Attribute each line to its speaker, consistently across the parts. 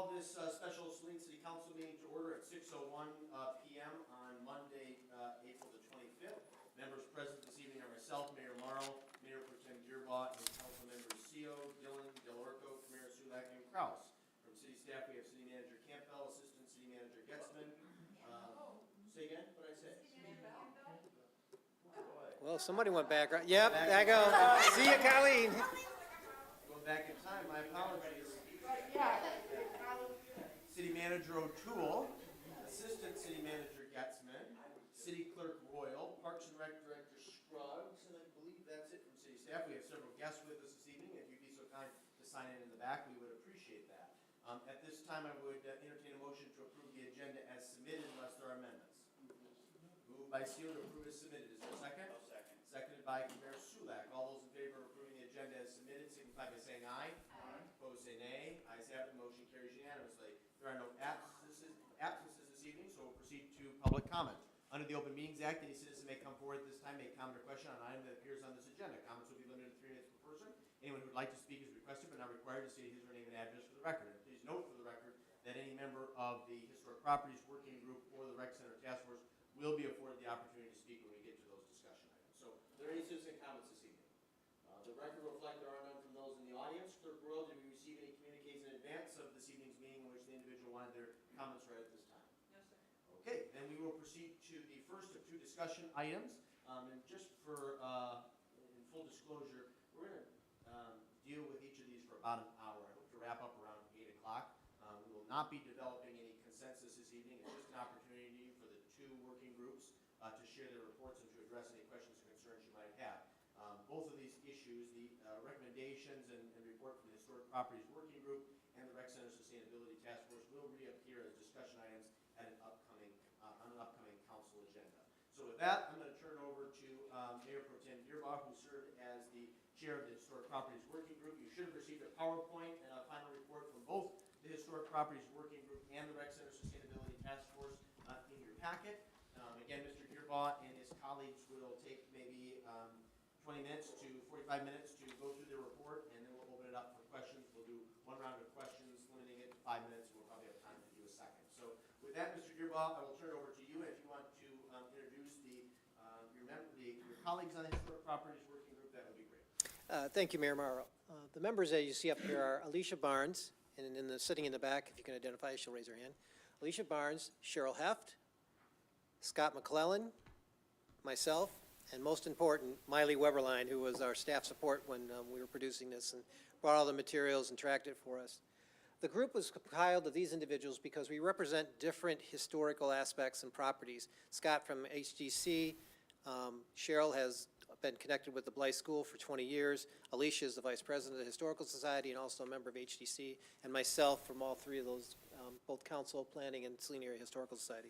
Speaker 1: call this special Saline City Council meeting to order at 6:01 p.m. on Monday, April the 25th. Members present this evening are myself, Mayor Morrow, Mayor Pro Tem Dearbaugh, and Council Members Seo, Dillon, Delorco, Kamara, Sulak, and Kraus. From City staff, we have City Manager Campbell, Assistant City Manager Getzman. Say again, what did I say?
Speaker 2: Well, somebody went back, right? Yep, there you go. See you, Colleen.
Speaker 1: Going back in time, my apologies. City Manager O'Toole, Assistant City Manager Getzman, City Clerk Royal, Parks and Rec Director Scruggs, and I believe that's it from City staff. We have several guests with us this evening. If you'd be so kind to sign in the back, we would appreciate that. At this time, I would entertain a motion to approve the agenda as submitted unless there are amendments. Moved by Seo to approve as submitted. Is there a second? No second. Seconded by Kamara Sulak. All those in favor of approving the agenda as submitted signify by saying aye. Aye. Opposed say nay. Ayes have it. The motion carries unanimously. There are no absences this evening, so we'll proceed to public comment. Under the Open Meetings Act, any citizen may come forward at this time, make comment or question on an item that appears on this agenda. Comments will be limited to 3 minutes per person. Anyone who would like to speak is requested but not required to state his or her name and address for the record. And please note for the record that any member of the Historic Properties Working Group or the Rec Center Task Force will be afforded the opportunity to speak when we get to those discussion items. So, are there any citizen comments this evening? The record will reflect there are none from those in the audience. Clerk Royal, did we receive any communiques in advance of this evening's meeting in which the individual wanted their comments read at this time?
Speaker 3: No, sir.
Speaker 1: Okay, then we will proceed to the first of two discussion items. And just for in full disclosure, we're going to deal with each of these for about an hour. I hope to wrap up around 8 o'clock. We will not be developing any consensus this evening. It's just an opportunity for the two working groups to share their reports and to address any questions or concerns you might have. Both of these issues, the recommendations and report from the Historic Properties Working Group and the Rec Center Sustainability Task Force will reappear as discussion items at an upcoming council agenda. So with that, I'm going to turn it over to Mayor Pro Tem Dearbaugh, who served as the chair of the Historic Properties Working Group. You should have received a PowerPoint and a final report from both the Historic Properties Working Group and the Rec Center Sustainability Task Force in your packet. Again, Mr. Dearbaugh and his colleagues will take maybe 20 minutes to 45 minutes to go through their report, and then we'll open it up for questions. We'll do one round of questions, limiting it to 5 minutes, and we'll probably have time to do a second. So with that, Mr. Dearbaugh, I will turn it over to you, and if you want to introduce your colleagues on the Historic Properties Working Group, that would be great.
Speaker 2: Thank you, Mayor Morrow. The members that you see up here are Alicia Barnes, and sitting in the back, if you can identify, she'll raise her hand. Alicia Barnes, Cheryl Heft, Scott McClellan, myself, and most important, Miley Weberline, who was our staff support when we were producing this and brought all the materials and tracked it for us. The group was compiled of these individuals because we represent different historical aspects and properties. Scott from HDC, Cheryl has been connected with the Blythe School for 20 years. Alicia is the Vice President of the Historical Society and also a member of HDC, and myself from all three of those, both Council, Planning, and Celine Area Historical Society.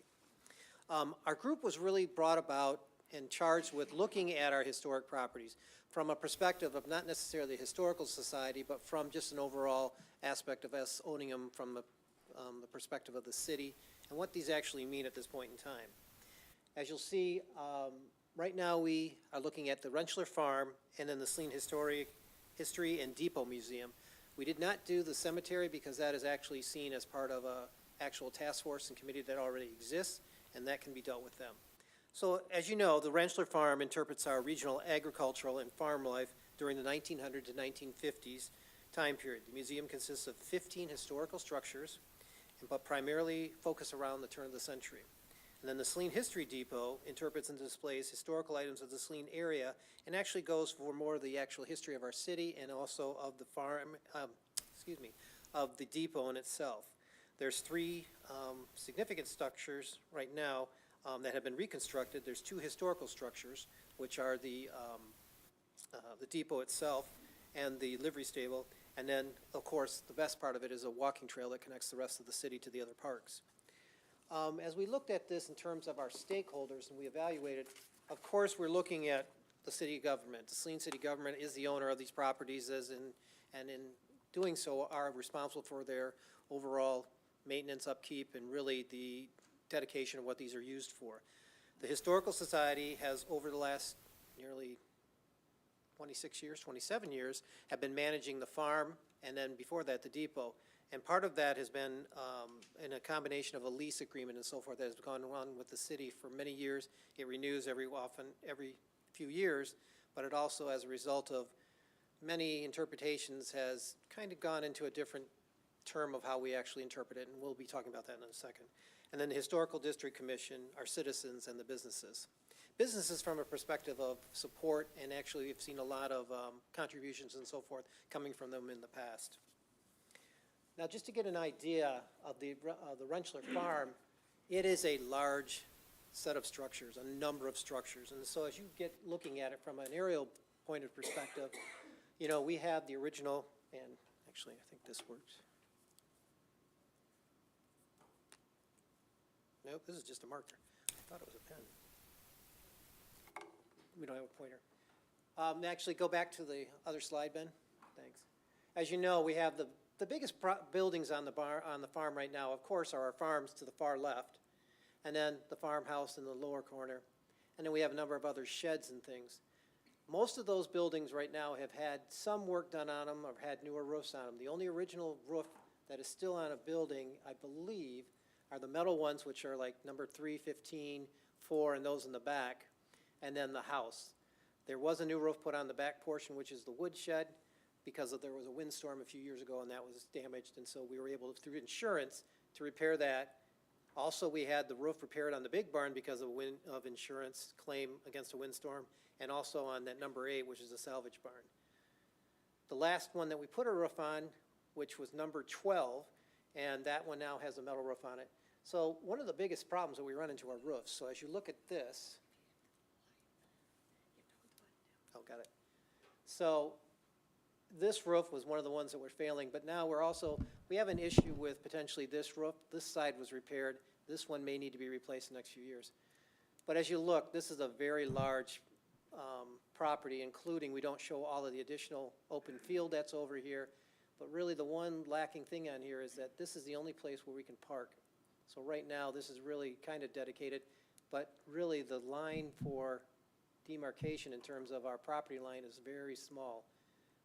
Speaker 2: Our group was really brought about and charged with looking at our historic properties from a perspective of not necessarily the Historical Society, but from just an overall aspect of us owning them from the perspective of the city and what these actually mean at this point in time. As you'll see, right now we are looking at the Rentschler Farm and then the Celine History and Depot Museum. We did not do the cemetery because that is actually seen as part of an actual task force and committee that already exists, and that can be dealt with them. So, as you know, the Rentschler Farm interprets our regional agricultural and farm life during the 1900 to 1950s time period. The museum consists of 15 historical structures, but primarily focus around the turn of the century. And then the Celine History Depot interprets and displays historical items of the Celine area and actually goes for more of the actual history of our city and also of the farm, of the depot in itself. There's three significant structures right now that have been reconstructed. There's two historical structures, which are the depot itself and the livery stable, and then, of course, the best part of it is a walking trail that connects the rest of the city to the other parks. As we looked at this in terms of our stakeholders and we evaluated, of course, we're looking at the city government. The Celine city government is the owner of these properties, and in doing so are responsible for their overall maintenance, upkeep, and really the dedication of what these are used for. The Historical Society has, over the last nearly 26 years, 27 years, have been managing the farm and then before that, the depot. And part of that has been in a combination of a lease agreement and so forth that has gone on with the city for many years. It renews every few years, but it also, as a result of many interpretations, has kind of gone into a different term of how we actually interpret it, and we'll be talking about that in a second. And then the Historical District Commission, our citizens, and the businesses. Businesses from a perspective of support, and actually we've seen a lot of contributions and so forth coming from them in the past. Now, just to get an idea of the Rentschler Farm, it is a large set of structures, a number of structures. And so as you get looking at it from an aerial point of perspective, you know, we have the original, and actually I think this works. Nope, this is just a marker. I thought it was a pen. We don't have a pointer. Actually, go back to the other slide, Ben. Thanks. As you know, we have the biggest buildings on the farm right now, of course, are our farms to the far left, and then the farmhouse in the lower corner, and then we have a number of other sheds and things. Most of those buildings right now have had some work done on them or had newer roofs on them. The only original roof that is still on a building, I believe, are the metal ones, which are like number 3, 15, 4, and those in the back, and then the house. There was a new roof put on the back portion, which is the wood shed, because there was a windstorm a few years ago and that was damaged, and so we were able, through insurance, to repair that. Also, we had the roof repaired on the big barn because of insurance claim against a windstorm, and also on that number 8, which is a salvage barn. The last one that we put a roof on, which was number 12, and that one now has a metal roof on it. So one of the biggest problems that we run into are roofs. So as you look at this, oh, got it. So this roof was one of the ones that were failing, but now we have an issue with potentially this roof. This side was repaired. This one may need to be replaced in the next few years. But as you look, this is a very large property, including, we don't show all of the additional open field that's over here, but really the one lacking thing on here is that this is the only place where we can park. So right now, this is really kind of dedicated, but really the line for demarcation in terms of our property line is very small.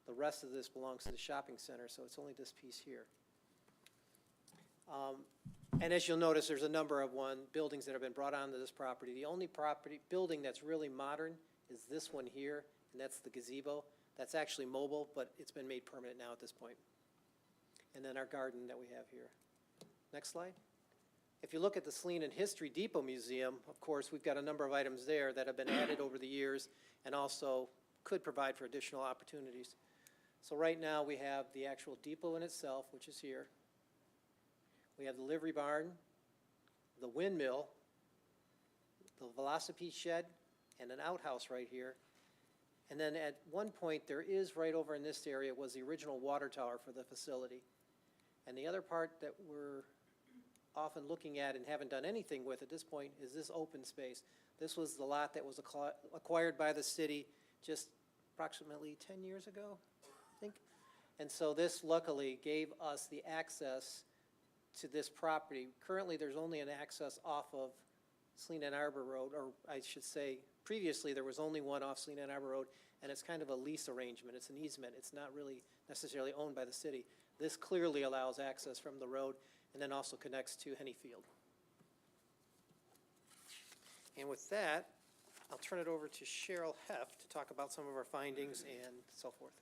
Speaker 2: The rest of this belongs to the shopping center, so it's only this piece here. And as you'll notice, there's a number of buildings that have been brought onto this property. The only building that's really modern is this one here, and that's the gazebo. That's actually mobile, but it's been made permanent now at this point. And then our garden that we have here. Next slide. If you look at the Celine and History Depot Museum, of course, we've got a number of items there that have been added over the years and also could provide for additional opportunities. So right now we have the actual depot in itself, which is here. We have the livery barn, the windmill, the velocipede shed, and an outhouse right here. And then at one point, there is right over in this area was the original water tower for the facility. And the other part that we're often looking at and haven't done anything with at this point is this open space. This was the lot that was acquired by the city just approximately 10 years ago, I think. And so this luckily gave us the access to this property. Currently, there's only an access off of Celine Ann Arbor Road, or I should say, previously there was only one off Celine Ann Arbor Road, and it's kind of a lease arrangement. It's an easement. It's not really necessarily owned by the city. This clearly allows access from the road and then also connects to Hennyfield. And with that, I'll turn it over to Cheryl Heft to talk about some of our findings and so forth.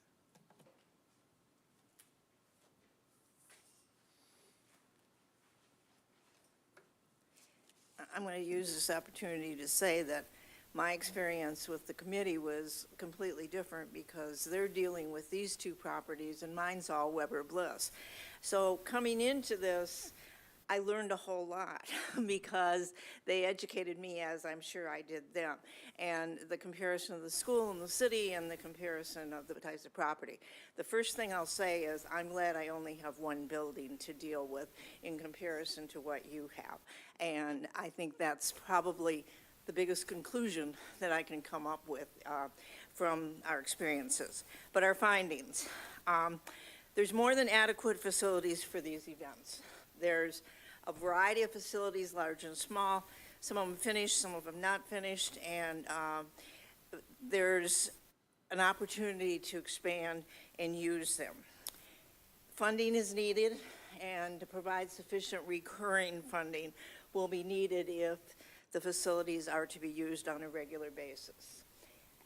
Speaker 3: I'm going to use this opportunity to say that my experience with the committee was completely different because they're dealing with these two properties and mine's all Weber Bliss. So coming into this, I learned a whole lot because they educated me as I'm sure I did them. And the comparison of the school and the city and the comparison of the types of property. The first thing I'll say is I'm glad I only have one building to deal with in comparison to what you have. And I think that's probably the biggest conclusion that I can come up with from our experiences. But our findings. There's more than adequate facilities for these events. There's a variety of facilities, large and small, some of them finished, some of them not finished, and there's an opportunity to expand and use them. Funding is needed, and to provide sufficient recurring funding will be needed if the facilities are to be used on a regular basis.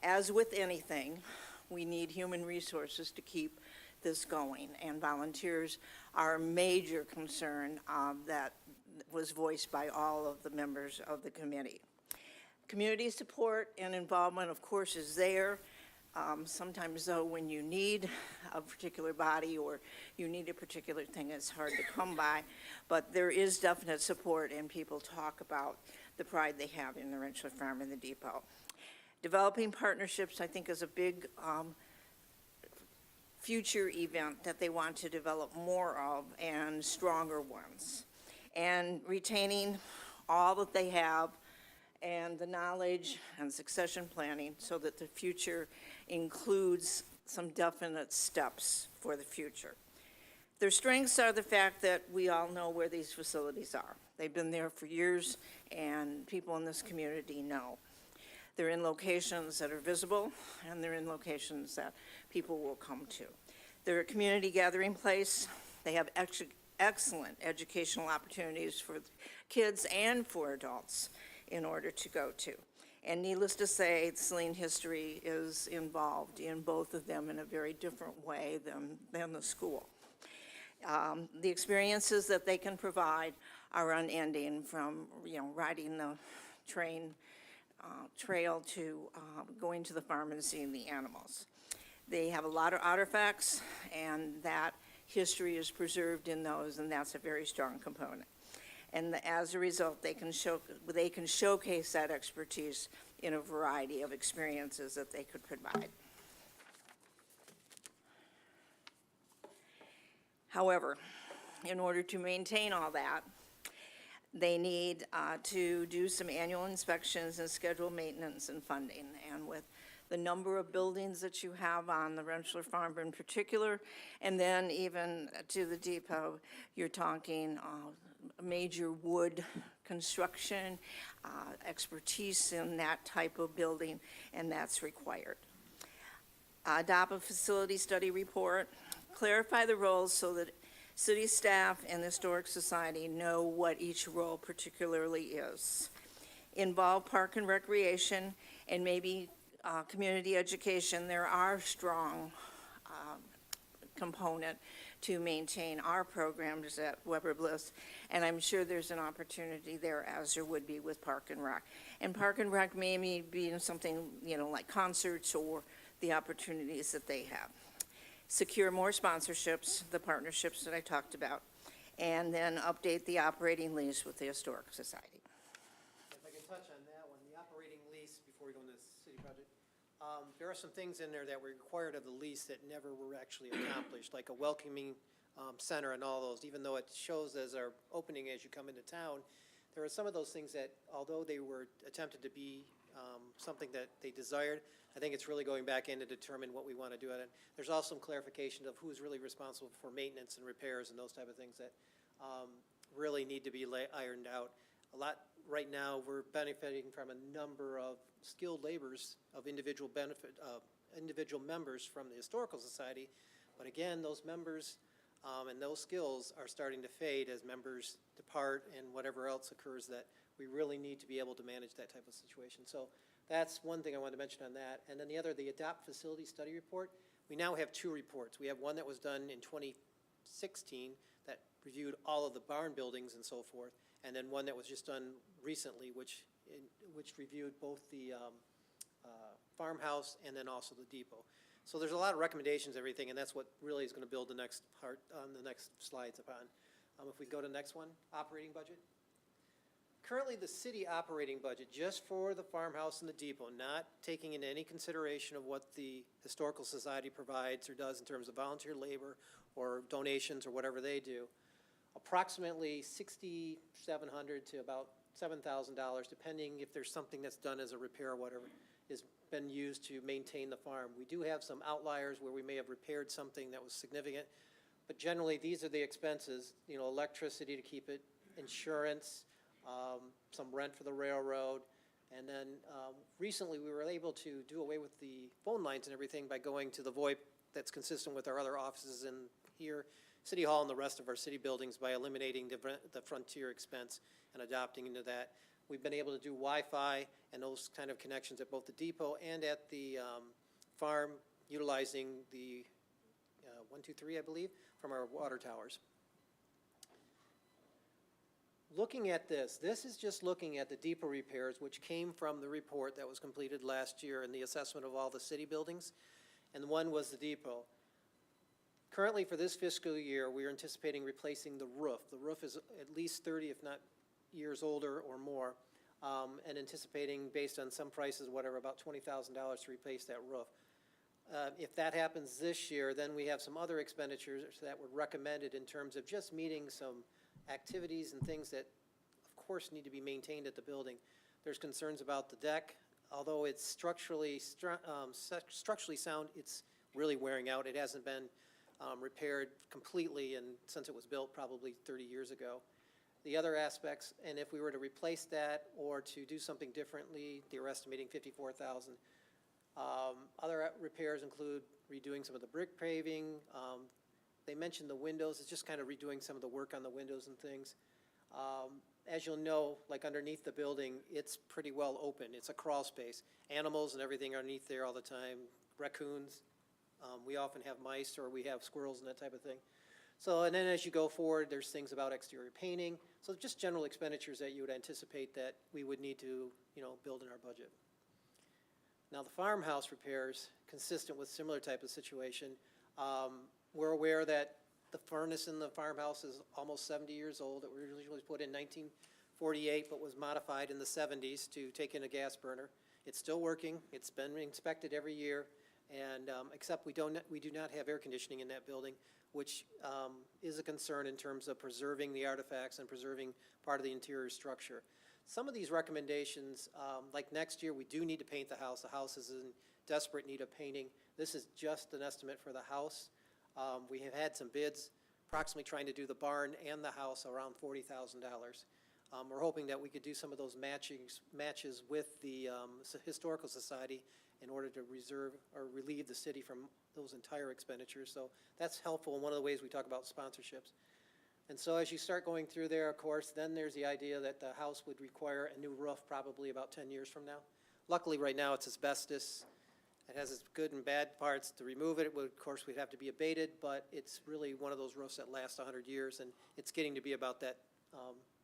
Speaker 3: As with anything, we need human resources to keep this going, and volunteers are a major concern that was voiced by all of the members of the committee. Community support and involvement, of course, is there. Sometimes, though, when you need a particular body or you need a particular thing, it's hard to come by. But there is definite support, and people talk about the pride they have in the Rentschler Farm and the depot. Developing partnerships, I think, is a big future event that they want to develop more of, and stronger ones. And retaining all that they have and the knowledge and succession planning so that the future includes some definite steps for the future. Their strengths are the fact that we all know where these facilities are. They've been there for years, and people in this community know. They're in locations that are visible, and they're in locations that people will come to. They're a community gathering place. They have excellent educational opportunities for kids and for adults in order to go to. And needless to say, Celine history is involved in both of them in a very different way than the school. The experiences that they can provide are unending, from riding the trail to going to the farm and seeing the animals. They have a lot of artifacts, and that history is preserved in those, and that's a very strong component. And as a result, they can showcase that expertise in a variety of experiences that they could provide. However, in order to maintain all that, they need to do some annual inspections and schedule maintenance and funding. And with the number of buildings that you have on the Rentschler Farm in particular, and then even to the depot, you're talking major wood construction, expertise in that type of building, and that's required. Adopt a facility study report, clarify the roles so that city staff and the Historic Society know what each role particularly is. Involve park and recreation and maybe community education. There are strong component to maintain our programs at Weber Bliss, and I'm sure there's an opportunity there, as there would be with Park and Rec. And Park and Rec may be something, like concerts or the opportunities that they have. Secure more sponsorships, the partnerships that I talked about, and then update the operating lease with the Historic Society.
Speaker 2: If I can touch on that one, the operating lease, before we go into the city project, there are some things in there that were required of the lease that never were actually accomplished, like a welcoming center and all those. Even though it shows as our opening as you come into town, there are some of those things that, although they were attempted to be something that they desired, I think it's really going back in to determine what we want to do at it. There's also some clarification of who's really responsible for maintenance and repairs and those type of things that really need to be ironed out. A lot right now, we're benefiting from a number of skilled laborers of individual members from the Historical Society, but again, those members and those skills are starting to fade as members depart and whatever else occurs, that we really need to be able to manage that type of situation. So that's one thing I wanted to mention on that. And then the other, the Adopt Facility Study Report. We now have two reports. We have one that was done in 2016 that reviewed all of the barn buildings and so forth, and then one that was just done recently, which reviewed both the farmhouse and then also the depot. So there's a lot of recommendations, everything, and that's what really is going to build the next part on the next slides upon. If we go to the next one, operating budget. Currently, the city operating budget, just for the farmhouse and the depot, not taking into any consideration of what the Historical Society provides or does in terms of volunteer labor or donations or whatever they do, approximately $6,700 to about $7,000, depending if there's something that's done as a repair or whatever, has been used to maintain the farm. We do have some outliers where we may have repaired something that was significant, but generally these are the expenses, electricity to keep it, insurance, some rent for the railroad, and then recently we were able to do away with the phone lines and everything by going to the VoIP that's consistent with our other offices in here, City Hall and the rest of our city buildings by eliminating the frontier expense and adopting into that. We've been able to do Wi-Fi and those kind of connections at both the depot and at the farm, utilizing the 123, I believe, from our water towers. Looking at this is just looking at the depot repairs, which came from the report that was completed last year in the assessment of all the city buildings, and one was the depot. Currently, for this fiscal year, we are anticipating replacing the roof. The roof is at least 30, if not years older or more, and anticipating, based on some prices, whatever, about $20,000 to replace that roof. If that happens this year, then we have some other expenditures that were recommended in terms of just meeting some activities and things that, of course, need to be maintained at the building. There's concerns about the deck. Although it's structurally sound, it's really wearing out. It hasn't been repaired completely since it was built probably 30 years ago. The other aspects, and if we were to replace that or to do something differently, they're estimating $54,000. Other repairs include redoing some of the brick paving. They mentioned the windows. It's just kind of redoing some of the work on the windows and things. As you'll know, like underneath the building, it's pretty well open. It's a crawl space. Animals and everything are underneath there all the time. Raccoons. We often have mice or we have squirrels and that type of thing. So, and then as you go forward, there's things about exterior painting. So just general expenditures that you would anticipate that we would need to, build in our budget. Now the farmhouse repairs, consistent with similar type of situation, we're aware that the furnace in the farmhouse is almost 70 years old. It originally was put in 1948, but was modified in the 70s to take in a gas burner. It's still working. It's been inspected every year, and except we do not have air conditioning in that building, which is a concern in terms of preserving the artifacts and preserving part of the interior structure. Some of these recommendations, like next year, we do need to paint the house. The house is in desperate need of painting. This is just an estimate for the house. We have had some bids approximately trying to do the barn and the house around $40,000. We're hoping that we could do some of those matches with the Historical Society in order to reserve or relieve the city from those entire expenditures. So that's helpful in one of the ways we talk about sponsorships. And so as you start going through there, of course, then there's the idea that the house would require a new roof probably about 10 years from now. Luckily, right now, it's asbestos. It has its good and bad parts. To remove it, of course, we'd have to be abated, but it's really one of those roofs that lasts 100 years, and it's getting to be about that.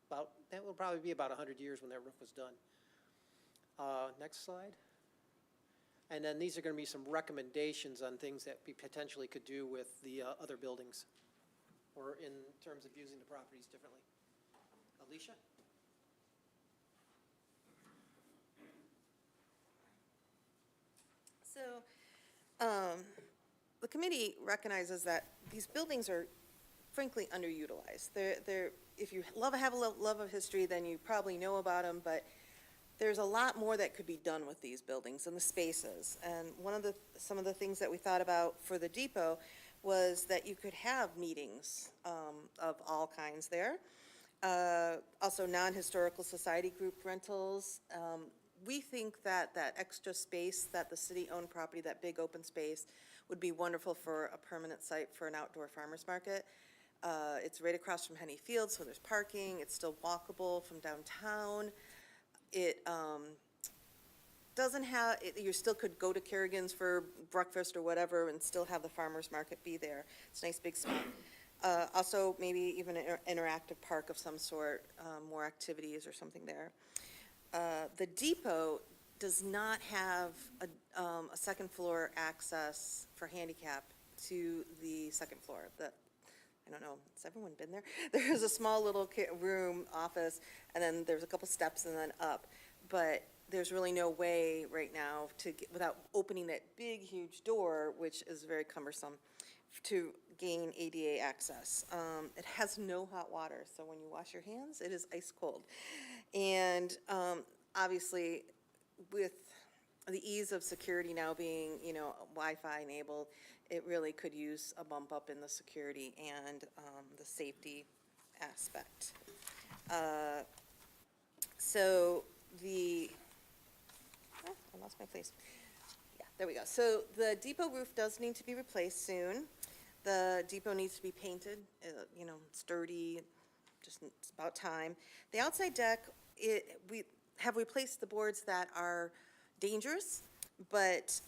Speaker 2: That will probably be about 100 years when that roof was done. Next slide. And then these are going to be some recommendations on things that we potentially could do with the other buildings, or in terms of using the properties differently. Alicia?
Speaker 4: So, the committee recognizes that these buildings are frankly underutilized. If you have a love of history, then you probably know about them, but there's a lot more that could be done with these buildings and the spaces. And some of the things that we thought about for the depot was that you could have meetings of all kinds there. Also non-historical society group rentals. We think that extra space, that the city-owned property, that big open space, would be wonderful for a permanent site for an outdoor farmer's market. It's right across from Henny Field, so there's parking. It's still walkable from downtown. It doesn't have, you still could go to Kerrigan's for breakfast or whatever and still have the farmer's market be there. It's a nice big spot. Also, maybe even an interactive park of some sort, more activities or something there. The depot does not have a second floor access for handicap to the second floor. I don't know, has everyone been there? There's a small little room, office, and then there's a couple steps and then up. But there's really no way right now to get, without opening that big, huge door, which is very cumbersome, to gain ADA access. It has no hot water, so when you wash your hands, it is ice cold. And obviously, with the ease of security now being, Wi-Fi enabled, it really could use a bump up in the security and the safety aspect. I lost my place. Yeah, there we go. So the depot roof does need to be replaced soon. The depot needs to be painted, sturdy, just it's about time. The outside deck, we have replaced the boards that are dangerous, but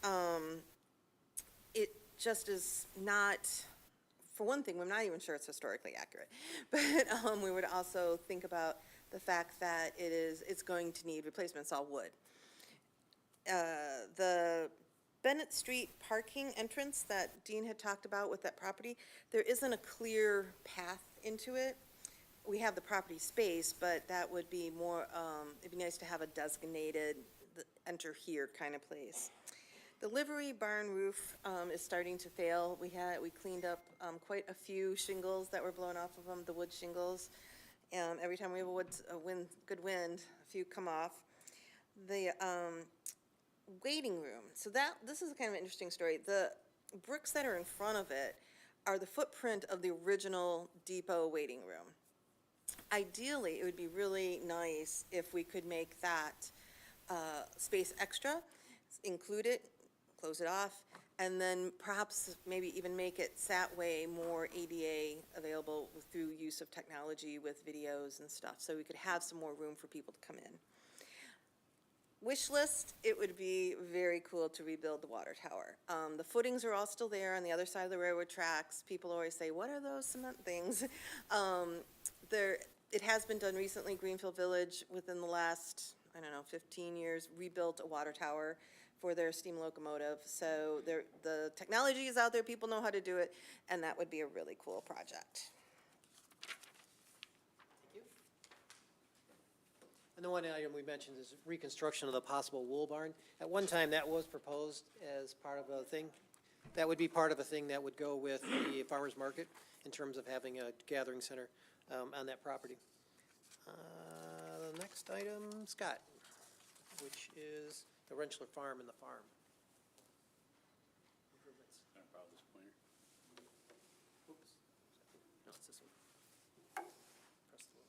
Speaker 4: it just is not, for one thing, we're not even sure it's historically accurate. But we would also think about the fact that it's going to need replacement. It's all wood. The Bennett Street parking entrance that Dean had talked about with that property, there isn't a clear path into it. We have the property space, but that would be more, it'd be nice to have a designated enter here kind of place. The livery barn roof is starting to fail. We cleaned up quite a few shingles that were blown off of them, the wood shingles. Every time we have good wind, a few come off. The waiting room. So this is kind of an interesting story. The bricks that are in front of it are the footprint of the original depot waiting room. Ideally, it would be really nice if we could make that space extra, include it, close it off, and then perhaps maybe even make it that way more ADA available through use of technology with videos and stuff, so we could have some more room for people to come in. Wish list, it would be very cool to rebuild the water tower. The footings are all still there on the other side of the railroad tracks. People always say, what are those cement things? It has been done recently. Greenfield Village, within the last, 15 years, rebuilt a water tower for their steam locomotive. So the technology is out there, people know how to do it, and that would be a really cool project.
Speaker 2: And the one item we mentioned is reconstruction of the possible wool barn. At one time, that was proposed as part of a thing. That would be part of a thing that would go with the farmer's market in terms of having a gathering center on that property. The next item, Scott, which is the Rentschler Farm and the farm. Improvements.
Speaker 5: Can I borrow this pointer?
Speaker 2: Oops. No, it's this one. Press the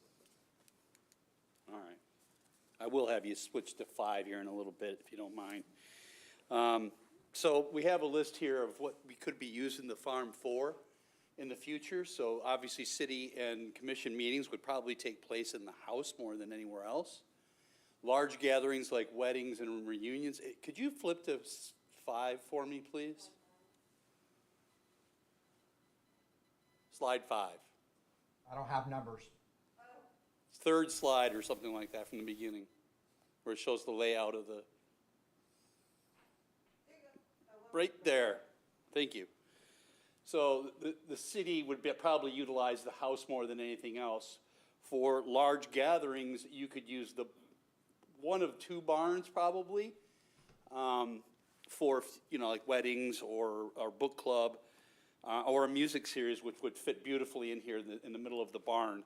Speaker 2: one.
Speaker 5: All right. I will have you switch to 5 here in a little bit, if you don't mind. So we have a list here of what we could be using the farm for in the future. So obviously, city and commission meetings would probably take place in the house more than anywhere else. Large gatherings like weddings and reunions. Could you flip to 5 for me, please? Slide 5.
Speaker 6: I don't have numbers.
Speaker 5: Third slide or something like that from the beginning, where it shows the layout of the. Right there. Thank you. So the city would probably utilize the house more than anything else. For large gatherings, you could use the one of 2 barns probably, for like weddings or book club, or a music series, which would fit beautifully in here in the middle of the barn.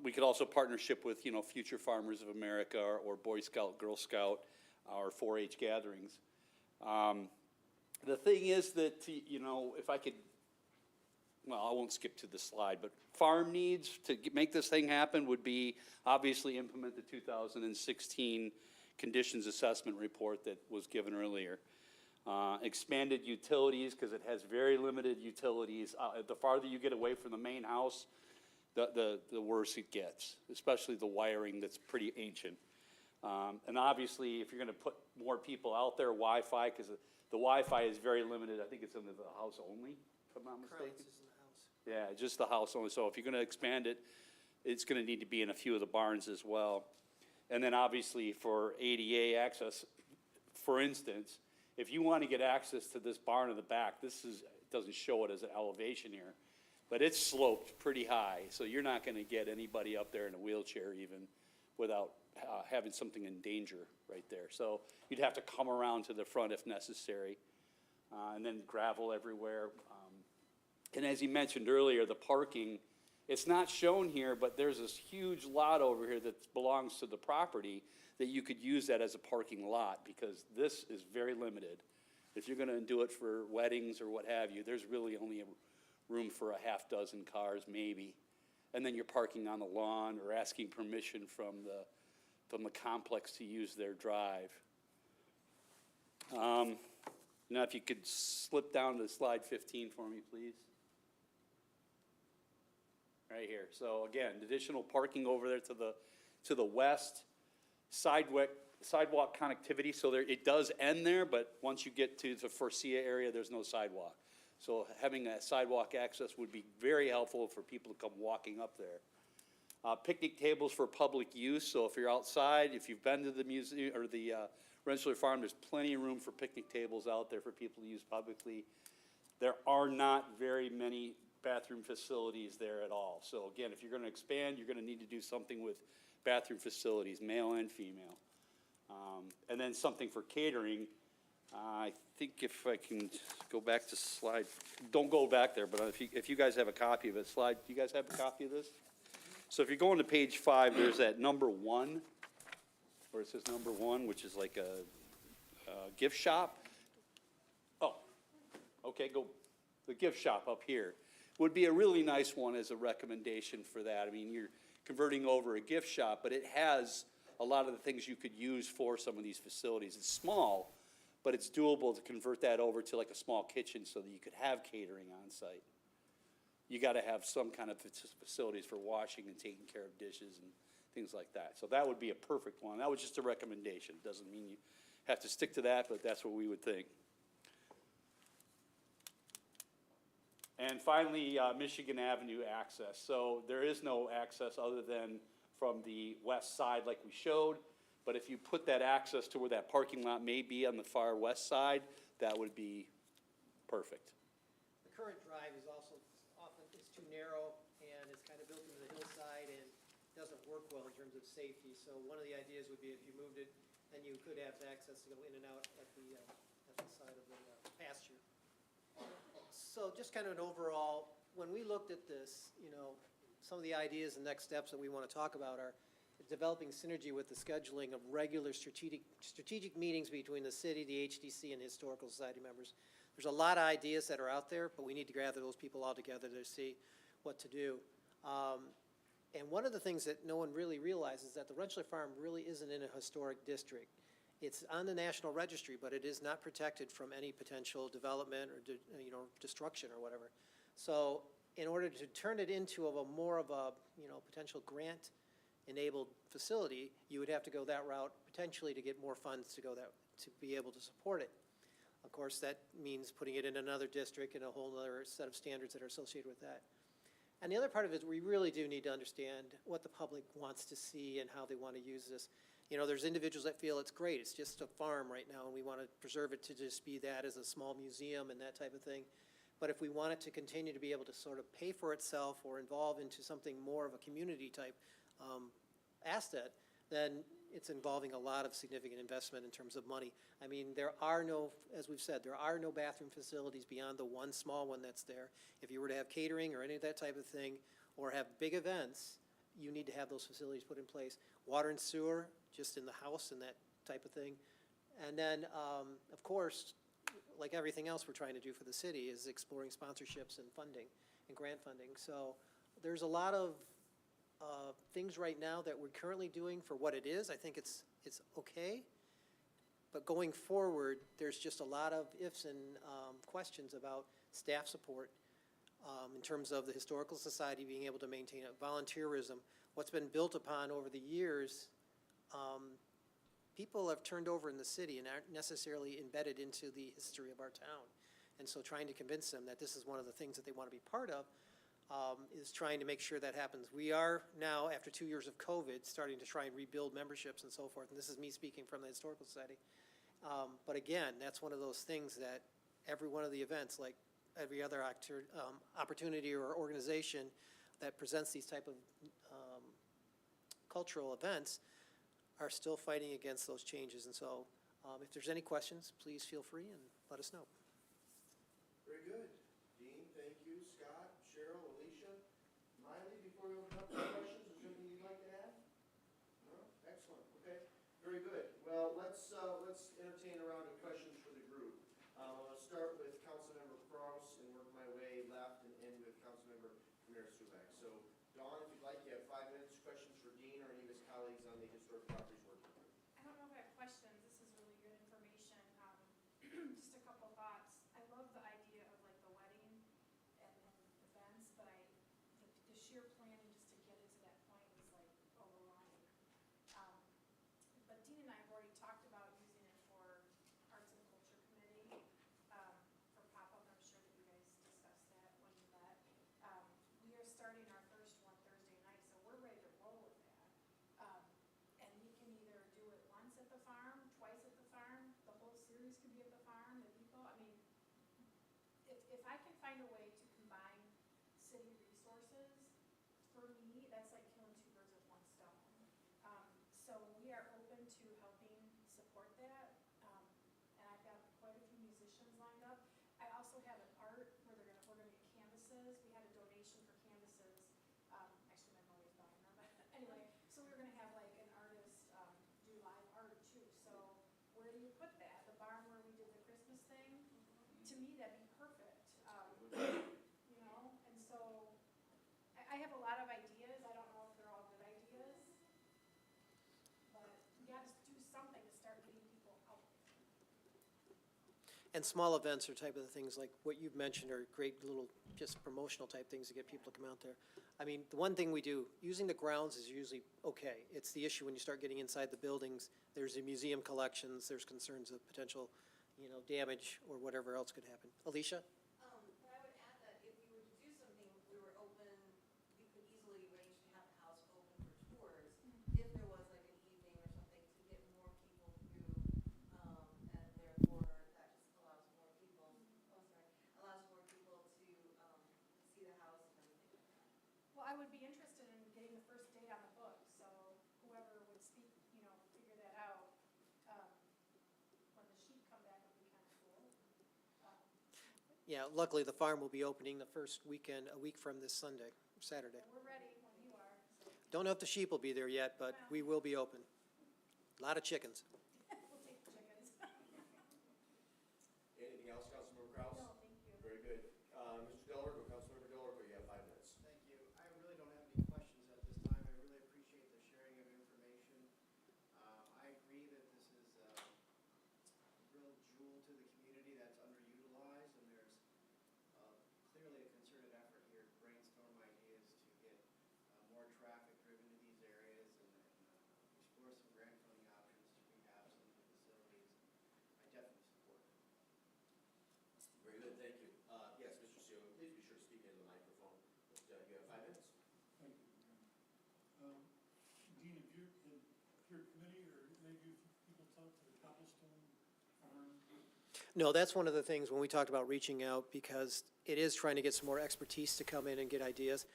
Speaker 5: We could also partnership with, Future Farmers of America or Boy Scout, Girl Scout, or 4-H gatherings. The thing is that, if I could, I won't skip to the slide, but farm needs to make this thing happen would be obviously implement the 2016 conditions assessment report that was given earlier. Expanded utilities, because it has very limited utilities. The farther you get away from the main house, the worse it gets, especially the wiring that's pretty ancient. And obviously, if you're going to put more people out there, Wi-Fi, because the Wi-Fi is very limited. I think it's in the house only, if I'm not mistaken.
Speaker 2: Currently, it's in the house.
Speaker 5: Yeah, just the house only. So if you're going to expand it, it's going to need to be in a few of the barns as well. And then obviously for ADA access, for instance, if you want to get access to this barn in the back, it doesn't show it as an elevation here, but it's sloped pretty high. So you're not going to get anybody up there in a wheelchair even without having something in danger right there. So you'd have to come around to the front if necessary, and then gravel everywhere. And as you mentioned earlier, the parking, it's not shown here, but there's this huge lot over here that belongs to the property that you could use that as a parking lot, because this is very limited. If you're going to do it for weddings or what have you, there's really only room for a half dozen cars maybe. And then you're parking on the lawn or asking permission from the complex to use their drive. Now, if you could slip down to slide 15 for me, please. Right here. So again, additional parking over there to the west, sidewalk connectivity. So there, it does end there, but once you get to the Forcia area, there's no sidewalk. So having that sidewalk access would be very helpful for people to come walking up there. Picnic tables for public use. So if you're outside, if you've been to the museum or the Rensselaer Farm, there's plenty of room for picnic tables out there for people to use publicly. There are not very many bathroom facilities there at all. So again, if you're going to expand, you're going to need to do something with bathroom facilities, male and female. And then something for catering. I think if I can go back to slide, don't go back there, but if you guys have a copy of it, slide, do you guys have a copy of this? So if you're going to page 5, there's that number 1, where it says number 1, which is like a gift shop. Oh, okay, go, the gift shop up here would be a really nice one as a recommendation for that. I mean, you're converting over a gift shop, but it has a lot of the things you could use for some of these facilities. It's small, but it's doable to convert that over to like a small kitchen so that you could have catering on site. You got to have some kind of facilities for washing and taking care of dishes and things like that. So that would be a perfect one. That was just a recommendation. Doesn't mean you have to stick to that, but that's what we would think. And finally, Michigan Avenue access. So there is no access other than from the west side like we showed. But if you put that access to where that parking lot may be on the far west side, that would be perfect.
Speaker 2: The current drive is also often, it's too narrow and it's kind of built into the hillside and doesn't work well in terms of safety. So one of the ideas would be if you moved it, then you could have access to go in and out at the side of the pasture. So just kind of an overall, when we looked at this, you know, some of the ideas and next steps that we want to talk about are developing synergy with the scheduling of regular strategic meetings between the city, the HDC, and Historical Society members. There's a lot of ideas that are out there, but we need to gather those people all together to see what to do. And one of the things that no one really realizes is that the Rensselaer Farm really isn't in a historic district. It's on the National Registry, but it is not protected from any potential development or destruction or whatever. So in order to turn it into more of a potential grant-enabled facility, you would have to go that route potentially to get more funds to be able to support it. Of course, that means putting it in another district and a whole other set of standards that are associated with that. And the other part of it is we really do need to understand what the public wants to see and how they want to use this. You know, there's individuals that feel it's great, it's just a farm right now, and we want to preserve it to just be that as a small museum and that type of thing. But if we want it to continue to be able to sort of pay for itself or evolve into something more of a community type asset, then it's involving a lot of significant investment in terms of money. I mean, there are no, as we've said, there are no bathroom facilities beyond the one small one that's there. If you were to have catering or any of that type of thing, or have big events, you need to have those facilities put in place. Water and sewer, just in the house and that type of thing. And then, of course, like everything else we're trying to do for the city is exploring sponsorships and funding and grant funding. So there's a lot of things right now that we're currently doing for what it is. I think it's okay. But going forward, there's just a lot of ifs and questions about staff support in terms of the Historical Society being able to maintain it, volunteerism, what's been built upon over the years. People have turned over in the city and aren't necessarily embedded into the history of our town. And so trying to convince them that this is one of the things that they want to be part of is trying to make sure that happens. We are now, after 2 years of COVID, starting to try and rebuild memberships and so forth. And this is me speaking from the Historical Society. But again, that's one of those things that every one of the events, like every other opportunity or organization that presents these type of cultural events, are still fighting against those changes. And so if there's any questions, please feel free and let us know.
Speaker 1: Very good. Dean, thank you. Scott, Cheryl, Alicia, Miley, before we open up for questions, is there anything you'd like to add? No? Excellent. Okay. Very good. Well, let's entertain a round of questions for the group. I'm going to start with Councilmember Kraus and work my way left and end with Councilmember Kamara-Subak. So, Dawn, if you'd like, you have 5 minutes. Questions for Dean or any of his colleagues on the Historic Properties Working Group.
Speaker 7: I don't know if I have questions. This is really good information. Just a couple thoughts. So we are open to helping support that. And I've got quite a few musicians lined up. I also have an art where we're gonna get canvases. We had a donation for canvases. Actually, my mother's buying them, but anyway, so we were gonna have like an artist, do live art too. So where do you put that? The barn where we did the Christmas thing? To me, that'd be perfect. You know, and so I have a lot of ideas. I don't know if they're all good ideas. But we gotta do something to start getting people out.
Speaker 2: And small events are type of the things like what you've mentioned are great little, just promotional type things to get people to come out there. I mean, the one thing we do, using the grounds is usually okay. It's the issue when you start getting inside the buildings, there's the museum collections, there's concerns of potential, damage or whatever else could happen. Alicia?
Speaker 8: But I would add that if we were to do something, we were open, we could easily arrange to have the house open for tours if there was like an evening or something to get more people through, and therefore that just allows more people, allows more people to, see the house and everything like that.
Speaker 7: Well, I would be interested in getting the first date on the book, so whoever would speak, figure that out. When the sheep come back would be kind of cool.
Speaker 2: Yeah, luckily the farm will be opening the first weekend, a week from this Sunday, Saturday.
Speaker 7: We're ready when you are, so
Speaker 2: Don't know if the sheep will be there yet, but we will be open. A lot of chickens.
Speaker 7: we'll take the chickens.
Speaker 1: Anything else, Councilmember Kraus?
Speaker 7: No, thank you.
Speaker 1: Very good. Mr. Delrick, or Councilmember Delrick, you have 5 minutes.
Speaker 9: Thank you. I really don't have any questions at this time. I really appreciate the sharing of information. I agree that this is a real jewel to the community that's underutilized, and there's clearly a concerted effort here to brainstorm ideas to get more traffic driven to these areas and explore some grant funding options to rehab some of the facilities. I definitely support it.
Speaker 1: Very good, thank you. Yes, Mr. Seola, please be sure to speak into the microphone. But, you have 5 minutes.
Speaker 10: Thank you. Dean, if your committee or any of you people talk to the Cobblestone Farm?
Speaker 2: No, that's one of the things when we talked about reaching out, because it is trying to get some more expertise to come in and get ideas.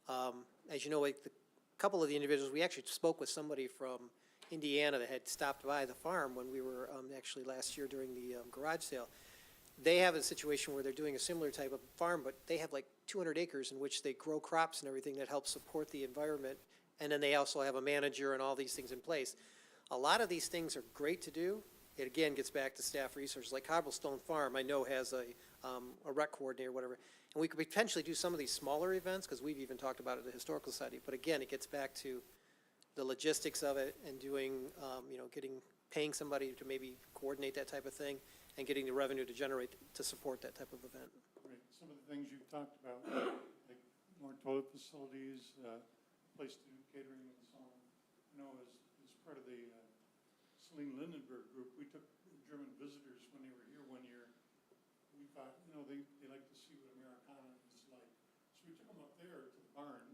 Speaker 2: As you know, like a couple of the individuals, we actually spoke with somebody from Indiana that had stopped by the farm when we were actually last year during the garage sale. They have a situation where they're doing a similar type of farm, but they have like 200 acres in which they grow crops and everything that helps support the environment. And then they also have a manager and all these things in place. A lot of these things are great to do. It again gets back to staff resources. Like Cobblestone Farm, I know has a rec coordinator or whatever. And we could potentially do some of these smaller events, because we've even talked about it at the Historical Society. But again, it gets back to the logistics of it and doing, paying somebody to maybe coordinate that type of thing and getting the revenue to generate, to support that type of event.
Speaker 10: Right, some of the things you've talked about, like more toilet facilities, place to do catering and so on. I know as part of the Celine Lindenberg group, we took German visitors when they were here one year. We thought, they like to see what Americana is like. So we took them up there to the barn.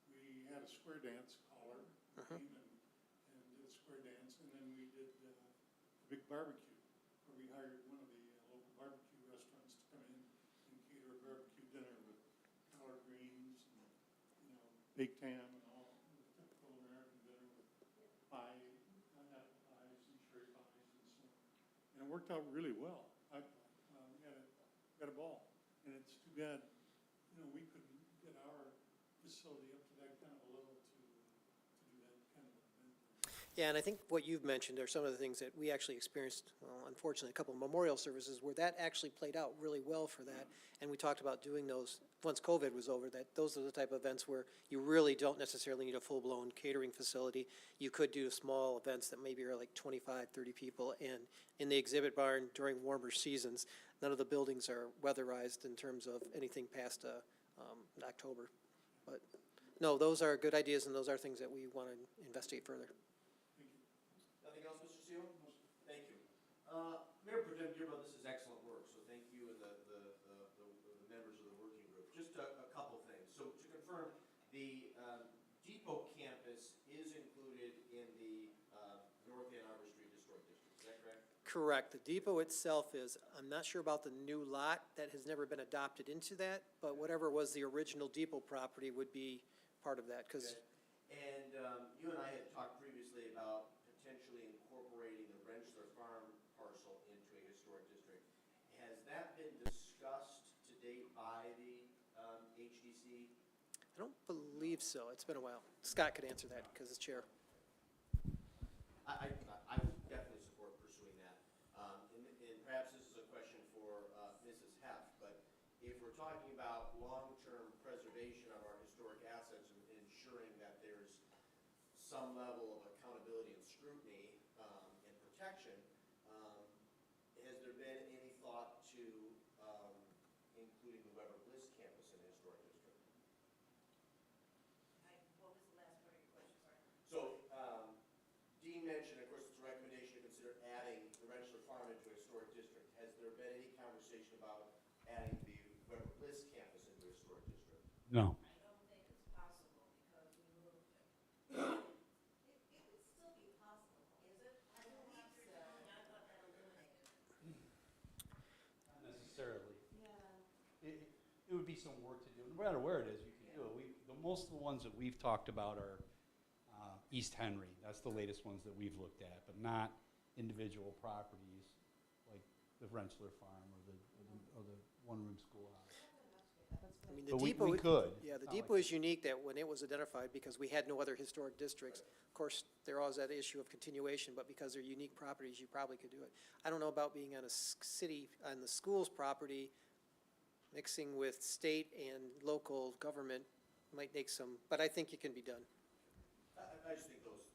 Speaker 10: We had a square dance caller, came and did a square dance, and then we did a big barbecue, where we hired one of the local barbecue restaurants to come in and cater a barbecue dinner with collard greens and, baked ham and all, the typical American dinner with pie, apple pies and cherry pies and so on. And it worked out really well. I thought, we had a ball. And it's too bad, we couldn't get our facility up to that kind of a level to do that kind of event.
Speaker 2: Yeah, and I think what you've mentioned are some of the things that we actually experienced, unfortunately, a couple of memorial services where that actually played out really well for that. And we talked about doing those, once COVID was over, that those are the type of events where you really don't necessarily need a full-blown catering facility. You could do small events that maybe are like 25, 30 people. And in the exhibit barn during warmer seasons, none of the buildings are weatherized in terms of anything past October. But no, those are good ideas, and those are things that we want to investigate further.
Speaker 1: Nothing else, Mr. Seal? Thank you. Mayor Pro Tem Dearborn, this is excellent work, so thank you and the members of the working group. Just a couple things. So to confirm, the Depot campus is included in the North Ann Arbor Street Historic District, is that correct?
Speaker 2: Correct. The depot itself is, I'm not sure about the new lot that has never been adopted into that, but whatever was the original depot property would be part of that, because,
Speaker 1: And you and I had talked previously about potentially incorporating the Rentschler Farm parcel into a historic district. Has that been discussed to date by the HDC?
Speaker 2: I don't believe so. It's been a while. Scott could answer that because it's chair.
Speaker 1: I would definitely support pursuing that. And perhaps this is a question for Mrs. Heff, but if we're talking about long-term preservation of our historic assets and ensuring that there's some level of accountability and scrutiny and protection, has there been any thought to including the Weber Bliss campus in the historic district?
Speaker 8: What was the last part of your question, sorry?
Speaker 1: So, Dean mentioned, of course, it's a recommendation to consider adding the Rentschler Farm into a historic district. Has there been any conversation about adding the Weber Bliss campus into a historic district?
Speaker 5: No.
Speaker 8: I don't think it's possible because we moved it. It would still be possible, is it? I believe so. I thought that eliminated.
Speaker 5: Not necessarily.
Speaker 8: Yeah.
Speaker 5: It would be some work to do. No matter where it is, you can do it. Most of the ones that we've talked about are East Henry. That's the latest ones that we've looked at, but not individual properties like the Rentschler Farm or the one-room schoolhouse.
Speaker 2: I mean, the
Speaker 5: But we
Speaker 2: depot.
Speaker 5: could.
Speaker 2: Yeah, the
Speaker 5: Not
Speaker 2: depot
Speaker 5: like-
Speaker 2: is unique that when it was identified, because we had no other historic districts, of course, there always that issue of continuation, but because they're unique properties, you probably could do it. I don't know about being on a city, on the school's property, mixing with state and local government might make some, but I think it can be done.
Speaker 1: I just think those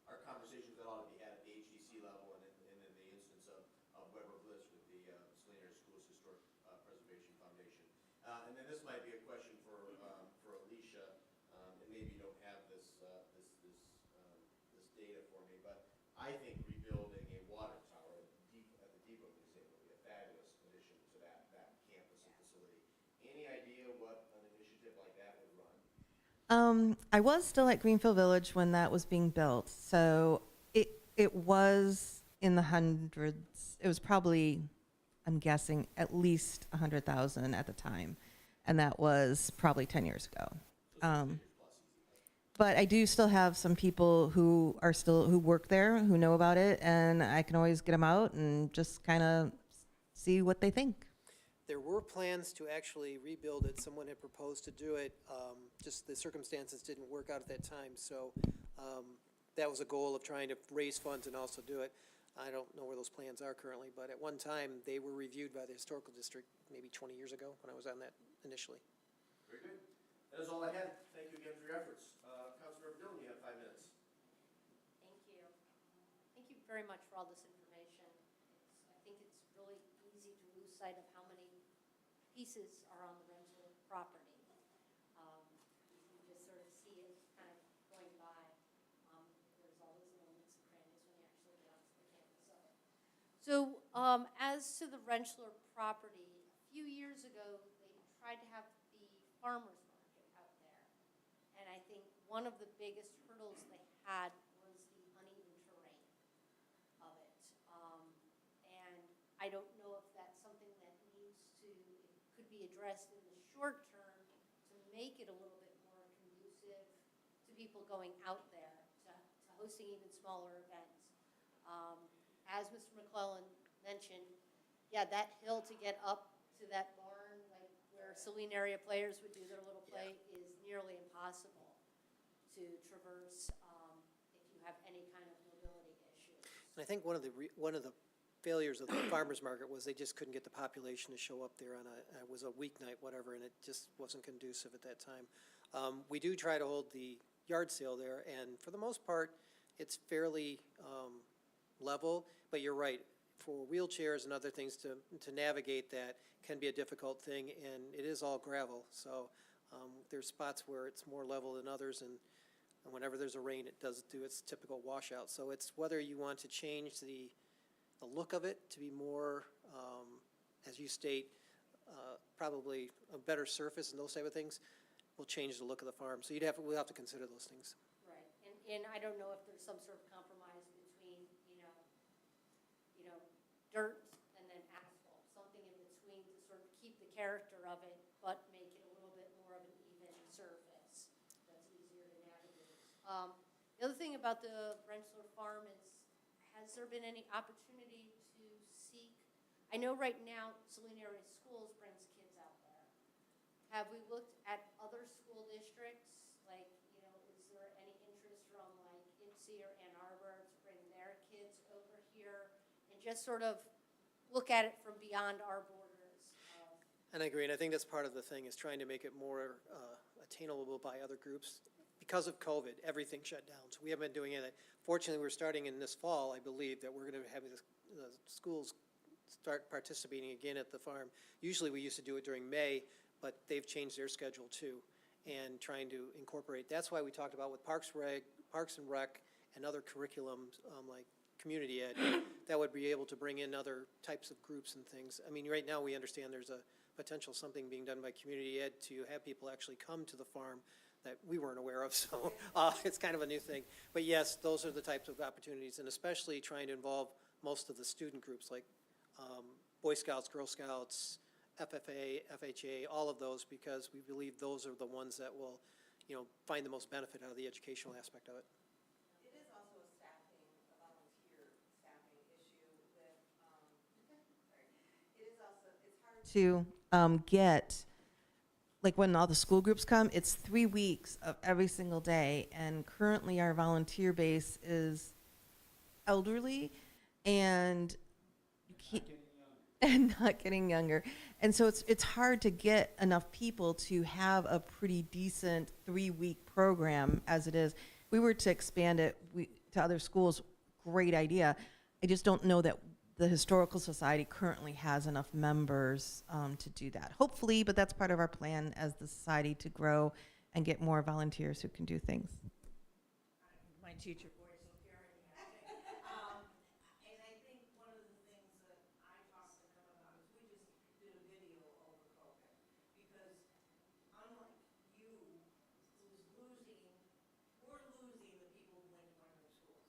Speaker 1: are conversations that ought to be had at the HDC level and in the instance of Weber Bliss with the Saline Area Schools Historic Preservation Foundation. And then this might be a question for Alicia, and maybe you don't have this data for me, but I think rebuilding a water tower at the Depot Museum would be a fabulous addition to that campus and facility. Any idea what an initiative like that would run?
Speaker 4: I was still at Greenfield Village when that was being built, so it was in the hundreds. It was probably, I'm guessing, at least 100,000 at the time, and that was probably 10 years ago. But I do still have some people who work there, who know about it, and I can always get them out and just kind of see what they think.
Speaker 2: There were plans to actually rebuild it. Someone had proposed to do it. Just the circumstances didn't work out at that time. So that was a goal of trying to raise funds and also do it. I don't know where those plans are currently, but at one time, they were reviewed by the Historical District maybe 20 years ago when I was on that initially.
Speaker 1: Very good. That is all I had. Thank you again for your efforts. Councilmember Dillon, you have 5 minutes.
Speaker 11: Thank you. Thank you very much for all this information. I think it's really easy to lose sight of how many pieces are on the Rentschler property. You just sort of see it kind of going by. There's all those little nooks and crannies when you actually get onto the campus of it. So as to the Rentschler property, a few years ago, they tried to have the farmers market out there. And I think one of the biggest hurdles they had was the uneven terrain of it. And I don't know if that's something that could be addressed in the short term to make it a little bit more conducive to people going out there, to hosting even smaller events. As Mr. McClellan mentioned, yeah, that hill to get up to that barn, like where Celine area players would do their little play, is nearly impossible to traverse if you have any kind of mobility issues.
Speaker 2: And I think one of the failures of the farmers market was they just couldn't get the population to show up there on it was a weeknight, whatever, and it just wasn't conducive at that time. We do try to hold the yard sale there, and for the most part, it's fairly level, but you're right. For wheelchairs and other things to navigate that can be a difficult thing, and it is all gravel. So there's spots where it's more level than others, and whenever there's a rain, it does do its typical washout. So it's whether you want to change the look of it to be more, as you state, probably a better surface and those type of things will change the look of the farm. So we'll have to consider those things.
Speaker 11: Right, and I don't know if there's some sort of compromise between, dirt and then asphalt, something in between to sort of keep the character of it, but make it a little bit more of an even surface that's easier to navigate. The other thing about the Rensler Farm is, has there been any opportunity to seek, I know right now Saline Area Schools brings kids out there. Have we looked at other school districts? Like, you know, is there any interest from like IPSI or Ann Arbor to bring their kids over here and just sort of look at it from beyond our borders?
Speaker 2: And I agree, and I think that's part of the thing, is trying to make it more attainable by other groups. Because of COVID, everything shut down, so we haven't been doing it. Fortunately, we're starting in this fall, I believe, that we're gonna have the schools start participating again at the farm. Usually, we used to do it during May, but they've changed their schedule too, and trying to incorporate. That's why we talked about with Parks and Rec, and other curriculums, like community ed, that would be able to bring in other types of groups and things. I mean, right now, we understand there's a potential something being done by community ed to have people actually come to the farm that we weren't aware of, so it's kind of a new thing. But yes, those are the types of opportunities, and especially trying to involve most of the student groups, like Boy Scouts, Girl Scouts, FFA, FHA, all of those, because we believe those are the ones that will, you know, find the most benefit out of the educational aspect of it.
Speaker 8: It is also a volunteer staffing issue with, sorry. It is also, it's hard to get, like when all the school groups come, it's 3 weeks of every single day. And currently our volunteer base is elderly and not getting younger. And so it's hard to get enough people to have a pretty decent 3-week program as it is. If we were to expand it to other schools, great idea. I just don't know that the Historical Society currently has enough members to do that. Hopefully, but that's part of our plan as the society to grow and get more volunteers who can do things.
Speaker 3: My teacher.
Speaker 8: And I think one of the things that I talked to them about is we just did a video over COVID. Because unlike you, we're losing the people who went to one of the schools.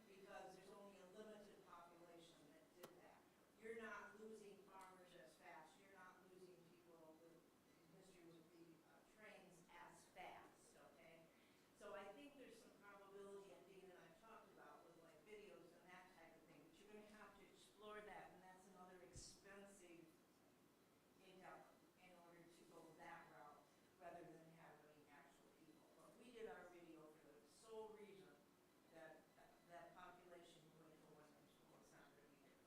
Speaker 8: Because there's only a limited population that did that. You're not losing farmers as fast. You're not losing people with history with the trains as fast, okay? So I think there's some probability, and Dean and I talked about with like videos and that type of thing, but you're gonna have to explore that, and that's another expensive endeavor in order to go that route, rather than having actual people. But we did our video for the sole reason that that population who went to one of school is not gonna be there.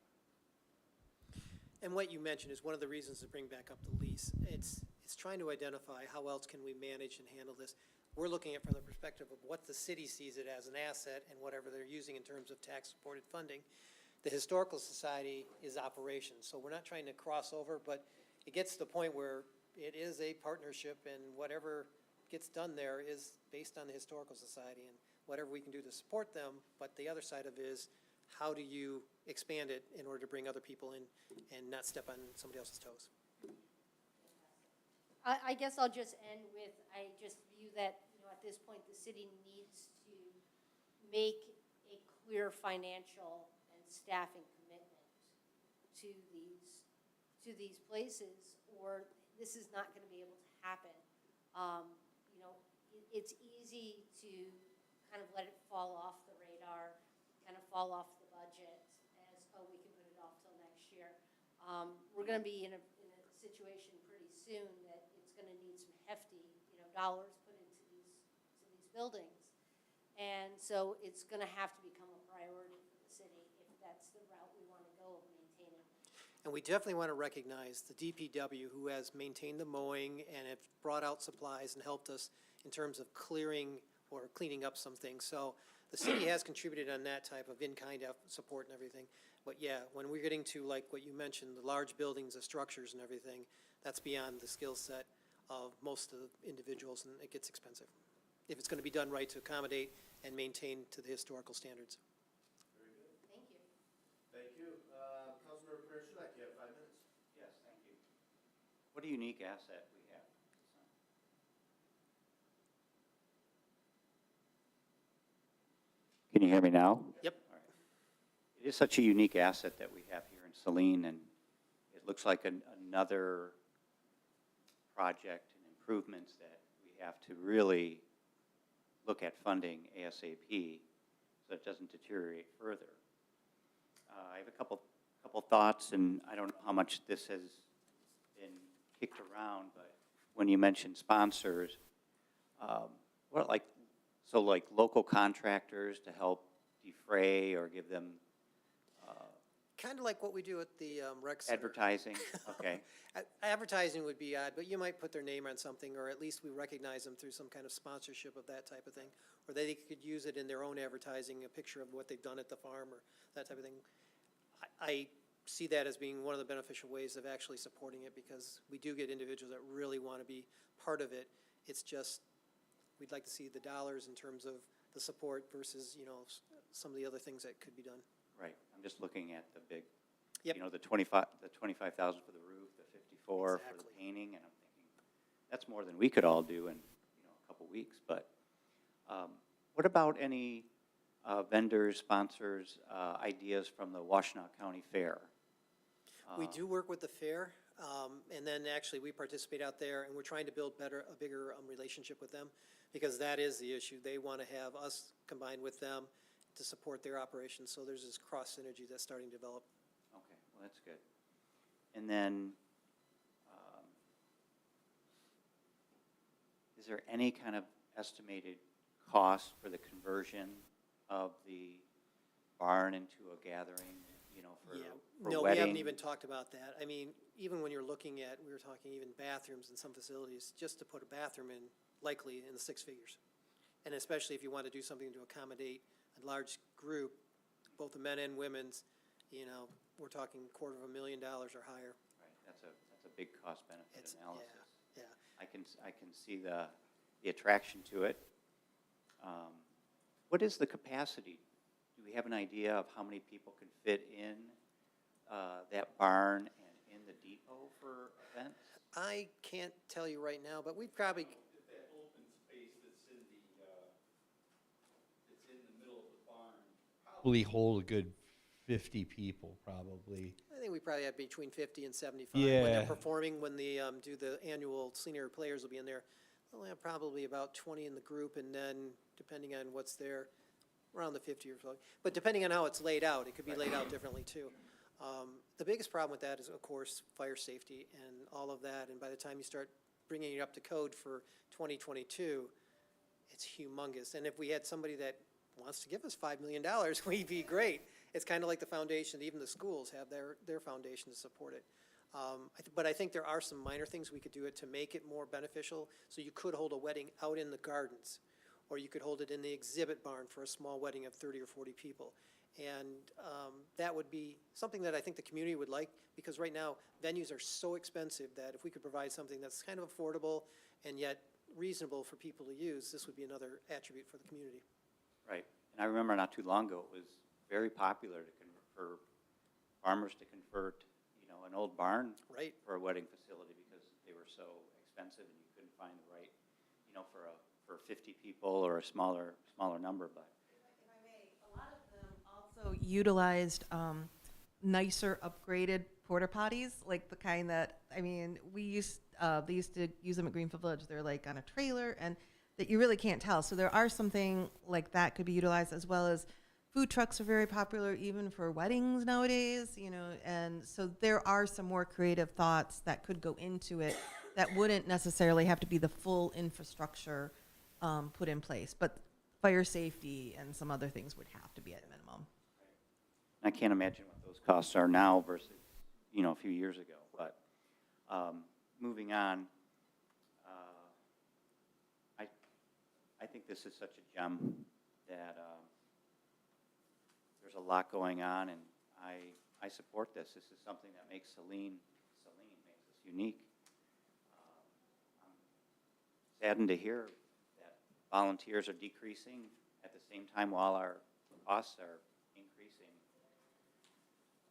Speaker 2: And what you mentioned is one of the reasons to bring back up the lease. It's trying to identify how else can we manage and handle this. We're looking at from the perspective of what the city sees it as an asset and whatever they're using in terms of tax-supported funding. The Historical Society is operations, so we're not trying to cross over, but it gets to the point where it is a partnership, and whatever gets done there is based on the Historical Society and whatever we can do to support them. But the other side of it is, how do you expand it in order to bring other people in and not step on somebody else's toes?
Speaker 11: I guess I'll just end with, I just view that, you know, at this point, the city needs to make a clear financial and staffing commitment to these places, or this is not going to be able to happen. You know, it's easy to kind of let it fall off the radar, kind of fall off the budget as, oh, we can put it off till next year. We're going to be in a situation pretty soon that it's going to need some hefty, you know, dollars put into these buildings. And so it's going to have to become a priority for the city if that's the route we want to go of maintaining.
Speaker 2: And we definitely want to recognize the DPW, who has maintained the mowing and have brought out supplies and helped us in terms of clearing or cleaning up some things. So the city has contributed on that type of in-kind support and everything. But yeah, when we're getting to, like what you mentioned, the large buildings, the structures and everything, that's beyond the skill set of most of the individuals, and it gets expensive if it's going to be done right to accommodate and maintain to the historical standards.
Speaker 1: Very good.
Speaker 11: Thank you.
Speaker 1: Thank you. Councilmember Pershulak, you have 5 minutes.
Speaker 12: Yes, thank you. What a unique asset we have. Can you hear me now?
Speaker 2: Yep.
Speaker 12: All right. It is such a unique asset that we have here in Celine, and it looks like another project and improvements that we have to really look at funding ASAP so it doesn't deteriorate further. I have a couple thoughts, and I don't know how much this has been kicked around, but when you mentioned sponsors, like local contractors to help defray or give them
Speaker 2: Kind of like what we do at the rec center.
Speaker 12: advertising? Okay.
Speaker 2: Advertising would be odd, but you might put their name on something, or at least we recognize them through some kind of sponsorship of that type of thing. Or they could use it in their own advertising, a picture of what they've done at the farm or that type of thing. I see that as being one of the beneficial ways of actually supporting it, because we do get individuals that really want to be part of it. It's just, we'd like to see the dollars in terms of the support versus, some of the other things that could be done.
Speaker 12: Right. I'm just looking at the big,
Speaker 2: Yep.
Speaker 12: the 25,000 for the roof, the 54 for the
Speaker 2: Exactly.
Speaker 12: painting, and I'm thinking, that's more than we could all do in, a couple weeks. But what about any vendors, sponsors, ideas from the Washtenaw County Fair?
Speaker 2: We do work with the fair, and then actually we participate out there, and we're trying to build a bigger relationship with them, because that is the issue. They want to have us combined with them to support their operations, so there's this cross synergy that's starting to develop.
Speaker 12: Okay, well, that's good. And then, is there any kind of estimated cost for the conversion of the barn into a gathering, for
Speaker 2: No, we
Speaker 12: wedding?
Speaker 2: haven't even talked about that. I mean, even when you're looking at, we were talking even bathrooms in some facilities, just to put a bathroom in, likely in the six figures. And especially if you want to do something to accommodate a large group, both the men and women's, we're talking $250,000 or higher.
Speaker 12: Right, that's a big cost-benefit
Speaker 2: It's-
Speaker 12: analysis.
Speaker 2: Yeah.
Speaker 12: I can see the attraction to it. What is the capacity? Do we have an idea of how many people can fit in that barn and in the depot for events?
Speaker 2: I can't tell you right now, but we probably,
Speaker 5: That open space that's in the middle of the barn.
Speaker 13: Probably hold a good 50 people, probably.
Speaker 2: I think we probably have between 50 and 75. When they're
Speaker 13: Yeah.
Speaker 2: performing, when they do the annual senior players will be in there, they'll have probably about 20 in the group, and then depending on what's there, around the 50 or so. But depending on how it's laid out, it could be laid out differently too. The biggest problem with that is, of course, fire safety and all of that, and by the time you start bringing it up to code for 2022, it's humongous. And if we had somebody that wants to give us $5 million, we'd be great. It's kind of like the foundation, even the schools have their foundation to support it. But I think there are some minor things we could do it to make it more beneficial. So you could hold a wedding out in the gardens, or you could hold it in the exhibit barn for a small wedding of 30 or 40 people. And that would be something that I think the community would like, because right now, venues are so expensive that if we could provide something that's kind of affordable and yet reasonable for people to use, this would be another attribute for the community.
Speaker 12: Right. And I remember not too long ago, it was very popular for farmers to convert, an old barn
Speaker 2: Right.
Speaker 12: for a wedding facility, because they were so expensive and you couldn't find the right, for 50 people or a smaller number. But
Speaker 4: If I may, a lot of them also utilized nicer upgraded porta potties, like the kind that, they used to use them at Greenfield Village. They're like on a trailer, and that you really can't tell. So there are something like that could be utilized, as well as food trucks are very popular even for weddings nowadays, and so there are some more creative thoughts that could go into it that wouldn't necessarily have to be the full infrastructure put in place, but fire safety and some other things would have to be at a minimum.
Speaker 12: I can't imagine what those costs are now versus, a few years ago. But moving on, I think this is such a gem that there's a lot going on, and I support this. This is something that makes Celine makes us unique. I'm saddened to hear that volunteers are decreasing at the same time while our costs are increasing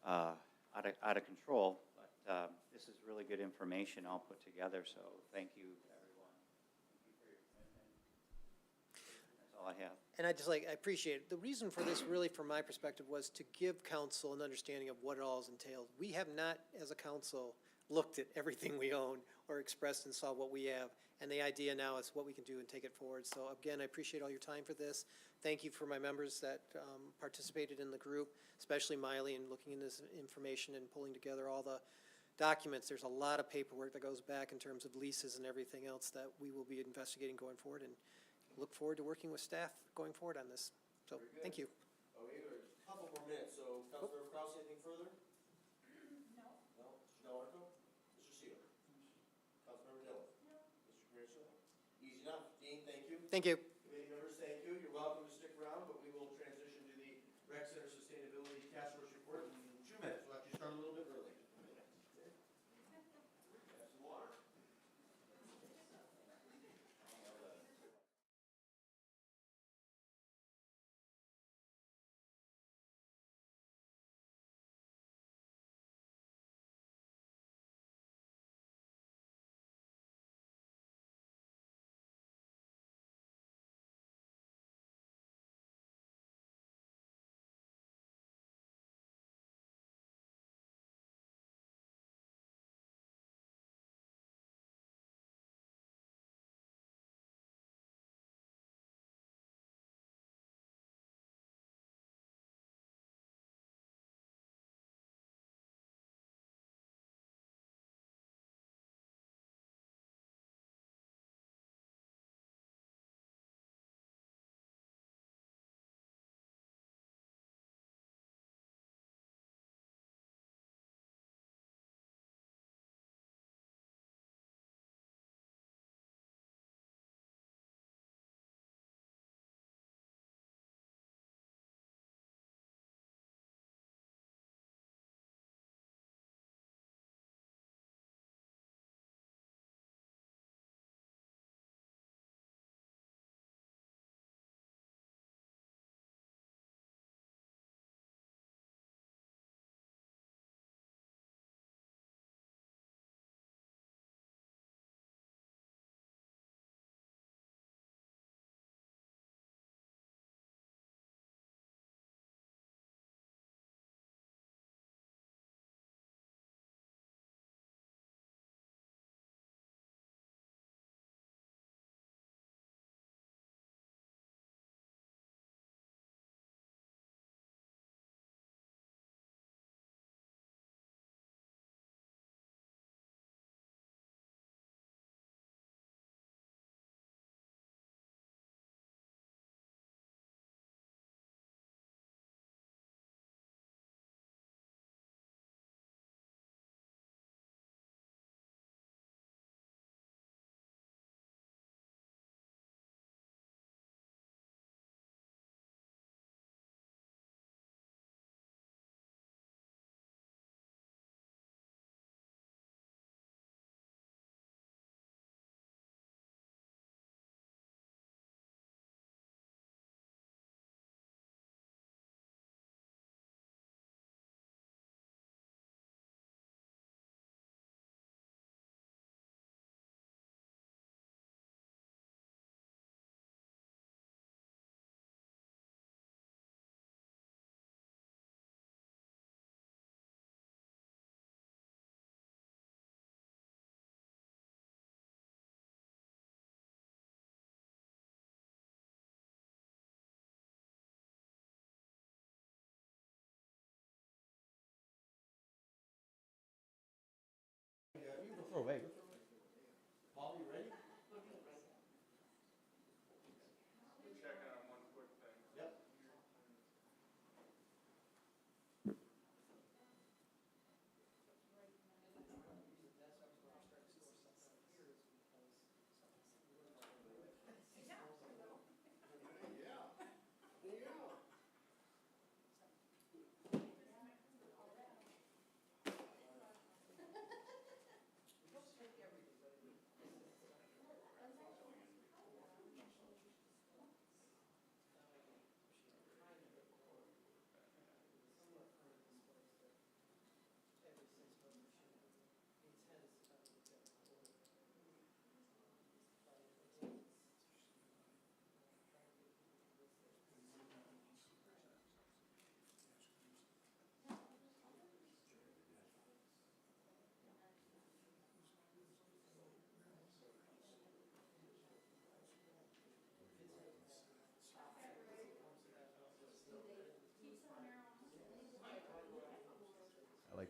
Speaker 12: out of control. But this is really good information all put together, so thank you, everyone. Thank you for your commitment. That's all I have.
Speaker 2: And I appreciate it. The reason for this, really, from my perspective, was to give council an understanding of what it all is entailed. We have not, as a council, looked at everything we own or expressed and saw what we have. And the idea now is what we can do and take it forward. So again, I appreciate all your time for this. Thank you for my members that participated in the group, especially Miley, in looking into this information and pulling together all the documents. There's a lot of paperwork that goes back in terms of leases and everything else that we will be investigating going forward, and look forward to working with staff going forward on this. So,
Speaker 1: Very good.
Speaker 2: thank you.
Speaker 1: Oh, we have a couple more minutes, so Councilmember Kraus, anything further?
Speaker 7: No?
Speaker 1: No? Mr. Delarco? Mr. Sealer? Councilmember Dillon? No. Mr. Commissioner? Easy enough. Dean, thank you.
Speaker 2: Thank you.
Speaker 1: Committee members, thank you. You're welcome to stick around, but we will transition to the Rec Center Sustainability Task Force report in 2 minutes. We'll actually start a little bit early. Have some water.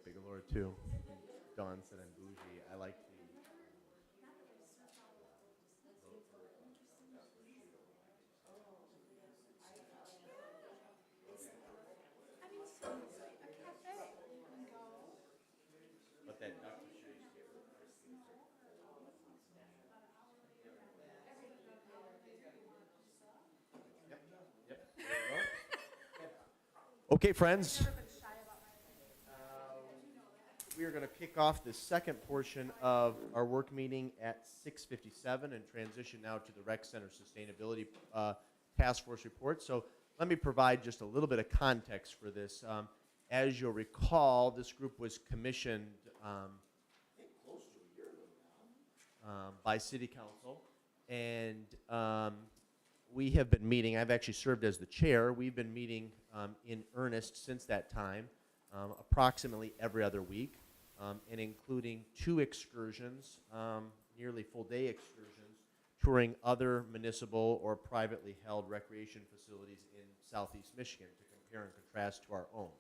Speaker 1: Bigelow too. Johnson and Bougie. I like the. But that duck was sure used to get real crispy. Yep, yep, there you go. Okay, friends. We are going to kick off the second portion of our work meeting at 6:57 and transition now to the Rec Center Sustainability Task Force report. So let me provide just a little bit of context for this. As you'll recall, this group was commissioned, I think close to a year ago now, by City Council. And we have been meeting, I've actually served as the chair, we've been meeting in earnest since that time, approximately every other week. And including 2 excursions, nearly full-day excursions, touring other municipal or privately held recreation facilities in southeast Michigan to compare and contrast to our own.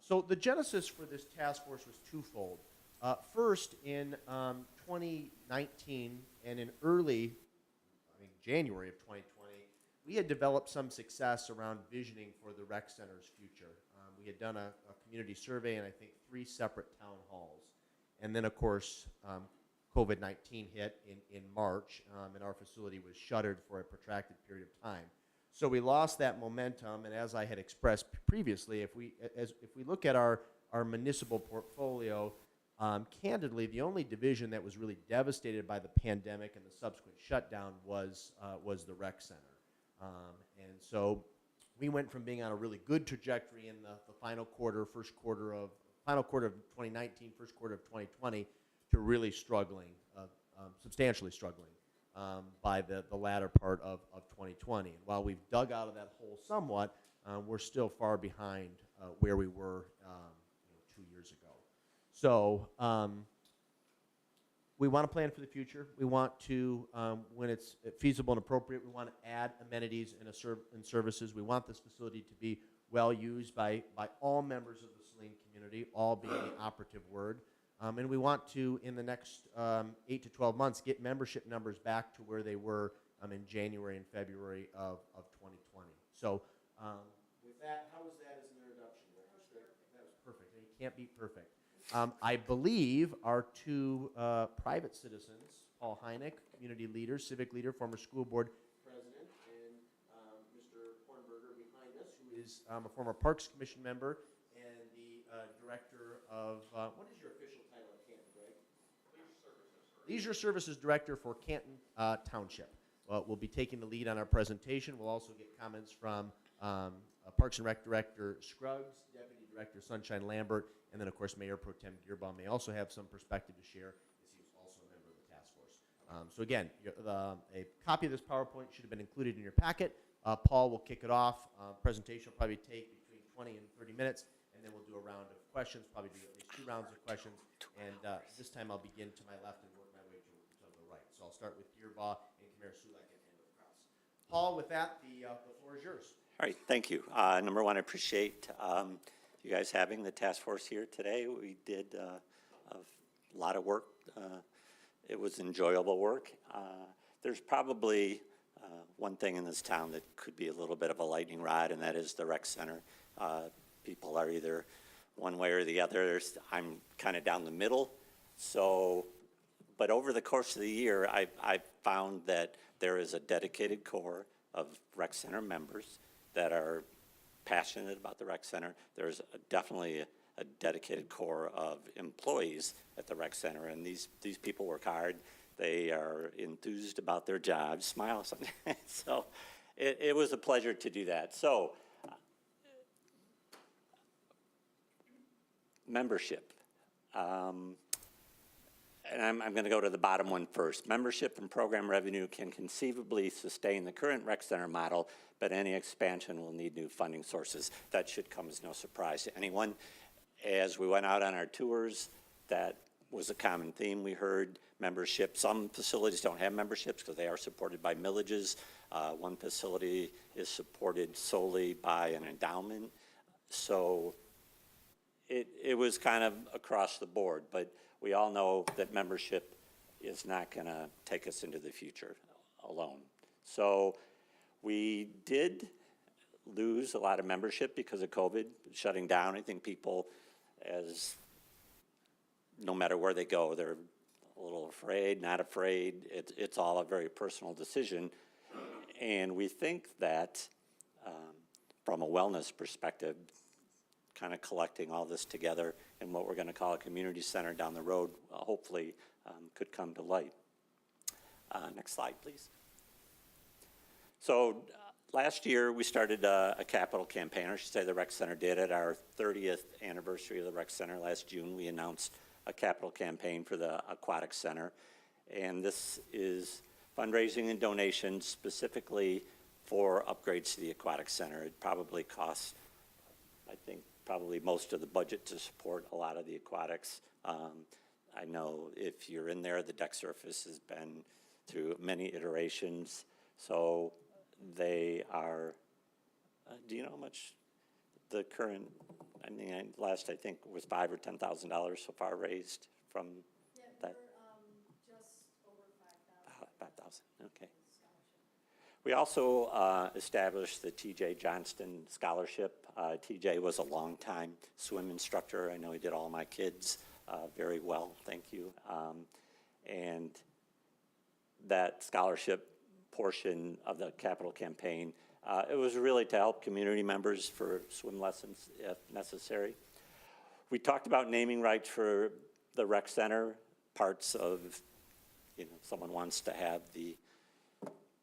Speaker 1: So the genesis for this task force was twofold. First, in 2019 and in early, January of 2020, we had developed some success around visioning for the rec center's future. We had done a community survey in, I think, 3 separate town halls. And then, of course, COVID-19 hit in March, and our facility was shuttered for a protracted period of time. So we lost that momentum, and as I had expressed previously, if we look at our municipal portfolio, candidly, the only division that was really devastated by the pandemic and the subsequent shutdown was the rec center. And so we went from being on a really good trajectory in the final quarter of 2019, first quarter of 2020, to really struggling, substantially struggling by the latter part of 2020. And while we've dug out of that hole somewhat, we're still far behind where we were 2 years ago. So we want to plan for the future. We want to, when it's feasible and appropriate, we want to add amenities and services. We want this facility to be well used by all members of the Celine community, all being the operative word. And we want to, in the next 8 to 12 months, get membership numbers back to where they were in January and February of 2020. So with that, how was that as an introduction? That was perfect. You can't beat perfect. I believe our 2 private citizens, Paul Heineck, community leader, civic leader, former school board president, and Mr. Hohenberger behind us, who is a former Parks Commission member and the director of, what is your official title at Canton, Greg? Leisure Services Director for Canton Township. We'll be taking the lead on our presentation. We'll also get comments from Parks and Rec Director Scruggs, Deputy Director Sunshine Lambert, and then, of course, Mayor Pro Tem Gearbaum may also have some perspective to share, as he was also a member of the task force. So again, a copy of this PowerPoint should have been included in your packet. Paul will kick it off. Presentation will probably take between 20 and 30 minutes, and then we'll do a round of questions, probably do at least 2 rounds of questions. And this time I'll begin to my left and work my way to the right. So I'll start with Gearbaum and Khmer Sulek and end with Kraus. Paul, with that, the floor is yours.
Speaker 14: All right, thank you. Number one, I appreciate you guys having the task force here today. We did a lot of work. It was enjoyable work. There's probably one thing in this town that could be a little bit of a lightning rod, and that is the rec center. People are either one way or the other. I'm kind of down the middle. So, but over the course of the year, I found that there is a dedicated core of rec center members that are passionate about the rec center. There's definitely a dedicated core of employees at the rec center, and these people work hard. They are enthused about their jobs. Smile something. So it was a pleasure to do that. So membership. And I'm going to go to the bottom one first. Membership and program revenue can conceivably sustain the current rec center model, but any expansion will need new funding sources. That should come as no surprise to anyone. As we went out on our tours, that was a common theme we heard. Membership, some facilities don't have memberships because they are supported by millages. One facility is supported solely by an endowment. So it was kind of across the board, but we all know that membership is not going to take us into the future alone. So we did lose a lot of membership because of COVID shutting down. I think people, as no matter where they go, they're a little afraid, not afraid. It's all a very personal decision. And we think that from a wellness perspective, kind of collecting all this together in what we're going to call a community center down the road, hopefully could come to light. Next slide, please. So last year, we started a capital campaign, or I should say the rec center did. At our 30th anniversary of the rec center last June, we announced a capital campaign for the Aquatic Center. And this is fundraising and donations specifically for upgrades to the Aquatic Center. It probably costs, I think, probably most of the budget to support a lot of the aquatics. I know if you're in there, the deck surface has been through many iterations. So they are, do you know how much the current, I mean, last I think was $5,000 or $10,000 so far raised from that?
Speaker 11: Just over 5,000.
Speaker 14: 5,000, okay. We also established the TJ Johnston Scholarship. TJ was a longtime swim instructor. I know he did all my kids very well, thank you. And that scholarship portion of the capital campaign, it was really to help community members for swim lessons if necessary. We talked about naming rights for the rec center, parts of, you know, someone wants to have the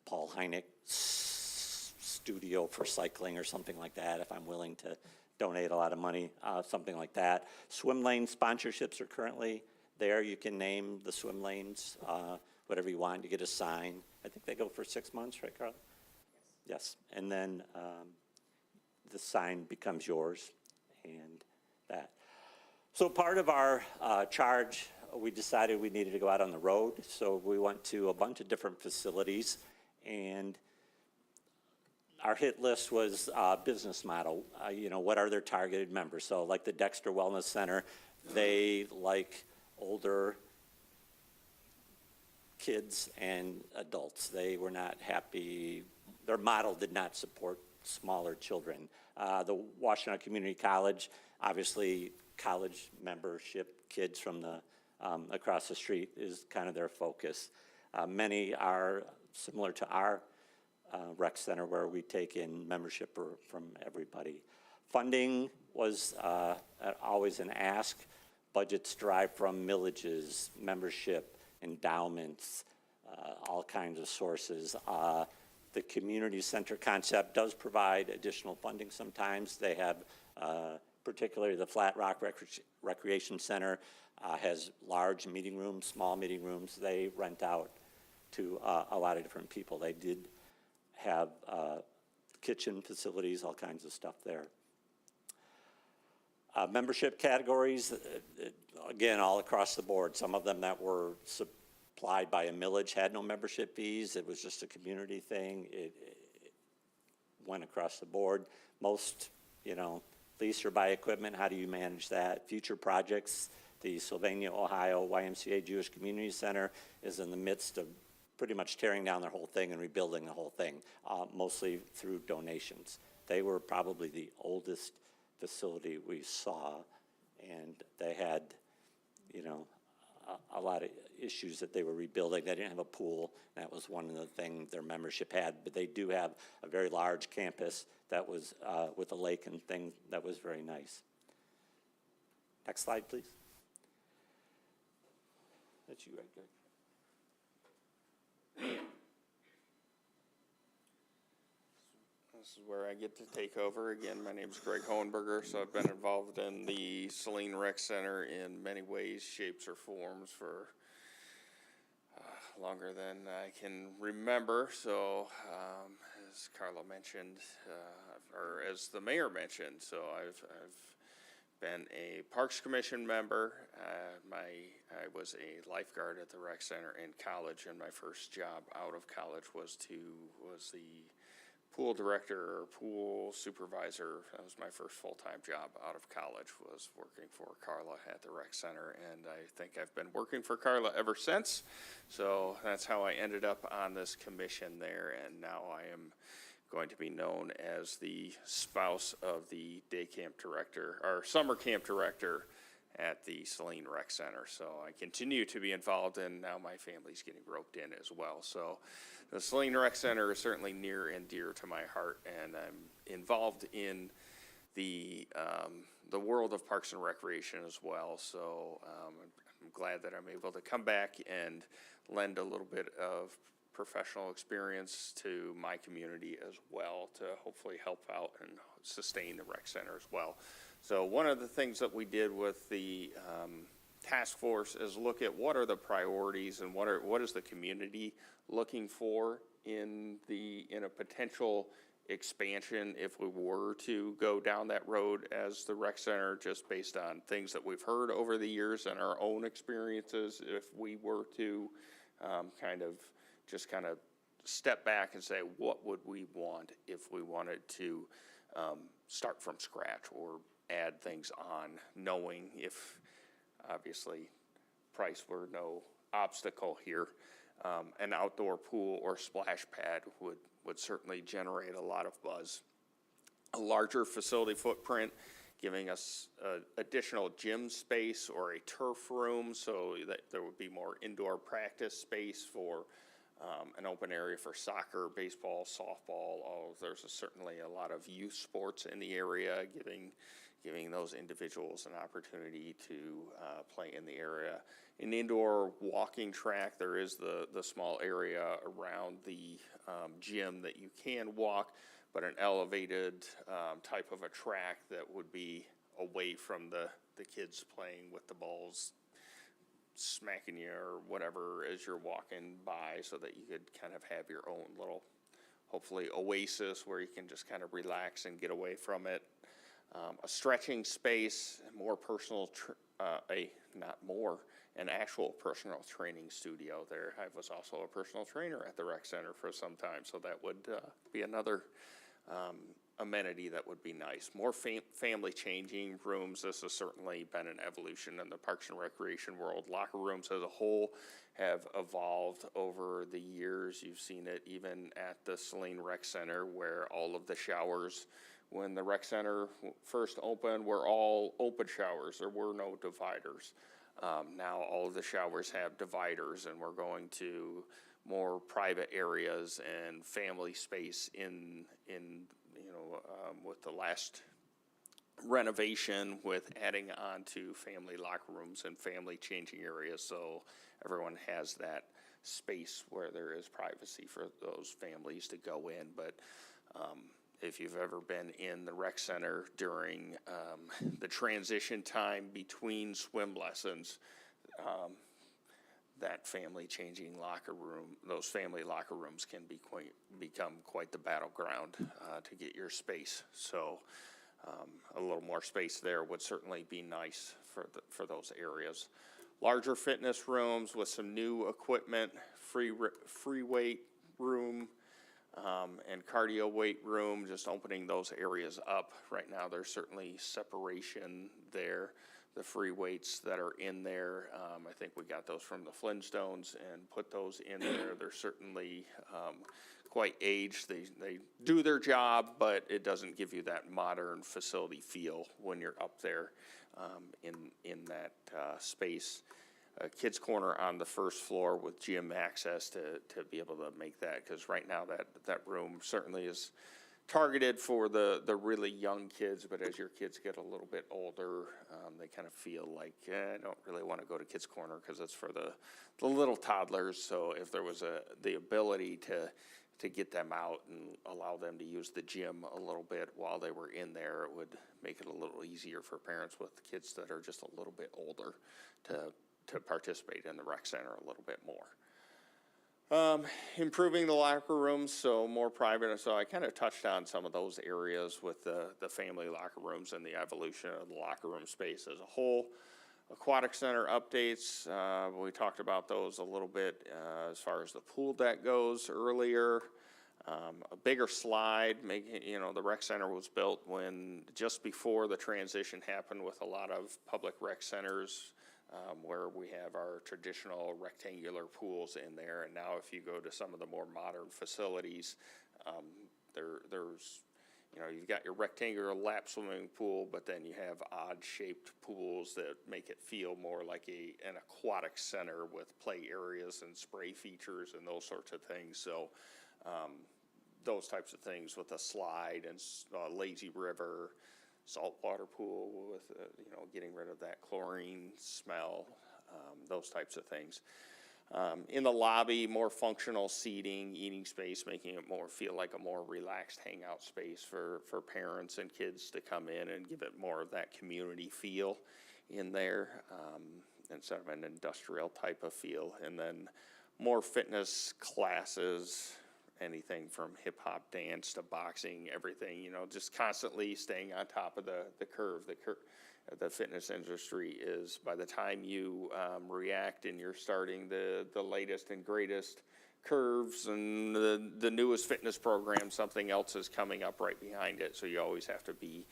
Speaker 14: Paul Heineck studio for cycling or something like that, if I'm willing to donate a lot of money, something like that. Swim lane sponsorships are currently there. You can name the swim lanes, whatever you want. You get a sign. I think they go for 6 months, right, Carl? Yes. And then the sign becomes yours and that. So part of our charge, we decided we needed to go out on the road. So we went to a bunch of different facilities, and our hit list was business model. You know, what are their targeted members? So like the Dexter Wellness Center, they like older kids and adults. They were not happy. Their model did not support smaller children. The Washington Community College, obviously college membership, kids from the across the street is kind of their focus. Many are similar to our rec center, where we take in membership from everybody. Funding was always an ask. Budgets derived from millages, membership, endowments, all kinds of sources. The community center concept does provide additional funding sometimes. They have, particularly the Flat Rock Recreation Center has large meeting rooms, small meeting rooms. They rent out to a lot of different people. They did have kitchen facilities, all kinds of stuff there. Membership categories, again, all across the board. Some of them that were supplied by a millage had no membership fees. It was just a community thing. It went across the board. Most, you know, lease or buy equipment, how do you manage that? Future projects, the Sylvania, Ohio YMCA Jewish Community Center is in the midst of pretty much tearing down their whole thing and rebuilding the whole thing, mostly through donations. They were probably the oldest facility we saw, and they had, you know, a lot of issues that they were rebuilding. They didn't have a pool. That was one of the things their membership had, but they do have a very large campus that was with a lake and thing that was very nice. Next slide, please. That's you right there.
Speaker 15: This is where I get to take over. Again, my name is Greg Hohenberger, so I've been involved in the Celine Rec Center in many ways, shapes, or forms for longer than I can remember. So, as Carlo mentioned, or as the mayor mentioned, so I've been a Parks Commission member. I was a lifeguard at the rec center in college, and my first job out of college was the pool director or pool supervisor. That was my first full-time job out of college, was working for Carla at the rec center, and I think I've been working for Carla ever since. So that's how I ended up on this commission there, and now I am going to be known as the spouse of the day camp director, or summer camp director at the Saline Rec Center. So I continue to be involved, and now my family's getting roped in as well. So the Saline Rec Center is certainly near and dear to my heart, and I'm involved in the world of parks and recreation as well. So I'm glad that I'm able to come back and lend a little bit of professional experience to my community as well, to hopefully help out and sustain the rec center as well. So one of the things that we did with the task force is look at what are the priorities and what is the community looking for in a potential expansion if we were to go down that road as the rec center, just based on things that we've heard over the years and our own experiences. If we were to kind of step back and say, what would we want if we wanted to start from scratch or add things on, knowing if obviously price were no obstacle here. An outdoor pool or splash pad would certainly generate a lot of buzz. A larger facility footprint, giving us additional gym space or a turf room, so that there would be more indoor practice space for an open area for soccer, baseball, softball. There's certainly a lot of youth sports in the area, giving those individuals an opportunity to play in the area. An indoor walking track, there is the small area around the gym that you can walk, but an elevated type of a track that would be away from the kids playing with the balls, smacking you or whatever as you're walking by, so that you could kind of have your own little, hopefully, oasis where you can just kind of relax and get away from it. A stretching space, more personal, an actual personal training studio there. I was also a personal trainer at the rec center for some time, so that would be another amenity that would be nice. More family changing rooms. This has certainly been an evolution in the parks and recreation world. Locker rooms as a whole have evolved over the years. You've seen it even at the Saline Rec Center, where all of the showers, when the rec center first opened, were all open showers. There were no dividers. Now all of the showers have dividers, and we're going to more private areas and family space in with the last renovation, with adding on to family locker rooms and family changing areas, so everyone has that space where there is privacy for those families to go in. But if you've ever been in the rec center during the transition time between swim lessons, that family changing locker room, those family locker rooms can become quite the battleground to get your space. So a little more space there would certainly be nice for those areas. Larger fitness rooms with some new equipment, free weight room, and cardio weight room, just opening those areas up. Right now there's certainly separation there. The free weights that are in there, I think we got those from the Flintstones and put those in there. They're certainly quite aged. They do their job, but it doesn't give you that modern facility feel when you're up there in that space. A kids corner on the first floor with gym access to be able to make that, because right now that room certainly is targeted for the really young kids, but as your kids get a little bit older, they kind of feel like, I don't really want to go to kids corner because it's for the little toddlers. So if there was the ability to get them out and allow them to use the gym a little bit while they were in there, it would make it a little easier for parents with kids that are just a little bit older to participate in the rec center a little bit more. Improving the locker rooms, so more private. So I kind of touched on some of those areas with the family locker rooms and the evolution of the locker room space as a whole. Aquatic Center updates, we talked about those a little bit as far as the pool deck goes earlier. A bigger slide, the rec center was built just before the transition happened with a lot of public rec centers, where we have our traditional rectangular pools in there. And now if you go to some of the more modern facilities, there's, you've got your rectangular lap swimming pool, but then you have odd-shaped pools that make it feel more like an aquatic center with play areas and spray features and those sorts of things. So those types of things with a slide and lazy river, saltwater pool with, getting rid of that chlorine smell, those types of things. In the lobby, more functional seating, eating space, making it feel like a more relaxed hangout space for parents and kids to come in and give it more of that community feel in there, instead of an industrial type of feel. And then more fitness classes, anything from hip hop, dance to boxing, everything, just constantly staying on top of the curve. The fitness industry is, by the time you react and you're starting the latest and greatest curves and the newest fitness program, something else is coming up right behind it. So you always have to be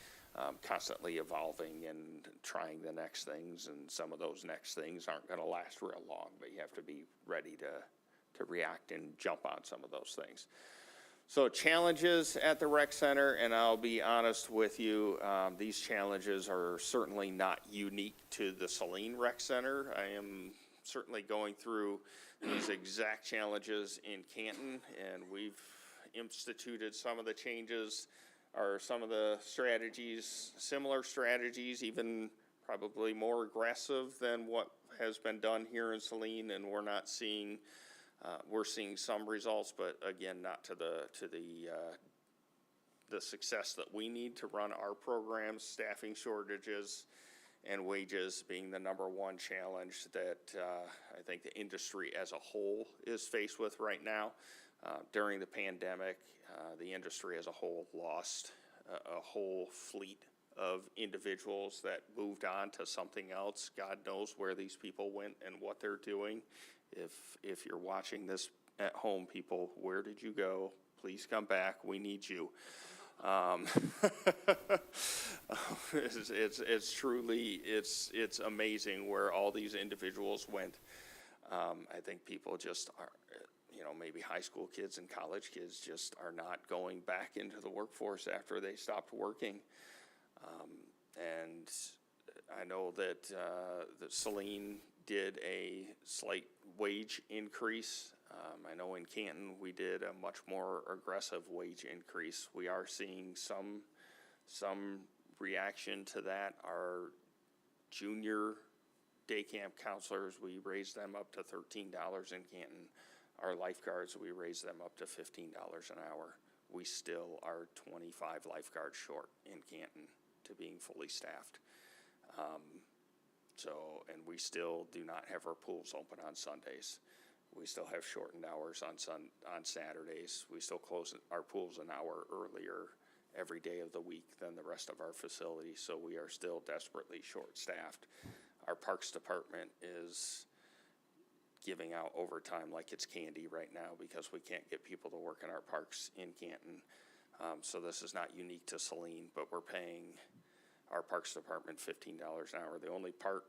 Speaker 15: constantly evolving and trying the next things. And some of those next things aren't going to last real long, but you have to be ready to react and jump on some of those things. So challenges at the rec center, and I'll be honest with you, these challenges are certainly not unique to the Saline Rec Center. I am certainly going through these exact challenges in Canton, and we've instituted some of the changes or some of the strategies, similar strategies, even probably more aggressive than what has been done here in Saline, and we're seeing some results, but again, not to the success that we need to run our programs. Staffing shortages and wages being the number one challenge that I think the industry as a whole is faced with right now. During the pandemic, the industry as a whole lost a whole fleet of individuals that moved on to something else. God knows where these people went and what they're doing. If you're watching this at home, people, where did you go? Please come back. We need you. It's truly amazing where all these individuals went. I think people just are, maybe high school kids and college kids just are not going back into the workforce after they stopped working. And I know that Celine did a slight wage increase. I know in Canton we did a much more aggressive wage increase. We are seeing some reaction to that. Our junior day camp counselors, we raised them up to $13 in Canton. Our lifeguards, we raised them up to $15 an hour. We still are 25 lifeguards short in Canton to being fully staffed. And we still do not have our pools open on Sundays. We still have shortened hours on Saturdays. We still close our pools an hour earlier every day of the week than the rest of our facilities, so we are still desperately short-staffed. Our Parks Department is giving out overtime like it's candy right now because we can't get people to work in our parks in Canton. So this is not unique to Celine, but we're paying our Parks Department $15 an hour.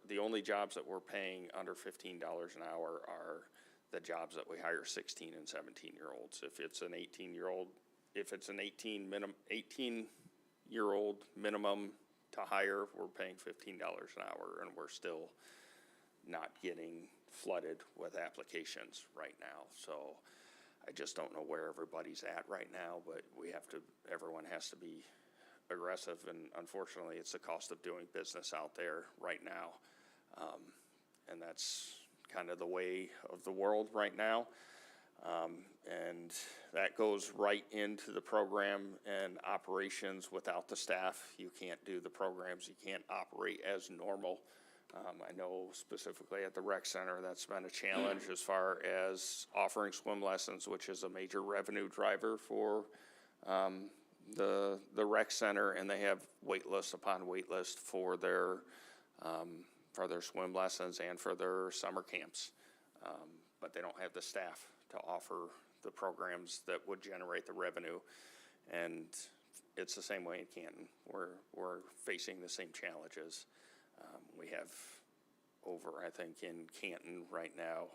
Speaker 15: The only jobs that we're paying under $15 an hour are the jobs that we hire 16 and 17-year-olds. If it's an 18-year-old minimum to hire, we're paying $15 an hour, and we're still not getting flooded with applications right now. So I just don't know where everybody's at right now, but everyone has to be aggressive, and unfortunately it's the cost of doing business out there right now, and that's kind of the way of the world right now, and that goes right into the program and operations. Without the staff, you can't do the programs, you can't operate as normal. I know specifically at the rec center that's been a challenge as far as offering swim lessons, which is a major revenue driver for the rec center, and they have wait list upon wait list for their swim lessons and for their summer camps, but they don't have the staff to offer the programs that would generate the revenue. And it's the same way in Canton. We're facing the same challenges. We have over, I think, in Canton right now,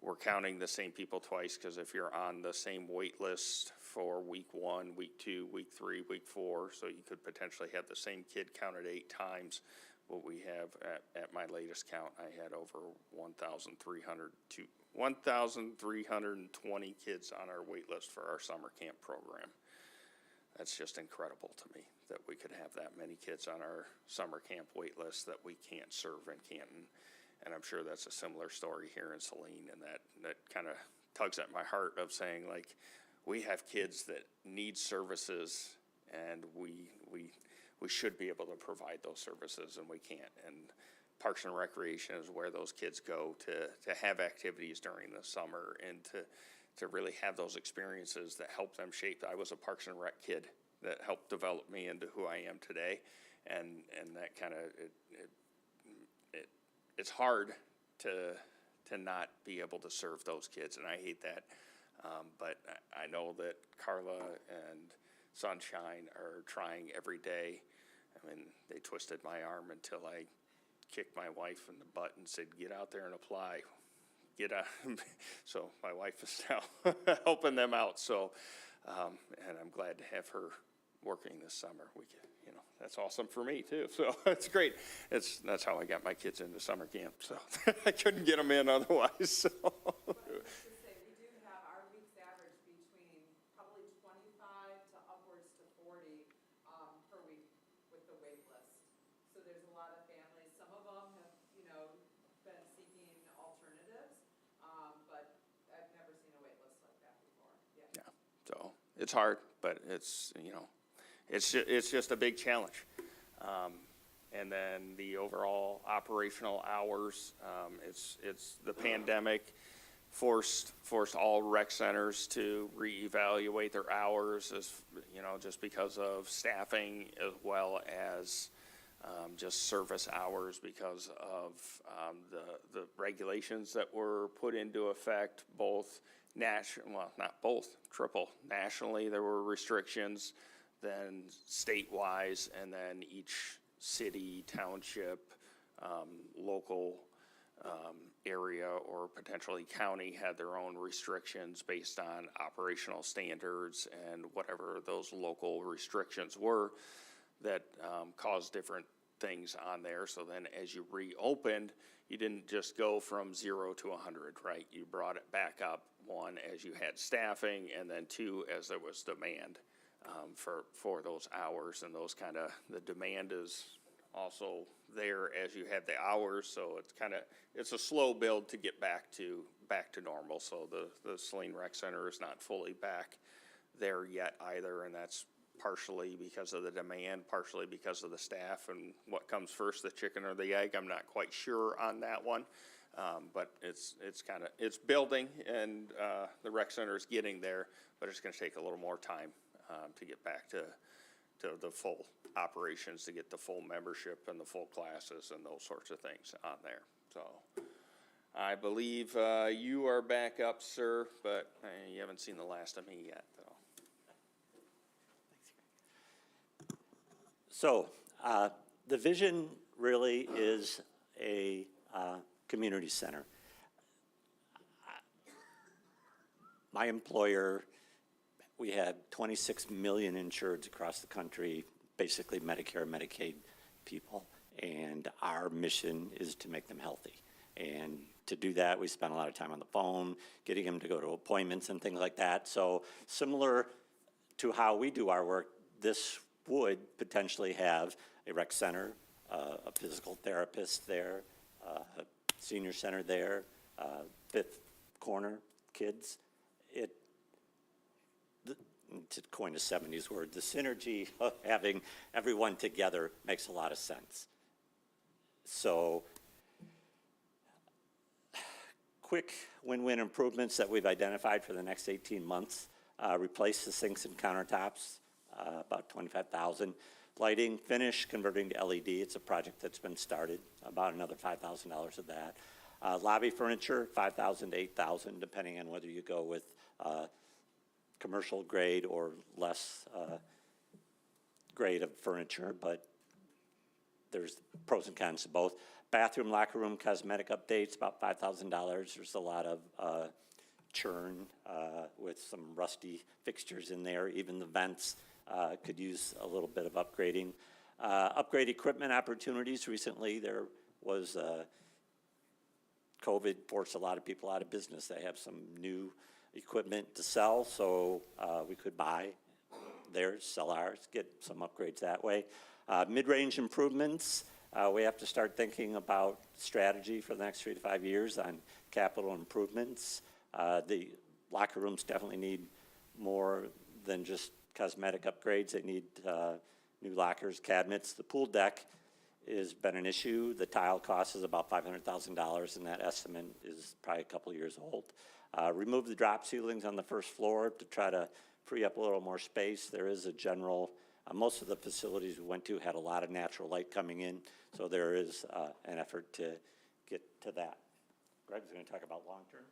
Speaker 15: we're counting the same people twice, because if you're on the same wait list for week 1, week 2, week 3, week 4, so you could potentially have the same kid counted 8 times what we have at my latest count. I had over 1,320 kids on our wait list for our summer camp program. That's just incredible to me that we could have that many kids on our summer camp wait list that we can't serve in Canton. And I'm sure that's a similar story here in Celine, and that kind of tugs at my heart of saying, like, we have kids that need services, and we should be able to provide those services, and we can't. And Parks and Recreation is where those kids go to have activities during the summer and to really have those experiences that help them shape. I was a Parks and Rec kid that helped develop me into who I am today, and that kind of it's hard to not be able to serve those kids, and I hate that. But I know that Carla and Sunshine are trying every day. I mean, they twisted my arm until I kicked my wife in the butt and said, "Get out there and apply. Get out." So my wife is now helping them out. So, and I'm glad to have her working this summer. That's awesome for me too. So it's great. That's how I got my kids into summer camp. So I couldn't get them in otherwise. So.
Speaker 8: We do have our weeks average between probably 25 to upwards to 40 per week with the wait list. So there's a lot of families. Some of them have, been seeking alternatives, but I've never seen a wait list like that before. Yeah.
Speaker 15: So it's hard, but it's just a big challenge. And then the overall operational hours, it's the pandemic forced all rec centers to reevaluate their hours, as just because of staffing, as well as just service hours, because of the regulations that were put into effect, both triple nationally. There were restrictions, then state-wise, and then each city, township, local area, or potentially county had their own restrictions based on operational standards and whatever those local restrictions were that caused different things on there. So then as you reopened, you didn't just go from 0 to 100, right? You brought it back up, 1, as you had staffing, and then 2, as there was demand for those hours. And those the demand is also there as you have the hours, so it's a slow build to get back to normal. So the Saline Rec Center is not fully back there yet either, and that's partially because of the demand, partially because of the staff. And what comes first, the chicken or the egg? I'm not quite sure on that one, but it's building, and the rec center is getting there, but it's going to take a little more time to get back to the full operations, to get the full membership and the full classes and those sorts of things on there. So I believe you are back up, sir, but you haven't seen the last of me yet, though.
Speaker 14: So the vision really is a community center. My employer, we had 26 million insureds across the country, basically Medicare and Medicaid people, and our mission is to make them healthy. And to do that, we spend a lot of time on the phone, getting them to go to appointments and things like that. So similar to how we do our work, this would potentially have a rec center, a physical therapist there, a senior center there, fifth corner kids. To coin a 70s word, the synergy of having everyone together makes a lot of sense. So quick win-win improvements that we've identified for the next 18 months. Replace the sinks and countertops, about $25,000. Lighting, finish, converting to LED. It's a project that's been started, about another $5,000 of that. Lobby furniture, $5,000 to $8,000, depending on whether you go with commercial grade or less grade of furniture, but there's pros and cons to both. Bathroom, locker room, cosmetic updates, about $5,000. There's a lot of churn with some rusty fixtures in there. Even the vents could use a little bit of upgrading. Upgrade equipment opportunities. Recently, there was COVID forced a lot of people out of business. They have some new equipment to sell, so we could buy theirs, sell ours, get some upgrades that way. Mid-range improvements. We have to start thinking about strategy for the next 3 to 5 years on capital improvements. The locker rooms definitely need more than just cosmetic upgrades. They need new lockers, cabinets. The pool deck has been an issue. The tile cost is about $500,000, and that estimate is probably a couple years old. Remove the drop ceilings on the first floor to try to free up a little more space. There is a general, most of the facilities we went to had a lot of natural light coming in, so there is an effort to get to that. Greg's going to talk about long-term.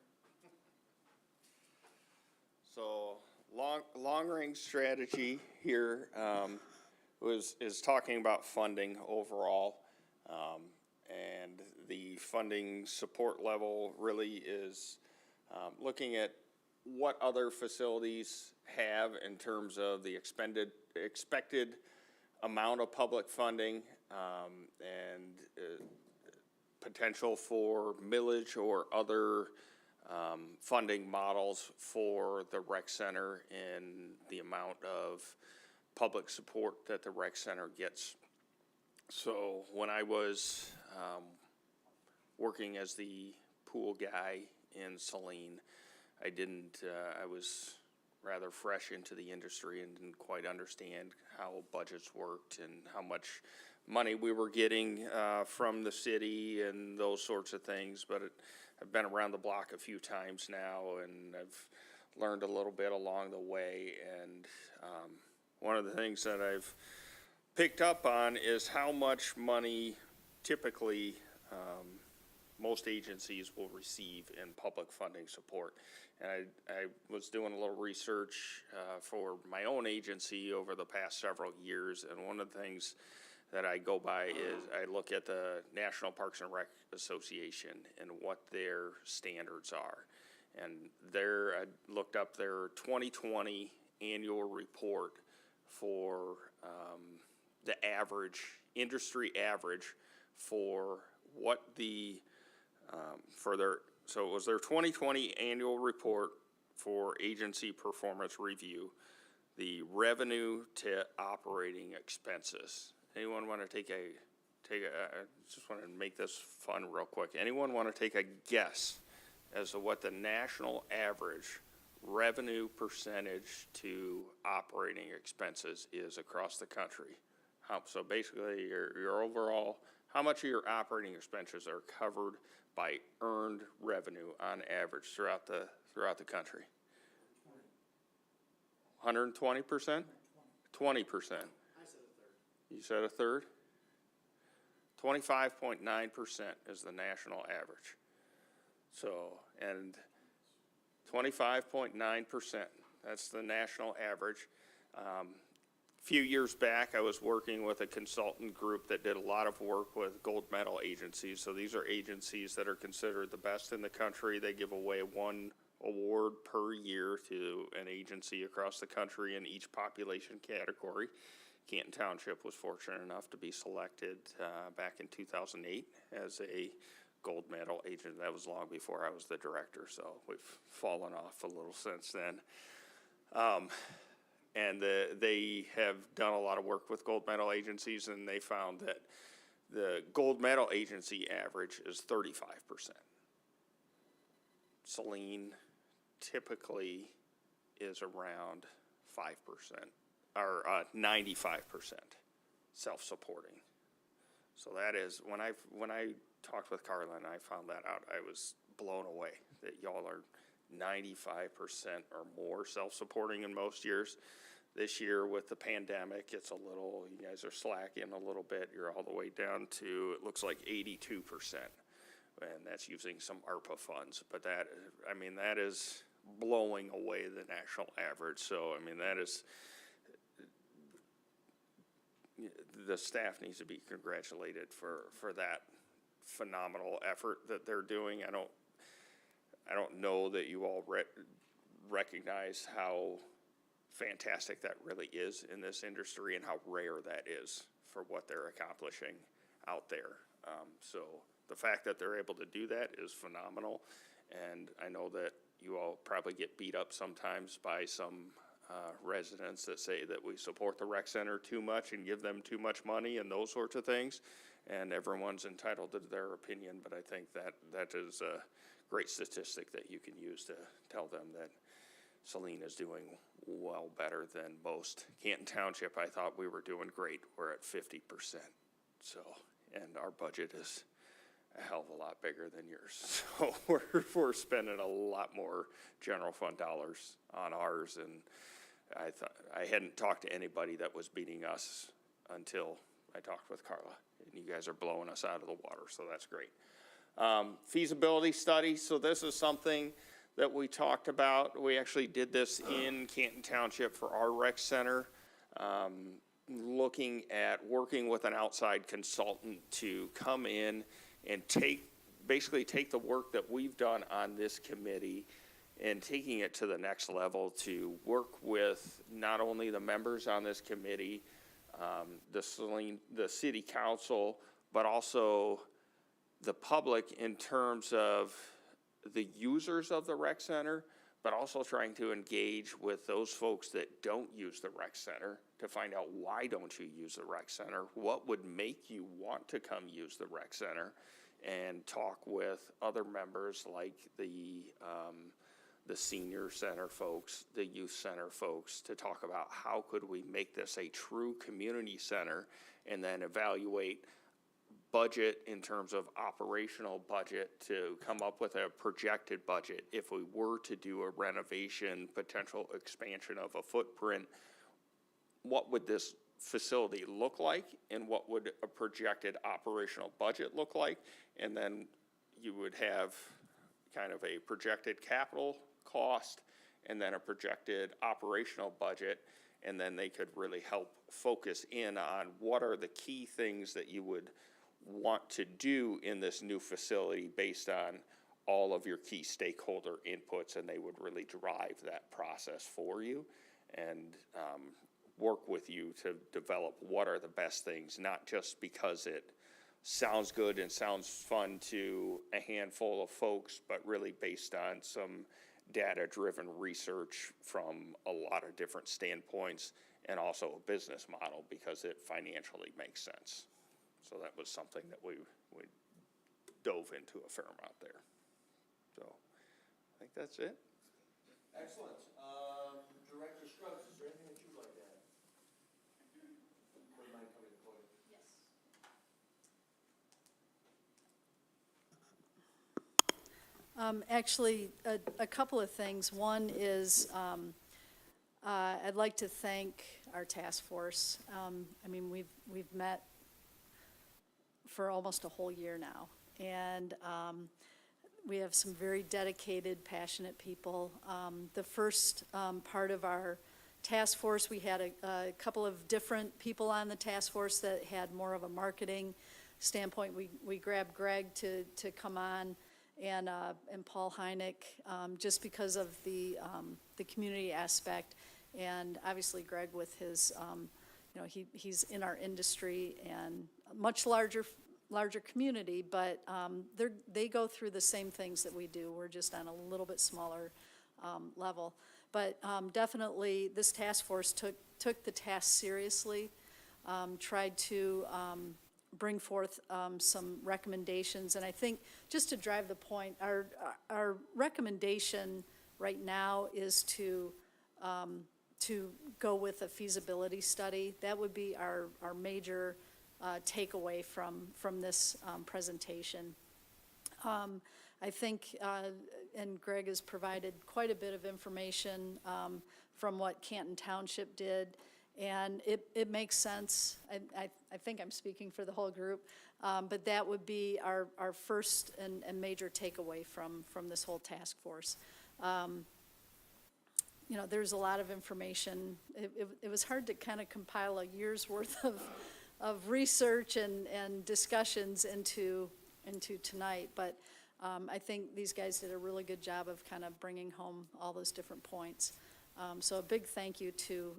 Speaker 15: So long-range strategy here is talking about funding overall, and the funding support level really is looking at what other facilities have in terms of the expected amount of public funding and potential for millage or other funding models for the rec center and the amount of public support that the rec center gets. So when I was working as the pool guy in Celine, I was rather fresh into the industry and didn't quite understand how budgets worked and how much money we were getting from the city and those sorts of things. But I've been around the block a few times now, and I've learned a little bit along the way. And one of the things that I've picked up on is how much money typically most agencies will receive in public funding support. And I was doing a little research for my own agency over the past several years, and one of the things that I go by is I look at the National Parks and Rec Association and what their standards are. And I looked up their 2020 annual report for the average, industry average for what the, so it was their 2020 annual report for agency performance review, the revenue to operating expenses. Anyone want to take a, I just want to make this fun real quick. Anyone want to take a guess as to what the national average revenue percentage to operating expenses is across the country? So basically your overall, how much of your operating expenses are covered by earned revenue on average throughout the country? 120%? 20%. You said a third? 25.9% is the national average. So, and 25.9%, that's the national average. Few years back, I was working with a consultant group that did a lot of work with gold medal agencies. So these are agencies that are considered the best in the country. They give away one award per year to an agency across the country in each population category. Canton Township was fortunate enough to be selected back in 2008 as a gold medal agent. That was long before I was the director, so we've fallen off a little since then. And they have done a lot of work with gold medal agencies, and they found that the gold medal agency average is 35%. Celine typically is around 5%, or 95% self-supporting. So that is, when I talked with Carla and I found that out, I was blown away that y'all are 95% or more self-supporting in most years. This year with the pandemic, it's a little, you guys are slacking a little bit. You're all the way down to, it looks like 82%. And that's using some ARPA funds. But that, I mean, that is blowing away the national average. So, I mean, that is, the staff needs to be congratulated for that phenomenal effort that they're doing. I don't know that you all recognize how fantastic that really is in this industry and how rare that is for what they're accomplishing out there. So the fact that they're able to do that is phenomenal. And I know that you all probably get beat up sometimes by some residents that say that we support the rec center too much and give them too much money and those sorts of things. And everyone's entitled to their opinion, but I think that is a great statistic that you can use to tell them that Celine is doing well better than most. Canton Township, I thought we were doing great. We're at 50%. So, and our budget is a hell of a lot bigger than yours. So we're spending a lot more general fund dollars on ours, and I hadn't talked to anybody that was beating us until I talked with Carla, and you guys are blowing us out of the water, so that's great. Feasibility study, so this is something that we talked about. We actually did this in Canton Township for our rec center, looking at working with an outside consultant to come in and basically take the work that we've done on this committee and taking it to the next level to work with not only the members on this committee, the city council, but also the public in terms of the users of the rec center, but also trying to engage with those folks that don't use the rec center to find out why don't you use the rec center, what would make you want to come use the rec center, and talk with other members like the senior center folks, the youth center folks, to talk about how could we make this a true community center, and then evaluate budget in terms of operational budget to come up with a projected budget. If we were to do a renovation, potential expansion of a footprint, what would this facility look like, and what would a projected operational budget look like? And then you would have kind of a projected capital cost and then a projected operational budget, and then they could really help focus in on what are the key things that you would want to do in this new facility based on all of your key stakeholder inputs, and they would really drive that process for you and work with you to develop what are the best things, not just because it sounds good and sounds fun to a handful of folks, but really based on some data-driven research from a lot of different standpoints, and also a business model because it financially makes sense. So that was something that we dove into a fair amount there. So I think that's it.
Speaker 1: Excellent. Director Scruggs, is there anything that you'd like to add? Would mind coming to the podium?
Speaker 11: Yes. Actually, a couple of things. One is I'd like to thank our task force. I mean, we've met for almost a whole year now, and we have some very dedicated, passionate people. The first part of our task force, we had a couple of different people on the task force that had more of a marketing standpoint. We grabbed Greg to come on, and Paul Heineck, just because of the community aspect, and obviously Greg with his, he's in our industry and a much larger community, but they go through the same things that we do. We're just on a little bit smaller level. But definitely this task force took the task seriously, tried to bring forth some recommendations. And I think just to drive the point, our recommendation right now is to go with a feasibility study. That would be our major takeaway from this presentation. I think, and Greg has provided quite a bit of information from what Canton Township did, and it makes sense. I think I'm speaking for the whole group, but that would be our first and major takeaway from this whole task force.
Speaker 16: you know, there's a lot of information. It was hard to kind of compile a year's worth of research and discussions into tonight, but I think these guys did a really good job of kind of bringing home all those different points. So a big thank you to,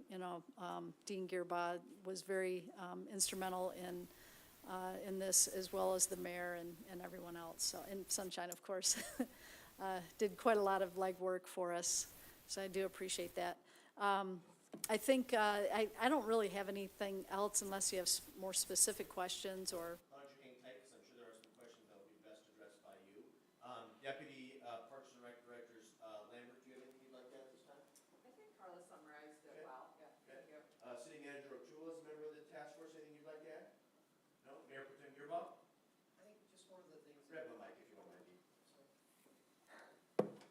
Speaker 16: Dean Gearbaugh was very instrumental in this, as well as the mayor and everyone else. So, and Sunshine, of course, did quite a lot of legwork for us. So I do appreciate that. I think I don't really have anything else unless you have more specific questions or.
Speaker 1: Why don't you hang tight, because I'm sure there are some questions that will be best addressed by you. Deputy Parks and Rec Directors Lambert, do you have anything you'd like to add at this time?
Speaker 8: I think Carla summarized it well. Yeah, thank you.
Speaker 1: City Manager O'Toole is a member of the task force. Anything you'd like to add? No? Mayor Pro Tem Gearbaugh?
Speaker 9: I think just one of the things.
Speaker 1: Grab my mic if you don't mind.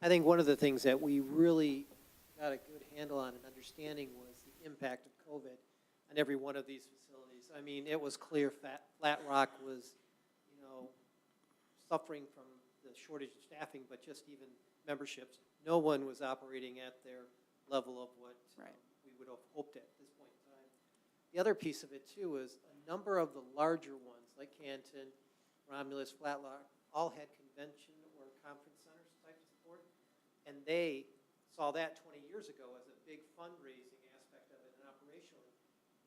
Speaker 2: I think one of the things that we really got a good handle on and understanding was the impact of COVID on every one of these facilities. I mean, it was clear Flat Rock was, suffering from the shortage of staffing, but just even memberships. No one was operating at their level of what we would have hoped at this point in time. The other piece of it, too, is a number of the larger ones, like Canton, Romulus, Flat Rock, all had convention or conference centers type of support, and they saw that 20 years ago as a big fundraising aspect of it and operationally.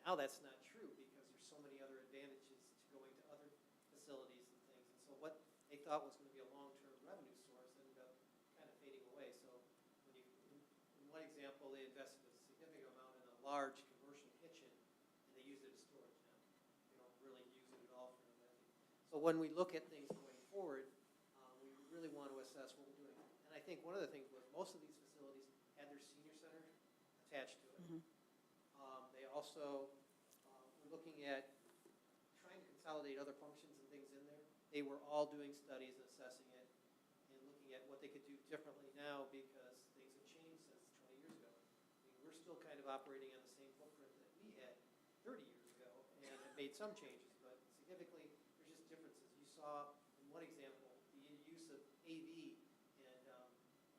Speaker 2: Now that's not true because there's so many other advantages to going to other facilities and things. And so what they thought was going to be a long-term revenue source ended up kind of fading away. So when in one example, they invested a significant amount in a large commercial kitchen, and they use it as storage now. They don't really use it at all for investing. So when we look at things going forward, we really want to assess what we're doing. And I think one of the things was most of these facilities had their senior center attached to it. They also were looking at trying to consolidate other functions and things in there. They were all doing studies and assessing it and looking at what they could do differently now because things have changed since 20 years ago. I mean, we're still kind of operating on the same footprint that we had 30 years ago and have made some changes, but significantly there's just differences. You saw in one example the use of AV and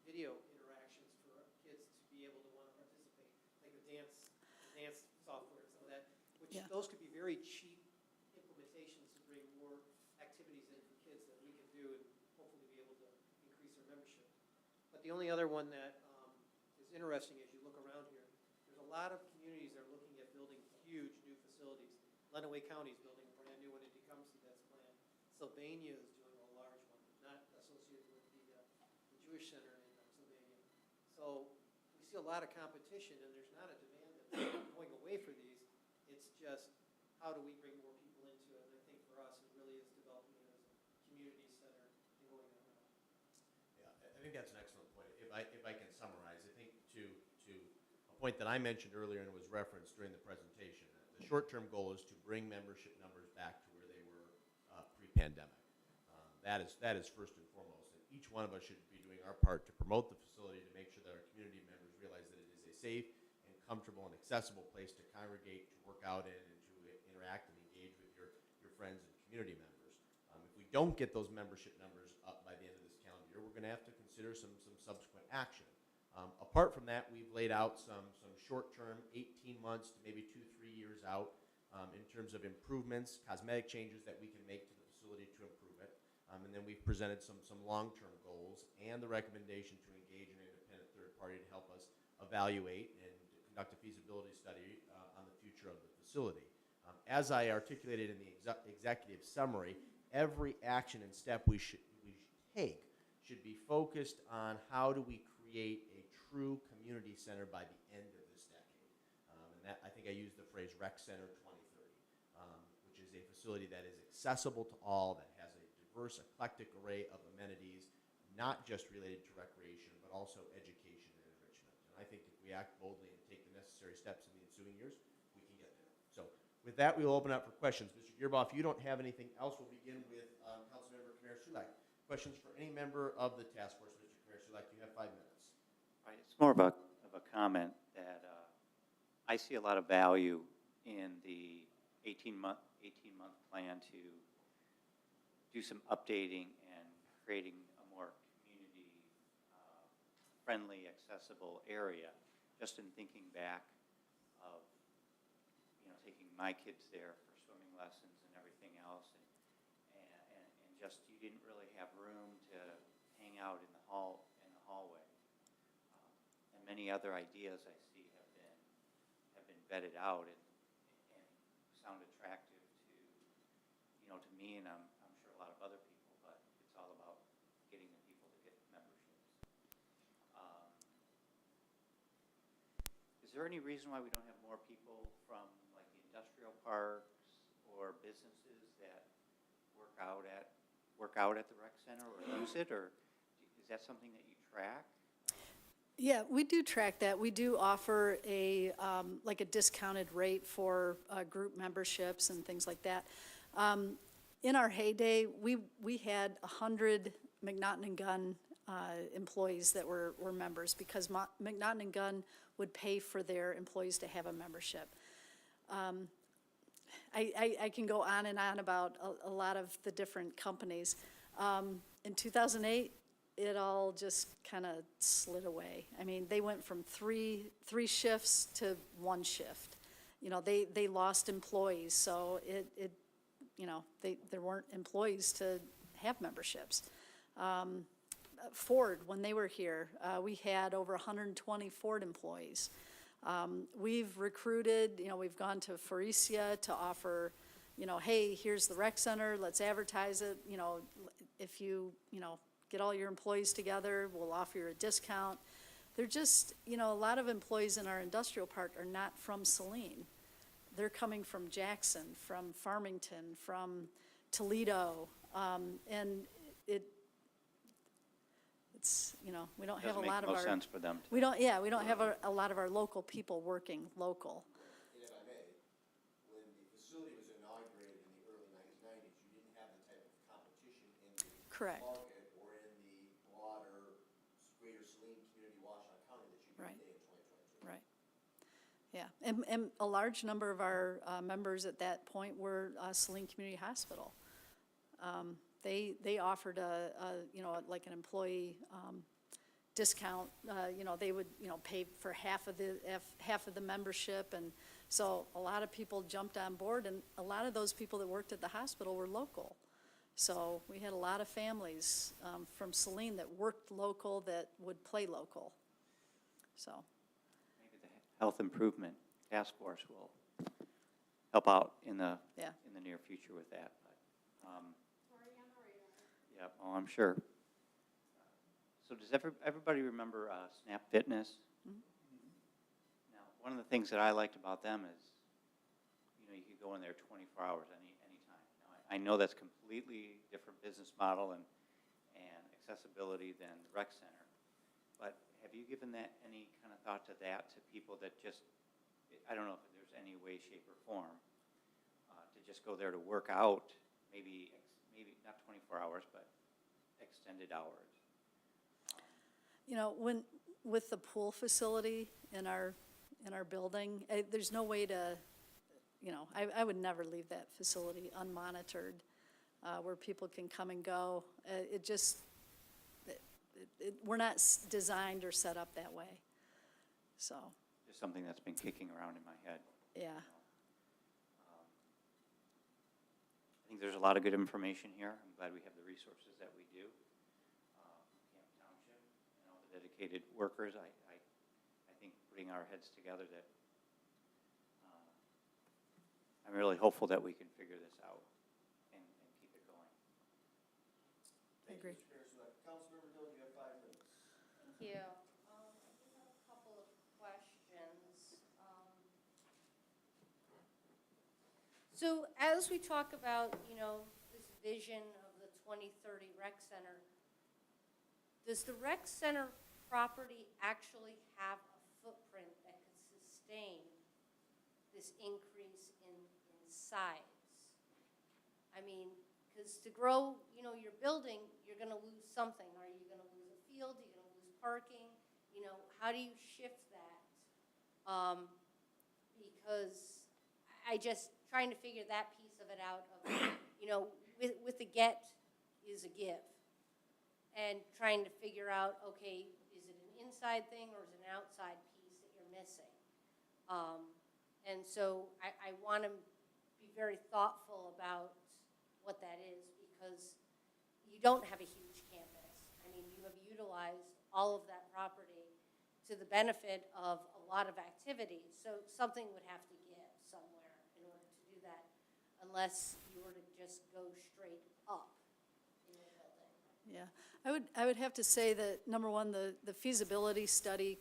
Speaker 2: video interactions for kids to be able to want to participate, like the dance software and some of that, which those could be very cheap implementations to bring more activities in for kids that we can do and hopefully be able to increase our membership. But the only other one that is interesting as you look around here, there's a lot of communities that are looking at building huge new facilities. Lenawee County is building a brand new one in Tecumseh that's planned. Sylvania is doing a large one, not associated with the Jewish Center in Sylvania. So we see a lot of competition, and there's not a demand that's going away for these. It's just how do we bring more people into it? And I think for us, it really is developing it as a community center and going that route.
Speaker 1: Yeah, I think that's an excellent point. If I can summarize, I think to a point that I mentioned earlier and was referenced during the presentation, the short-term goal is to bring membership numbers back to where they were pre-pandemic. That is first and foremost. And each one of us should be doing our part to promote the facility to make sure that our community members realize that it is a safe and comfortable and accessible place to congregate, to work out in, and to interact and engage with your friends and community members. If we don't get those membership numbers up by the end of this calendar year, we're going to have to consider some subsequent action. Apart from that, we've laid out some short-term, 18 months to maybe 2-3 years out in terms of improvements, cosmetic changes that we can make to the facility to improve it. And then we've presented some long-term goals and the recommendation to engage an independent third party to help us evaluate and conduct a feasibility study on the future of the facility. As I articulated in the executive summary, every action and step we should take should be focused on how do we create a true community center by the end of this decade. And that, I think I used the phrase Rec Center 2030, which is a facility that is accessible to all, that has a diverse, eclectic array of amenities, not just related to recreation, but also education and enrichment. And I think if we act boldly and take the necessary steps in the ensuing years, we can get there. So with that, we will open up for questions. Mr. Gearbaugh, if you don't have anything else, we'll begin with Councilmember Kamara-Sulak. Questions for any member of the task force, Mr. Kamara-Sulak, you have 5 minutes.
Speaker 12: Right, it's more of a comment that I see a lot of value in the 18-month plan to do some updating and creating a more community-friendly, accessible area. just in thinking back of, taking my kids there for swimming lessons and everything else, and just, you didn't really have room to hang out in the hallway. And many other ideas I see have been vetted out and sound attractive to me, and I'm sure a lot of other people, but it's all about getting the people to get memberships. Is there any reason why we don't have more people from like the industrial parks or businesses that work out at the rec center or use it, or is that something that you track?
Speaker 16: Yeah, we do track that. We do offer like a discounted rate for group memberships and things like that. In our heyday, we had 100 McNaughton and Gunn employees that were members, because McNaughton and Gunn would pay for their employees to have a membership. I can go on and on about a lot of the different companies. In 2008, it all just kind of slid away. I mean, they went from three shifts to one shift. They lost employees, so there weren't employees to have memberships. Ford, when they were here, we had over 120 Ford employees. We've recruited, we've gone to Faurecia to offer, hey, here's the rec center, let's advertise it. If you, get all your employees together, we'll offer you a discount. They're just, a lot of employees in our industrial park are not from Saline. They're coming from Jackson, from Farmington, from Toledo, and it's, we don't have a lot of our.
Speaker 12: Doesn't make no sense for them.
Speaker 16: We don't have a lot of our local people working local.
Speaker 1: And if I may, when the facility was inaugurated in the early 1990s, you didn't have the type of competition in the
Speaker 16: Correct.
Speaker 1: market or in the broader greater Saline community, Washtenaw County, that you do
Speaker 16: Right.
Speaker 1: today in 2022.
Speaker 16: Right. Yeah, and a large number of our members at that point were Saline Community Hospital. They offered like an employee discount. They would pay for half of the membership, and so a lot of people jumped on board, and a lot of those people that worked at the hospital were local. So we had a lot of families from Saline that worked local, that would play local. So.
Speaker 12: Maybe the Health Improvement Task Force will help out in the near future with that. But, yep, oh, I'm sure. So does everybody remember Snap Fitness?
Speaker 16: Mm-hmm.
Speaker 12: Now, one of the things that I liked about them is, you could go in there 24 hours anytime. Now, I know that's completely different business model and accessibility than the rec center. But have you given that any kind of thought to that, to people that just, I don't know if there's any way, shape, or form, to just go there to work out, maybe not 24 hours, but extended hours?
Speaker 16: With the pool facility in our building, there's no way to, I would never leave that facility unmonitored, where people can come and go. We're not designed or set up that way, so.
Speaker 12: Just something that's been kicking around in my head.
Speaker 16: Yeah.
Speaker 12: I think there's a lot of good information here. I'm glad we have the resources that we do. Camp Township, the dedicated workers, I think putting our heads together, that I'm really hopeful that we can figure this out and keep it going.
Speaker 16: I agree.
Speaker 1: Councilmember Dillon, you have 5 minutes.
Speaker 11: Thank you. I do have a couple of questions. So as we talk about, this vision of the 2030 rec center, does the rec center property actually have a footprint that could sustain this increase in size? I mean, because to grow, your building, you're going to lose something. Are you going to lose a field? Are you going to lose parking? How do you shift that? Because I just trying to figure that piece of it out of, with the get is a give. And trying to figure out, okay, is it an inside thing or is it an outside piece that you're missing. And so I want to be very thoughtful about what that is, because you don't have a huge campus. I mean, you have utilized all of that property to the benefit of a lot of activities. So something would have to give somewhere in order to do that, unless you were to just go straight up in the building.
Speaker 16: Yeah, I would have to say that, number one, the feasibility study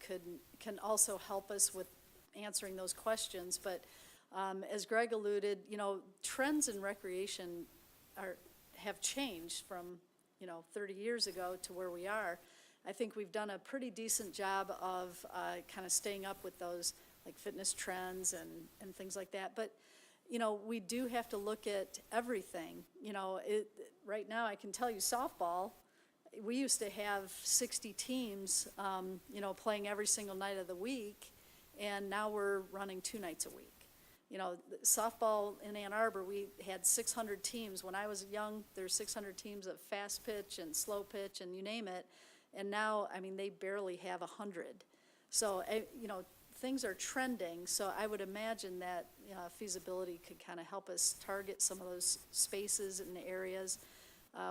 Speaker 16: can also help us with answering those questions. But as Greg alluded, you know, trends in recreation have changed from, 30 years ago to where we are. I think we've done a pretty decent job of kind of staying up with those, like fitness trends and things like that. But, we do have to look at everything. Right now, I can tell you softball, we used to have 60 teams, playing every single night of the week, and now we're running 2 nights a week. Softball in Ann Arbor, we had 600 teams. When I was young, there's 600 teams of fast pitch and slow pitch and you name it. And now, I mean, they barely have 100. So, things are trending. So I would imagine that feasibility could kind of help us target some of those spaces and areas.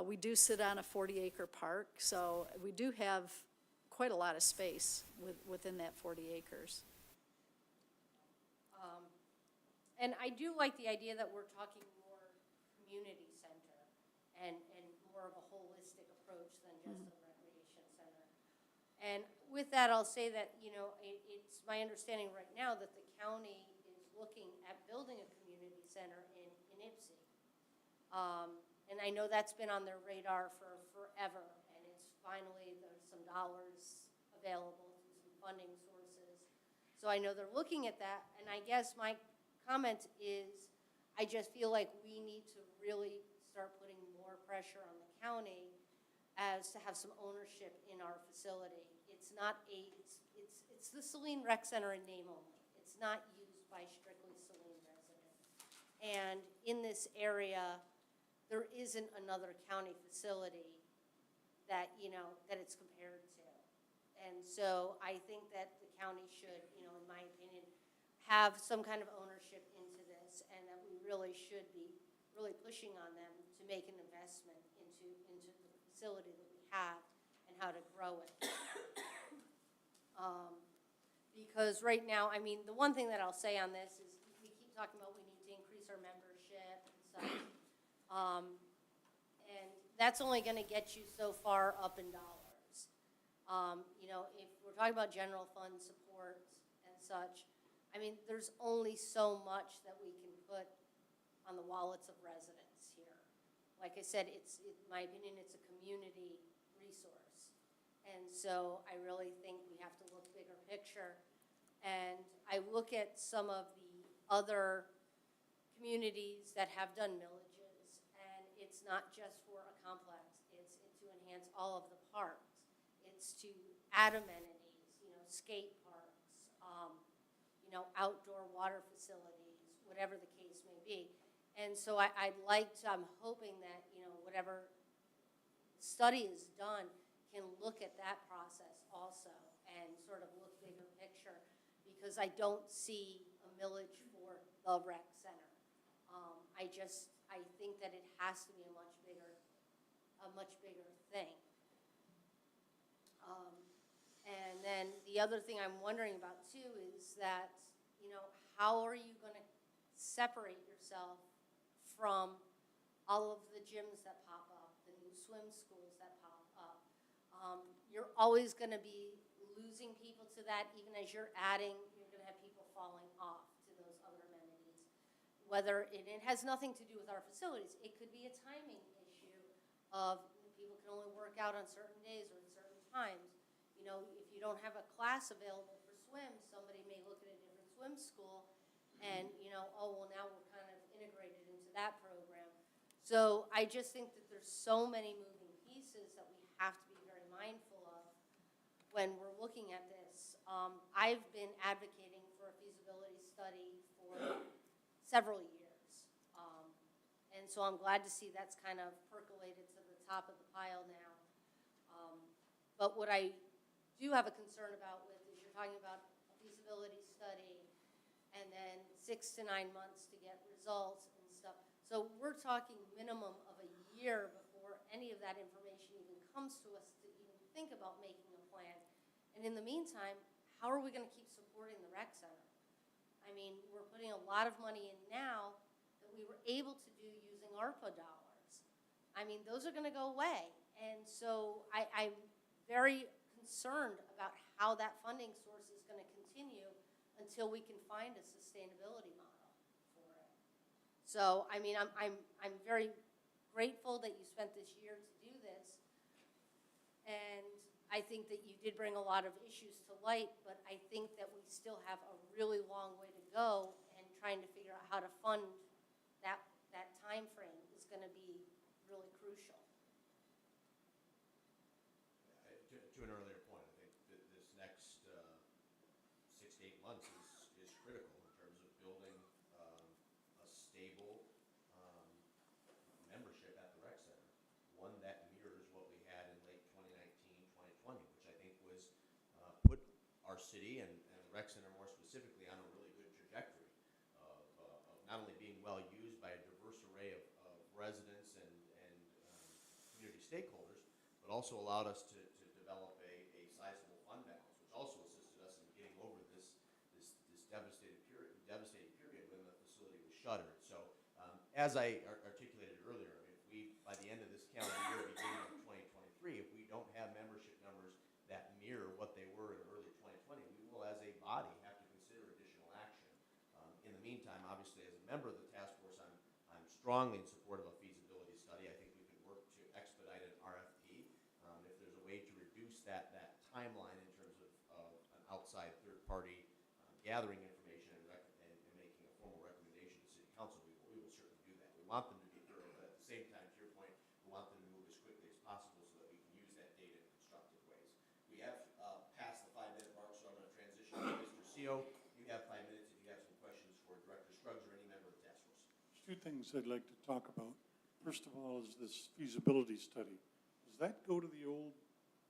Speaker 16: We do sit on a 40-acre park, so we do have quite a lot of space within that 40 acres.
Speaker 11: And I do like the idea that we're talking more community center and more of a holistic approach than just a recreation center. And with that, I'll say that, it's my understanding right now that the county is looking at building a community center in Ypsi. And I know that's been on their radar for forever, and it's finally, there's some dollars available through some funding sources. So I know they're looking at that, and I guess my comment is, I just feel like we need to really start putting more pressure on the county as to have some ownership in our facility. It's not it's the Celine Rec Center in name only. It's not used by strictly Celine residents. And in this area, there isn't another county facility that, that it's compared to. And so I think that the county should, in my opinion, have some kind of ownership into this, and that we really should be really pushing on them to make an investment into the facility that we have and how to grow it. Because right now, I mean, the one thing that I'll say on this is we keep talking about we need to increase our membership and such. And that's only going to get you so far up in dollars. If we're talking about general fund support and such, I mean, there's only so much that we can put on the wallets of residents here. Like I said, in my opinion, it's a community resource. And so I really think we have to look bigger picture. And I look at some of the other communities that have done millages, and it's not just for a complex. It's to enhance all of the parks. It's to add amenities, skate parks, outdoor water facilities, whatever the case may be. And so I'm hoping that, whatever study is done can look at that process also and sort of look bigger picture, because I don't see a millage for the rec center. I think that it has to be a much bigger thing. And then the other thing I'm wondering about too is that, how are you going to separate yourself from all of the gyms that pop up, the new swim schools that pop up? You're always going to be losing people to that, even as you're going to have people falling off to those other amenities. Whether it has nothing to do with our facilities. It could be a timing issue of people can only work out on certain days or at certain times. If you don't have a class available for swim, somebody may look at a different swim school and, now we're kind of integrated into that program. So I just think that there's so many moving pieces that we have to be very mindful of when we're looking at this. I've been advocating for a feasibility study for several years. And so I'm glad to see that's kind of percolated to the top of the pile now. But what I do have a concern about is you're talking about a feasibility feasibility study, and then 6 to 9 months to get results and stuff. So we're talking minimum of a year before any of that information even comes to us to even think about making a plan. And in the meantime, how are we gonna keep supporting the rec center? I mean, we're putting a lot of money in now that we were able to do using ARPA dollars. I mean, those are gonna go away. And so I'm very concerned about how that funding source is gonna continue until we can find a sustainability model for it. So, I mean, I'm very grateful that you spent this year to do this. And I think that you did bring a lot of issues to light, but I think that we still have a really long way to go, and trying to figure out how to fund that timeframe is gonna be really crucial.
Speaker 1: To an earlier point, I think that this next 6 to 8 months is critical in terms of building a stable membership at the rec center, one that mirrors what we had in late 2019, 2020, which I think was put our city and rec center more specifically on a really good trajectory of not only being well used by a diverse array of residents and community stakeholders, but also allowed us to develop a sizable fund balance, which also assisted us in getting over this devastating period when the facility was shuttered. So as I articulated earlier, if we, by the end of this calendar year, beginning of 2023, if we don't have membership numbers that mirror what they were in early 2020, we will, as a body, have to consider additional action. In the meantime, obviously, as a member of the task force, I'm strongly in support of a feasibility study. I think we could work to expedite an RFP. If there's a way to reduce that timeline in terms of an outside third-party gathering information and making a formal recommendation to City Council, we will certainly do that. We want them to be thorough, but at the same time, to your point, we want them to move as quickly as possible so that we can use that data in constructive ways. We have passed the 5-minute mark, so I'm going to transition to Mr. Seo. You have 5 minutes if you have some questions for Director Scruggs or any member of the task force.
Speaker 10: There's two things I'd like to talk about. First of all is this feasibility study. Does that go to the old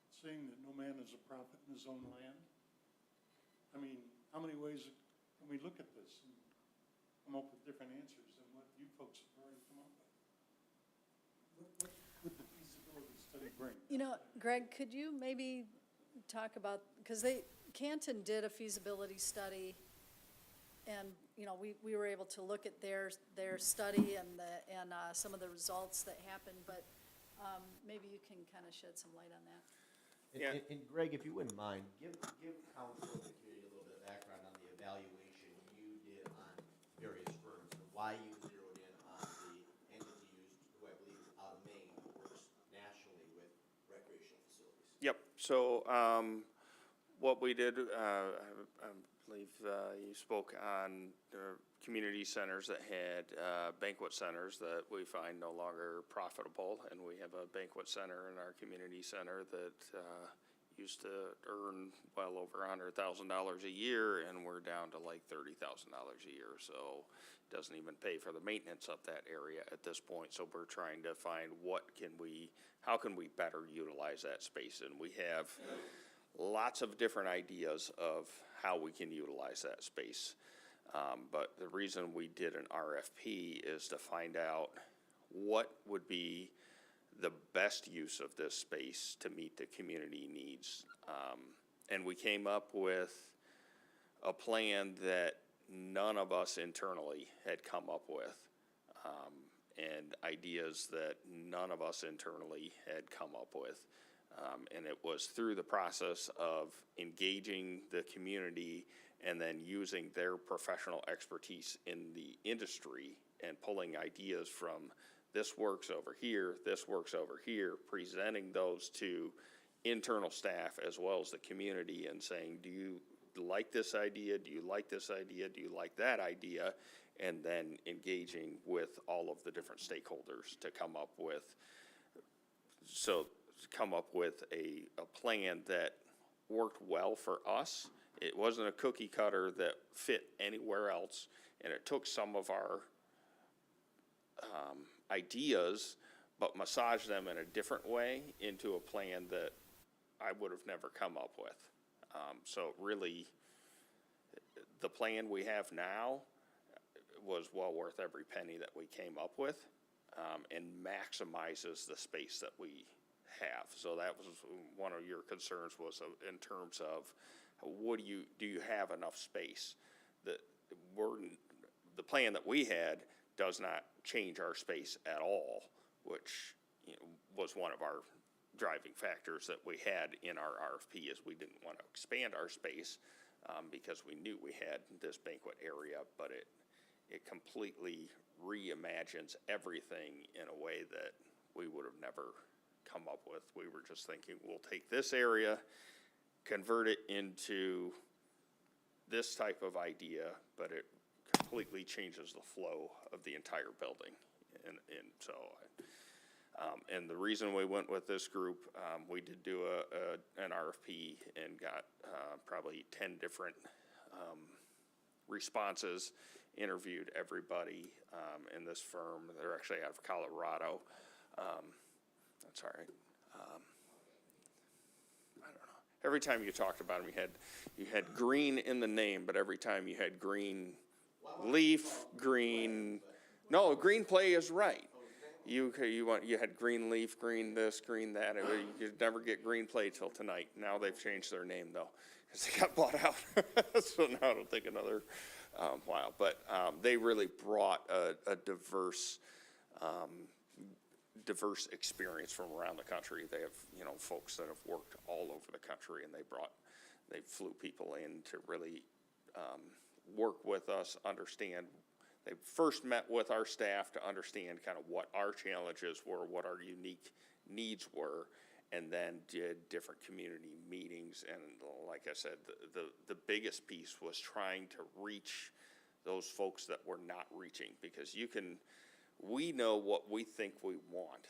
Speaker 10: saying that no man is a prophet in his own land? I mean, how many ways can we look at this and come up with different answers than what you folks have already come up with? What would the feasibility study bring?
Speaker 16: You know, Greg, could you maybe talk about, because Canton did a feasibility study, and, you know, we were able to look at their study and some of the results that happened, but maybe you can kind of shed some light on that.
Speaker 1: And Greg, if you wouldn't mind, give council and the community a little bit of background on the evaluation you did on various firms and why you zeroed in on the entity used, who I believe is out of Maine, who works nationally with recreational facilities.
Speaker 15: Yep, so what we did, I believe you spoke on the community centers that had banquet centers that we find no longer profitable, and we have a banquet center in our community center that used to earn well over $100,000 a year, and we're down to like $30,000 a year, so it doesn't even pay for the maintenance of that area at this point. So we're trying to find how can we better utilize that space, and we have lots of different ideas of how we can utilize that space. But the reason we did an RFP is to find out what would be the best use of this space to meet the community needs. And we came up with a plan that none of us internally had come up with, and ideas that none of us internally had come up with. And it was through the process of engaging the community and then using their professional expertise in the industry and pulling ideas from this works over here, this works over here, presenting those to internal staff as well as the community and saying, do you like this idea? Do you like this idea? Do you like that idea? And then engaging with all of the different stakeholders to come up with a plan that worked well for us. It wasn't a cookie cutter that fit anywhere else, and it took some of our ideas, but massaged them in a different way into a plan that I would have never come up with. So really, the plan we have now was well worth every penny that we came up with, and maximizes the space that we have. So that was one of your concerns, was in terms of do you have enough space? The plan that we had does not change our space at all, which, you know, was one of our driving factors that we had in our RFP, is we didn't want to expand our space because we knew we had this banquet area, but it completely reimagines everything in a way that we would have never come up with. We were just thinking, we'll take this area, convert it into this type of idea, but it completely changes the flow of the entire building. And so, and the reason we went with this group, we did do an RFP and got probably 10 different responses, interviewed everybody in this firm. They're actually out of Colorado. That's all right. I don't know. Every time you talked about them, you had green in the name, but every time you had green leaf, green. No, green play is right. You had green leaf, green this, green that. You could never get green play till tonight. Now they've changed their name though, because they got bought out. So now it'll take another while. But they really brought a diverse experience from around the country. They have, you know, folks that have worked all over the country, and they flew people in to really work with us, understand. They first met with our staff to understand kind of what our challenges were, what our unique needs were, and then did different community meetings. And like I said, the biggest piece was trying to reach those folks that we're not reaching, because we know what we think we want.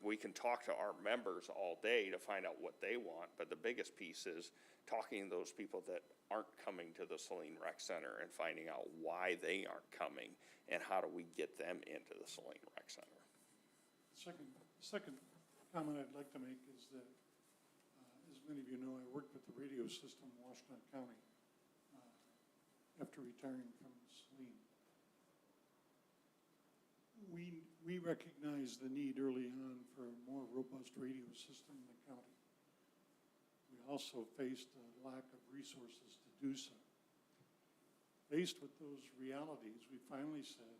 Speaker 15: We can talk to our members all day to find out what they want, but the biggest piece is talking to those people that aren't coming to the Celine Rec Center and finding out why they aren't coming, and how do we get them into the Celine Rec Center.
Speaker 10: Second comment I'd like to make is that, as many of you know, I worked with the radio system in Washington County after retiring from Saline. We recognized the need early on for a more robust radio system in the county. We also faced a lack of resources to do so. Faced with those realities, we finally said,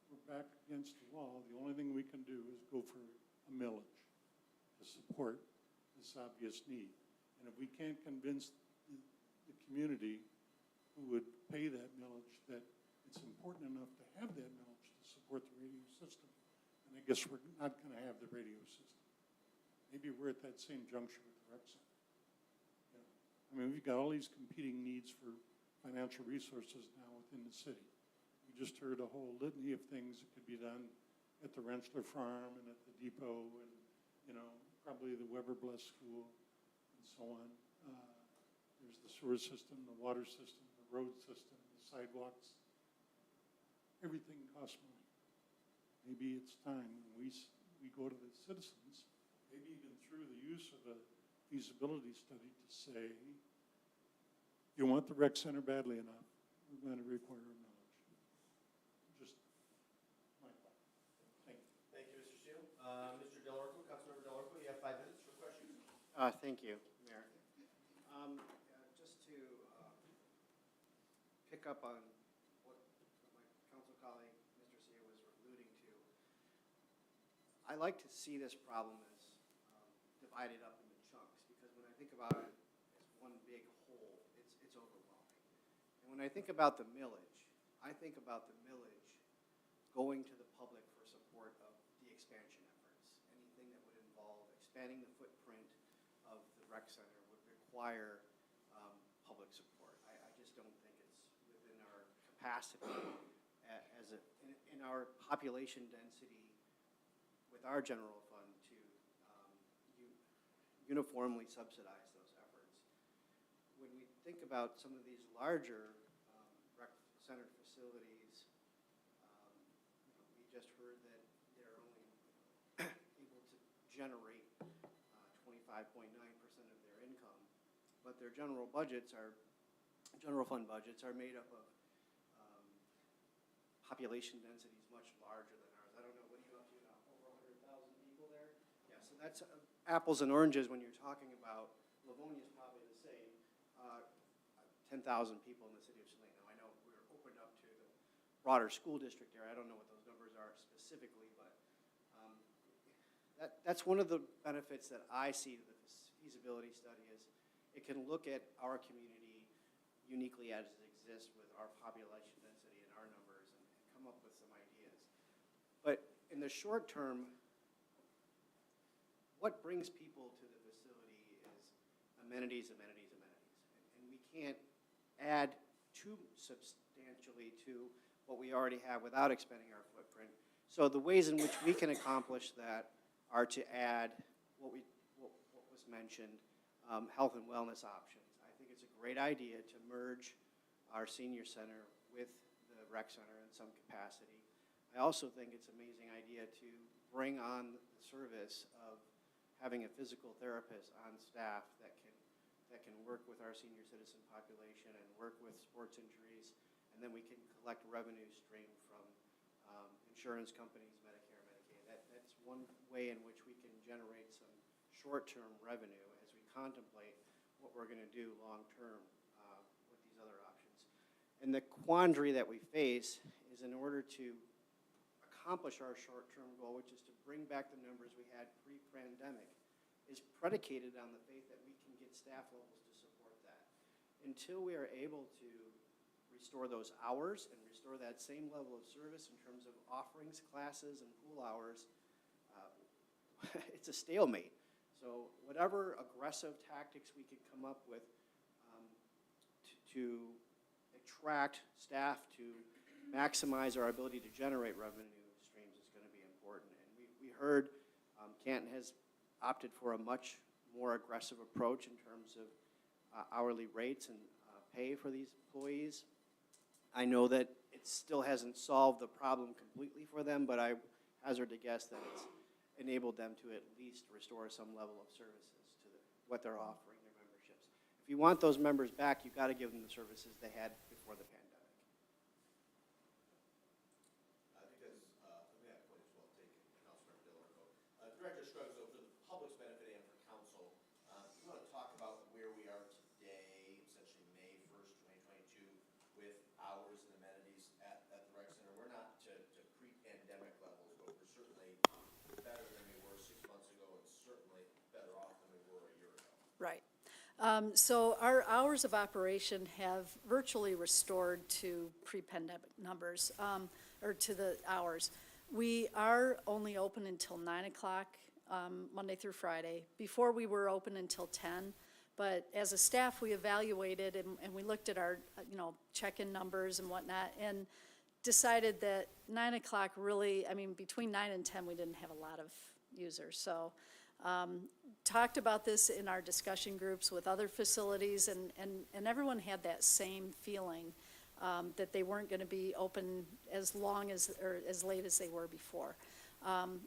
Speaker 10: we're back against the wall. The only thing we can do is go for a millage to support this obvious need. And if we can't convince the community who would pay that millage that it's important enough to have that millage to support the radio system, and I guess we're not going to have the radio system. Maybe we're at that same juncture with the rec center. You know, I mean, we've got all these competing needs for financial resources now within the city. We just heard a whole litany of things that could be done at the Rentschler Farm and at the depot, and, you know, probably the Weber Bless School and so on. There's the sewer system, the water system, the road system, the sidewalks. Everything costs money. Maybe it's time when we go to the citizens, maybe even through the use of a feasibility study, to say, you want the rec center badly enough, we're going to require a millage. Just my thought. Thank you.
Speaker 1: Thank you, Mr. Steele. Mr. Delorco, Councilmember Delorco, you have 5 minutes for questions.
Speaker 9: Thank you, Mayor. Just to pick up on what my council colleague, Mr. Sia, was alluding to, I like to see this problem as divided up into chunks, because when I think about it as one big whole, it's overwhelming. And when I think about the millage, I think about the millage going to the public for support of the expansion efforts. Anything that would involve expanding the footprint of the rec center would require public support. I just don't think it's within our capacity in our population density with our general fund to uniformly subsidize those efforts. When we think about some of these larger rec center facilities, we just heard that they're only able to generate 25.9% of their income, but their general budgets are general fund budgets are made up of population densities much larger than ours. I don't know, what are you up to now, over 100,000 people there? Yeah, so that's apples and oranges when you're talking about, Livonia's probably the same, 10,000 people in the city of Saline. Now, I know we're opened up to the broader school district area. I don't know what those numbers are specifically, but that's one of the benefits that I see to the feasibility study is it can look at our community uniquely as it exists with our population density and our numbers and come up with some ideas. But in the short term, what brings people to the facility is amenities, amenities, amenities. And we can't add too substantially to what we already have without expanding our footprint. So the ways in which we can accomplish that are to add what was mentioned, health and wellness options. I think it's a great idea to merge our senior center with the rec center in some capacity. I also think it's an amazing idea to bring on the service of having a physical therapist on staff that can work with our senior citizen population and work with sports injuries, and then we can collect revenue stream from insurance companies, Medicare, Medicaid. That's one way in which we can generate some short-term revenue as we contemplate what we're going to do long-term with these other options. And the quandary that we face is in order to accomplish our short-term goal, which is to bring back the numbers we had pre-pandemic, is predicated on the faith that we can get staff levels to support that. Until we are able to restore those hours and restore that same level of service in terms of offerings, classes, and pool hours, it's a stalemate. So whatever aggressive tactics we can come up with to attract staff to maximize our ability to generate revenue streams is going to be important. And we heard Canton has opted for a much more aggressive approach in terms of hourly rates and pay for these employees. I know that it still hasn't solved the problem completely for them, but I hazard to guess that it's enabled them to at least restore some level of services to what they're offering their memberships. If you want those members back, you've got to give them the services they had before the pandemic.
Speaker 1: I think that's, that point is well taken, Councilmember Delorco. Director Scruggs, so for the public's benefit and for council, you want to talk about where we are today, essentially May 1st, 2022, with hours and amenities at the rec center. We're not to pre-pandemic levels, but we're certainly better than we were 6 months ago and certainly better off than we were a year ago.
Speaker 16: Right. So our hours of operation have virtually restored to pre-pandemic numbers, or to the hours. We are only open until 9 o'clock, Monday through Friday. Before we were open until 10, but as a staff, we evaluated and we looked at our, check-in numbers and whatnot, and decided that 9 o'clock really, between 9 and 10, we didn't have a lot of users. So talked about this in our discussion groups with other facilities, and everyone had that same feeling that they weren't going to be open as long as, or as late as they were before.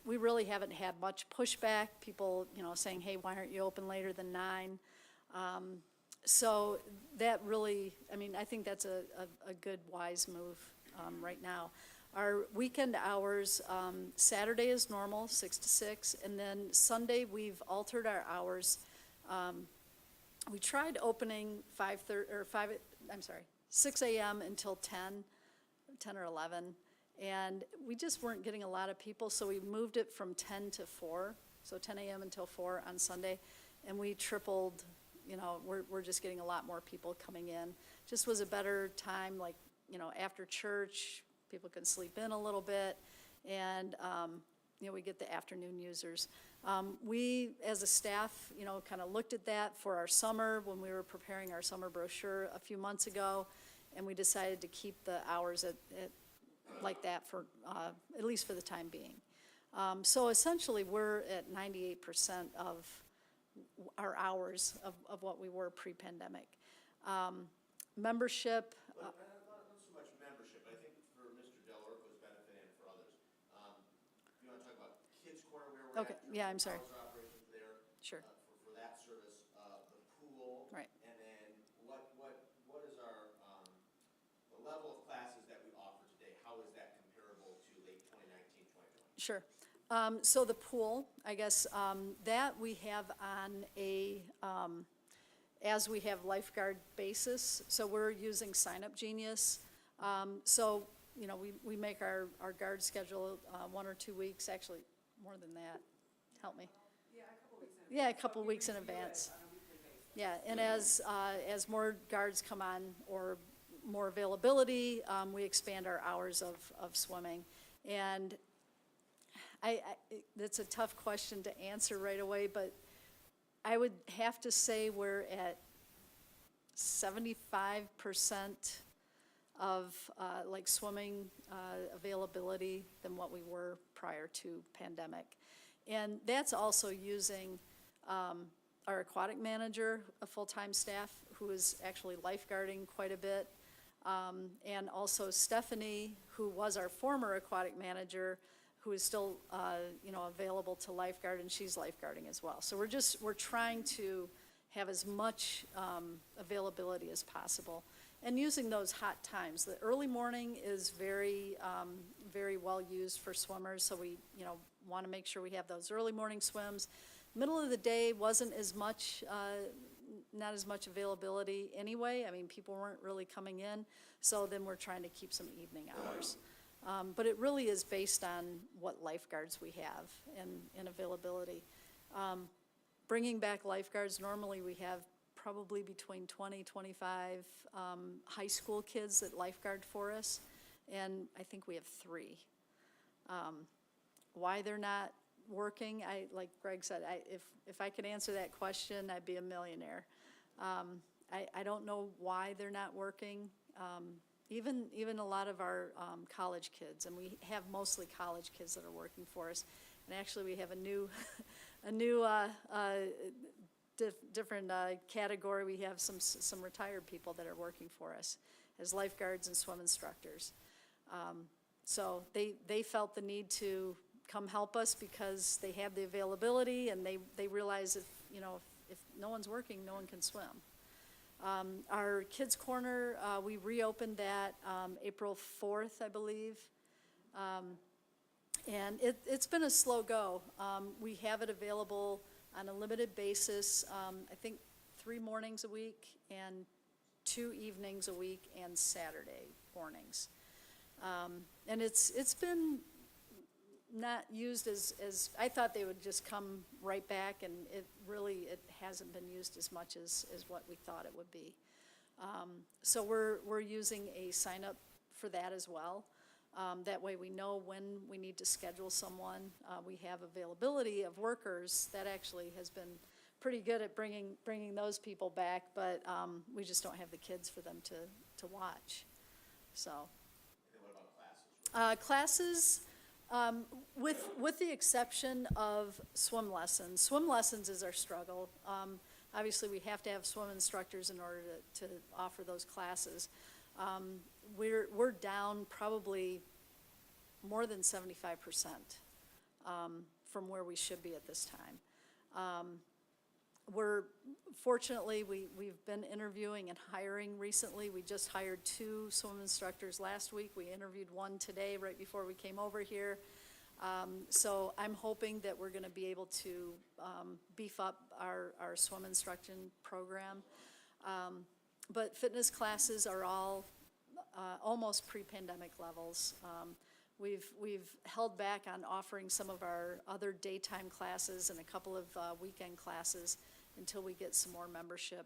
Speaker 16: We really haven't had much pushback, people, saying, hey, why aren't you open later than 9? So that really, I think that's a good, wise move right now. Our weekend hours, Saturday is normal, 6 to 6, and then Sunday we've altered our hours. We tried opening 6 a.m. until 10 or 11, and we just weren't getting a lot of people, so we moved it from 10 to 4, so 10 a.m. until 4 on Sunday, and we tripled, we're just getting a lot more people coming in. Just was a better time, like, after church, people can sleep in a little bit, and, we get the afternoon users. We, as a staff, kind of looked at that for our summer when we were preparing our summer brochure a few months ago, and we decided to keep the hours at like that for, at least for the time being. So essentially, we're at 98% of our hours of what we were pre-pandemic. Membership.
Speaker 1: Not so much membership, but I think for Mr. Delorco's benefit and for others. You want to talk about Kids Corner, where we're
Speaker 16: Okay,
Speaker 1: at?
Speaker 16: yeah, I'm sorry.
Speaker 1: Hours of operations there.
Speaker 16: Sure.
Speaker 1: For that service, the pool.
Speaker 16: Right.
Speaker 1: And then what is our
Speaker 16: Sure. So the pool, I guess, that we have on a, as we have lifeguard basis, so we're using Sign Up Genius. So, you know, we make our guard schedule 1 or 2 weeks, actually, more than that. Help me. Yeah, a couple weeks in advance. Yeah, and as more guards come on or more availability, we expand our hours of swimming. And that's a tough question to answer right away, but I would have to say we're at 75% of like swimming availability than what we were prior to pandemic. And that's also using our aquatic manager, a full-time staff who is actually lifeguarding quite a bit, and also Stephanie, who was our former aquatic manager, who is still, you know, available to lifeguard, and she's lifeguarding as well. So we're trying to have as much availability as possible, and using those hot times. The early morning is very, very well used for swimmers, so we, you know, want to make sure we have those early morning swims. Middle of the day wasn't as much, not as much availability anyway. I mean, people weren't really coming in, so then we're trying to keep some evening hours. But it really is based on what lifeguards we have and availability. Bringing back lifeguards, normally we have probably between 20, 25 high school kids that lifeguard for us, and I think we have 3. Why they're not working, like Greg said, if I could answer that question, I'd be a millionaire. I don't know why they're not working. Even a lot of our college kids, and we have mostly college kids that are working for us. And actually, we have a new different category. We have some retired people that are working for us as lifeguards and swim instructors. So they felt the need to come help us because they have the availability, and they realize if no one's working, no one can swim. Our Kids Corner, we reopened that April 4th, I believe. And it's been a slow go. We have it available on a limited basis, I think 3 mornings a week and 2 evenings a week and Saturday mornings. And it's been not used as I thought they would just come right back, and it hasn't been used as much as what we thought it would be. So we're using a sign up for that as well. That way we know when we need to schedule someone. We have availability of workers. That actually has been pretty good at bringing those people back, but we just don't have the kids for them to watch. So.
Speaker 1: And what about classes?
Speaker 16: Classes, with the exception of swim lessons. Swim lessons is our struggle. Obviously, we have to have swim instructors in order to offer those classes. We're down probably more than 75% from where we should be at this time. Fortunately, we've been interviewing and hiring recently. We just hired 2 swim instructors last week. We interviewed 1 today right before we came over here. So I'm hoping that we're going to be able to beef up our swim instruction program. But fitness classes are all almost pre-pandemic levels. We've held back on offering some of our other daytime classes and a couple of weekend classes until we get some more membership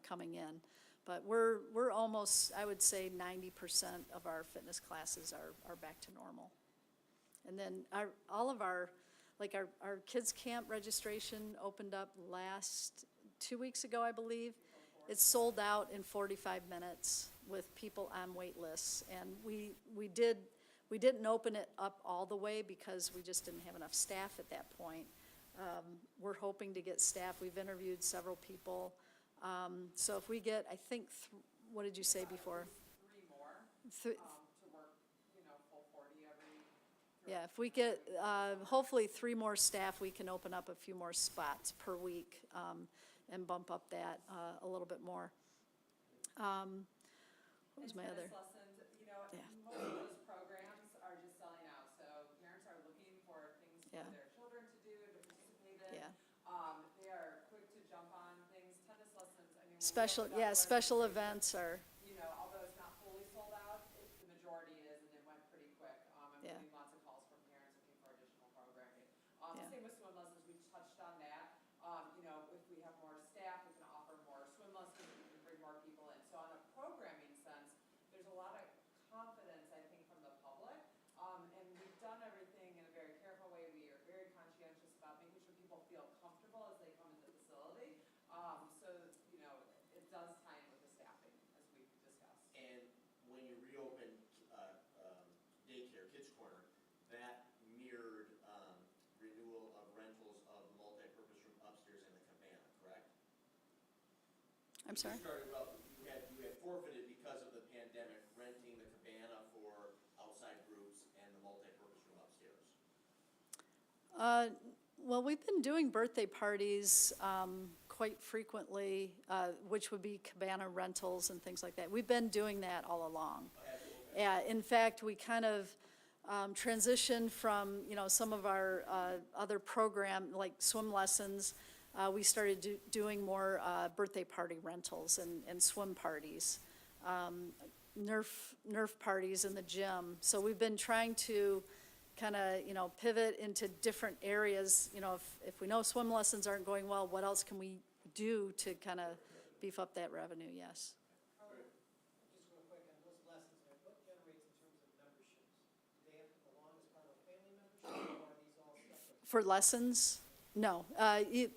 Speaker 16: coming in. But we're almost, I would say 90% of our fitness classes are back to normal. And then all of our kids camp registration opened up 2 weeks ago, I believe. It's sold out in 45 minutes with people on wait lists. And we didn't open it up all the way because we just didn't have enough staff at that point. We're hoping to get staff. We've interviewed several people. So if we get, I think, what did you say before?
Speaker 17: 3 more to work, full 40 every.
Speaker 16: Yeah, if we get, hopefully 3 more staff, we can open up a few more spots per week and bump up that a little bit more. What was my other?
Speaker 17: Lessons, most of those programs are just selling out. So
Speaker 16: Yeah.
Speaker 17: for their children to do, to participate in.
Speaker 16: Yeah.
Speaker 17: They are quick to jump on things, tennis lessons, I mean. when we
Speaker 16: Special,
Speaker 17: opened up
Speaker 16: yeah, special
Speaker 17: registration,
Speaker 16: events are,
Speaker 17: You know, although it's not fully sold out, the majority is, and it went pretty quick. I'm
Speaker 16: Yeah.
Speaker 17: getting lots of calls from parents looking for additional programming.
Speaker 16: Yeah.
Speaker 17: Same with swim lessons, we touched on that. You know, if we have more staff, we can offer more swim lessons, we can bring more people in. So on a programming sense, there's a lot of confidence, I think, from the public. And we've done everything in a very careful way. We are very conscientious about making sure people feel comfortable as they come into the facility. So, you know, it does tie in with the staffing, as we've discussed.
Speaker 1: And when you reopen daycare, Kids Corner, that mirrored renewal of rentals of the multi-purpose room upstairs in the cabana, correct?
Speaker 16: I'm sorry?
Speaker 1: You started, well, you had forfeited because of the pandemic, renting the cabana for outside groups and the multi-purpose room upstairs.
Speaker 16: Well, we've been doing birthday parties quite frequently, which would be cabana rentals and things like that. We've been doing that all along. Yeah, in fact, we kind of transitioned from, you know, some of our other program, like swim lessons. We started doing more birthday party rentals and swim parties, Nerf parties in the gym. So we've been trying to kind of, you know, pivot into different areas. You know, if we know swim lessons aren't going well, what else can we do to kind of beef up that revenue? Yes.
Speaker 2: Just real quick, on those lessons, what generates in terms of memberships? Do they have to belong as part of a family membership, or are these all separate?
Speaker 16: For lessons? No.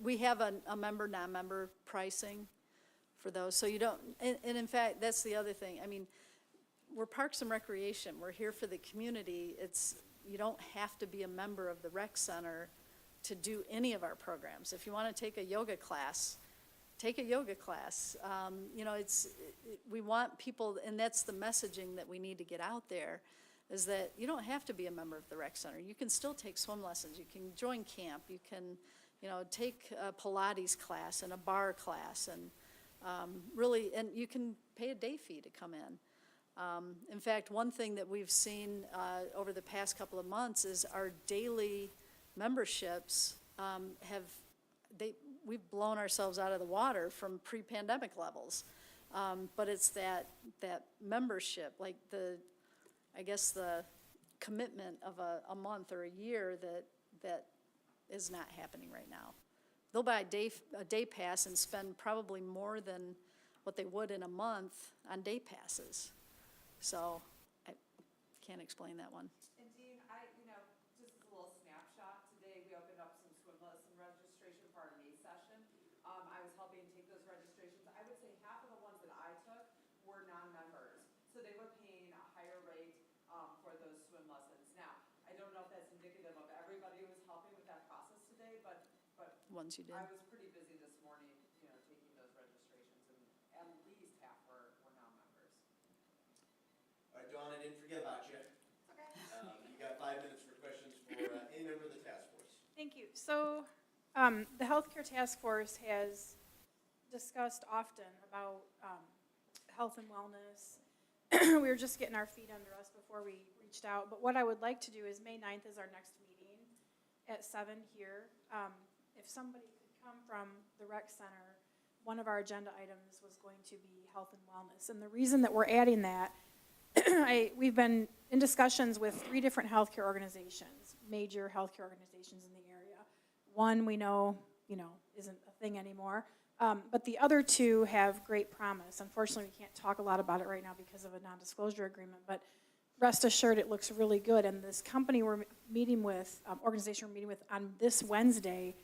Speaker 16: We have a member, non-member pricing for those. So you don't, and in fact, that's the other thing. I mean, we're Parks and Recreation. We're here for the community. You don't have to be a member of the rec center to do any of our programs. If you want to take a yoga class, take a yoga class. You know, we want people, and that's the messaging that we need to get out there, is that you don't have to be a member of the rec center. You can still take swim lessons. You can join camp. You can, you know, take a Pilates class and a bar class, and really, and you can pay a day fee to come in. In fact, one thing that we've seen over the past couple of months is our daily memberships we've blown ourselves out of the water from pre-pandemic levels. But it's that membership, like I guess the commitment of a month or a year that is not happening right now. They'll buy a day pass and spend probably more than what they would in a month on day passes. So I can't explain that one.
Speaker 17: And Dean, you know, just as a little snapshot, today we opened up some swim lesson registration for our May session. I was helping take those registrations. I would say half of the ones that I took were non-members. So they were paying a higher rate for those swim lessons. Now, I don't know if that's indicative of everybody who was helping with that process today, but
Speaker 16: Ones you did.
Speaker 17: I was pretty busy this morning, you know, taking those registrations, and at least half were non-members.
Speaker 1: All right, Dawn, I didn't forget about you.
Speaker 7: Okay.
Speaker 1: You got 5 minutes for questions for any member of the task force.
Speaker 7: Thank you. So, the Healthcare Task Force has discussed often about health and wellness. We were just getting our feet under us before we reached out. But what I would like to do is May 9th is our next meeting at 7 here. If somebody could come from the rec center, one of our agenda items was going to be health and wellness. And the reason that we're adding that, we've been in discussions with 3 different healthcare organizations, major healthcare organizations in the area. One we know, isn't a thing anymore. But the other 2 have great promise. Unfortunately, we can't talk a lot about it right now because of a non-disclosure agreement, but rest assured it looks really good. And this company we're meeting with, organization we're meeting with on this Wednesday,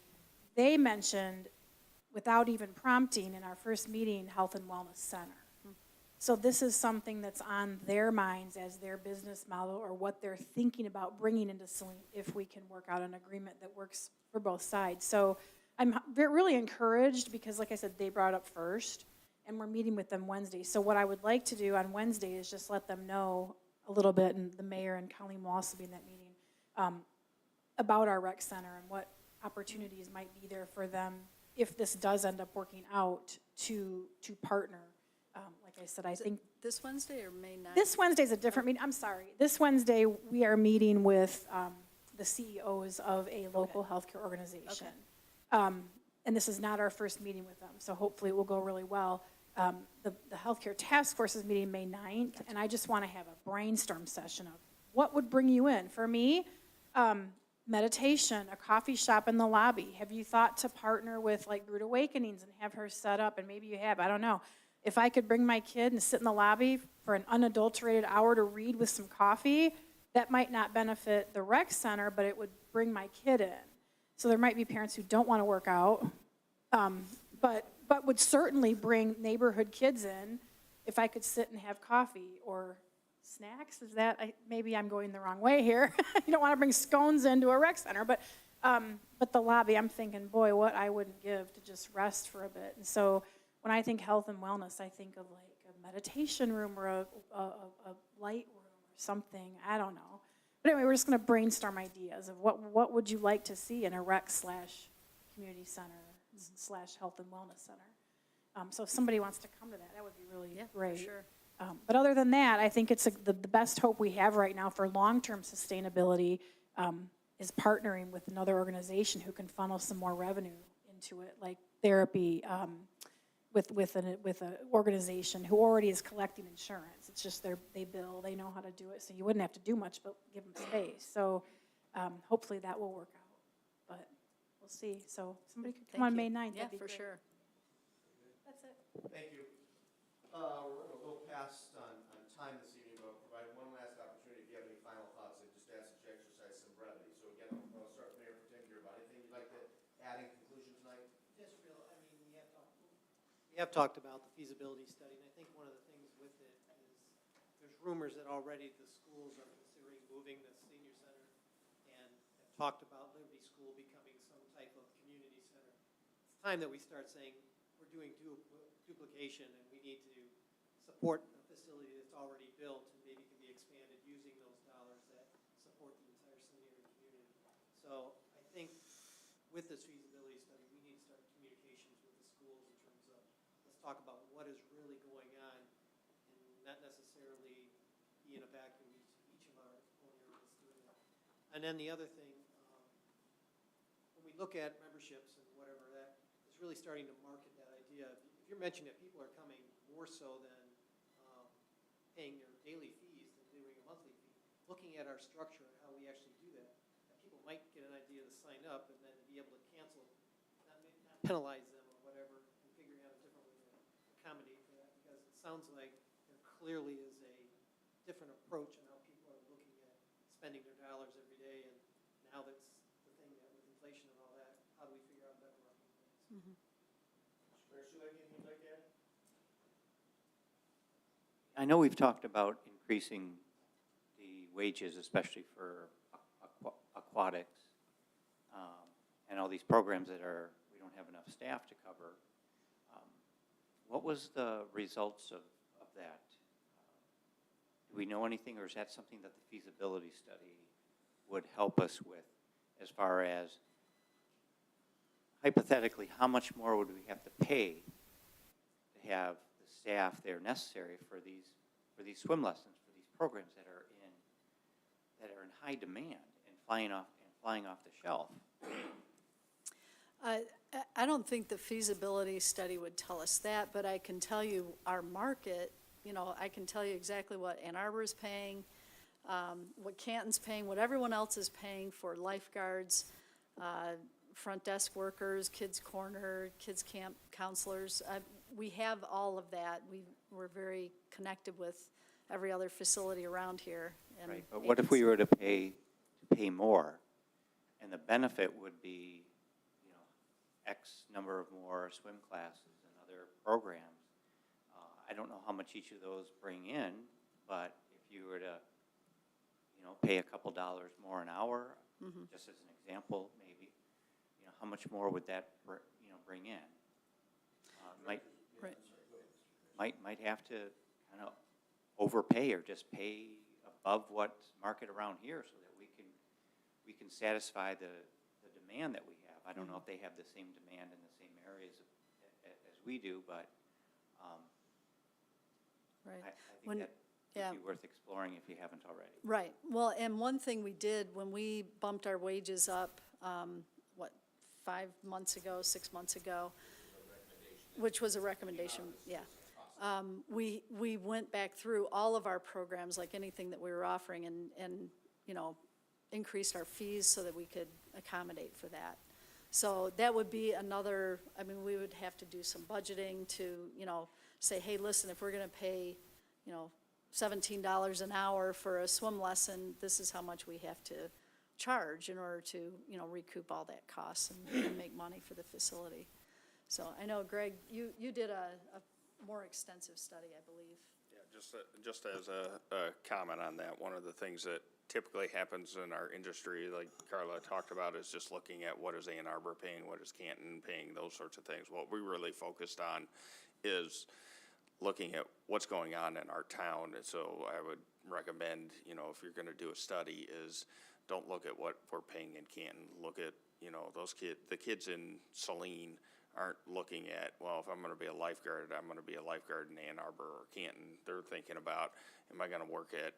Speaker 7: they mentioned, without even prompting in our first meeting, Health and Wellness Center. So this is something that's on their minds as their business model or what they're thinking about bringing into Celine if we can work out an agreement that works for both sides. So I'm really encouraged because, like I said, they brought it up first, and we're meeting with them Wednesday. So what I would like to do on Wednesday is just let them know a little bit, and the mayor and Colleen will also be in that meeting, about our rec center and what opportunities might be there for them if this does end up working out to partner. Like I said, I think
Speaker 16: This Wednesday or May 9th?
Speaker 7: this Wednesday is a different meeting. I'm sorry. This Wednesday, we are meeting with the CEOs of a local healthcare organization.
Speaker 16: Okay.
Speaker 7: And this is not our first meeting with them, so hopefully it will go really well. The healthcare task force is meeting May 9th, and I just want to have a brainstorm session of what would bring you in. For me, meditation, a coffee shop in the lobby. Have you thought to partner with like Root Awakenings and have her set up, and maybe you have, I don't know. If I could bring my kid and sit in the lobby for an unadulterated hour to read with some coffee, that might not benefit the rec center, but it would bring my kid in. So there might be parents who don't want to work out, but would certainly bring neighborhood kids in if I could sit and have coffee or snacks. Is that, maybe I'm going the wrong way here. You don't want to bring scones into a rec center, but the lobby, I'm thinking, boy, what I wouldn't give to just rest for a bit. And so when I think health and wellness, I think of like a meditation room or a light room or something. I don't know. But anyway, we're just going to brainstorm ideas of what would you like to see in a rec/community center / health and wellness center. So if somebody wants to come to that, that would be really great.
Speaker 16: For sure.
Speaker 7: But other than that, I think it's the best hope we have right now for long-term sustainability is partnering with another organization who can funnel some more revenue into it, like therapy with an organization who already is collecting insurance. It's just they bill, they know how to do it, so you wouldn't have to do much but give them space. So hopefully that will work out, but we'll see. So somebody could come on May 9th.
Speaker 16: Yeah,
Speaker 7: that'd be
Speaker 16: for
Speaker 7: great.
Speaker 16: sure.
Speaker 7: That's it.
Speaker 1: Thank you. We're going to go past on time this evening, but I'll provide one last opportunity if you have any final thoughts. I just ask that you exercise some brevity. So again, I'll start with Mayor Pro Tem here. About anything you'd like to add in conclusion tonight?
Speaker 2: Just real, I mean, we have talked about the feasibility study, and I think one of the things with it is there's rumors that already the schools are considering moving the senior center and have talked about Liberty School becoming some type of community center. It's time that we start saying we're doing duplication and we need to support a facility that's already built and maybe can be expanded using those dollars that support the entire senior community. So I think with this feasibility study, we need to start communications with the schools in terms of, let's talk about what is really going on and not necessarily be in a vacuum, each of our own areas doing that. And then the other thing, when we look at memberships and whatever, that is really starting to market that idea. If you're mentioning that people are coming more so than paying their daily fees than doing a monthly fee, looking at our structure and how we actually do that, people might get an idea to sign up and then be able to cancel, not penalize them or whatever, and figuring out a different way to accommodate for that, because it sounds like there clearly is a different approach in how people are looking at spending their dollars every day, and now that's the thing that with inflation and all that, how do we figure out better marketing things?
Speaker 16: Mm-hmm.
Speaker 1: Mayor Sule, anything you'd like to add?
Speaker 12: I know we've talked about increasing the wages, especially for aquatics, and all these programs that we don't have enough staff to cover. What was the results of that? Do we know anything, or is that something that the feasibility study would help us with, as far as hypothetically, how much more would we have to pay to have the staff there necessary for these swim lessons, for these programs that are in high demand and flying off the shelf?
Speaker 16: I don't think the feasibility study would tell us that, but I can tell you our market, I can tell you exactly what Ann Arbor is paying, what Canton's paying, what everyone else is paying for lifeguards, front desk workers, kids corner, kids camp counselors. We have all of that. We're very connected with every other facility around here. And
Speaker 12: right, but what if we were to pay more, and the benefit would be, X number of more swim classes and other programs? I don't know how much each of those bring in, but if you were to, pay a couple dollars more an hour, just as an example, maybe, how much more would that, bring in? Might have to kind of overpay or just pay above what's market around here, so that we can satisfy the demand that we have. I don't know if they have the same demand in the same areas as we do, but
Speaker 16: right.
Speaker 12: I think
Speaker 16: Yeah.
Speaker 12: would be worth exploring if you haven't already.
Speaker 16: Right. Well, and one thing we did when we bumped our wages up, 5 months ago, 6 months ago, which was a recommendation, yeah. We went back through all of our programs, like anything that we were offering, and, you know, increased our fees so that we could accommodate for that. So that would be another, I mean, we would have to do some budgeting to, you know, say, hey, listen, if we're gonna pay, you know, $17 an hour for a swim lesson, this is how much we have to charge in order to, you know, recoup all that cost and make money for the facility. So I know, Greg, you did a more extensive study, I believe.
Speaker 15: Yeah, just as a comment on that, one of the things that typically happens in our industry, like Carla talked about, is just looking at what is Ann Arbor paying, what is Canton paying, those sorts of things. What we really focused on is looking at what's going on in our town. And so I would recommend, you know, if you're gonna do a study, is don't look at what we're paying in Canton. Look at, you know, the kids in Celine aren't looking at, well, if I'm gonna be a lifeguard, I'm gonna be a lifeguard in Ann Arbor or Canton. They're thinking about, am I gonna work at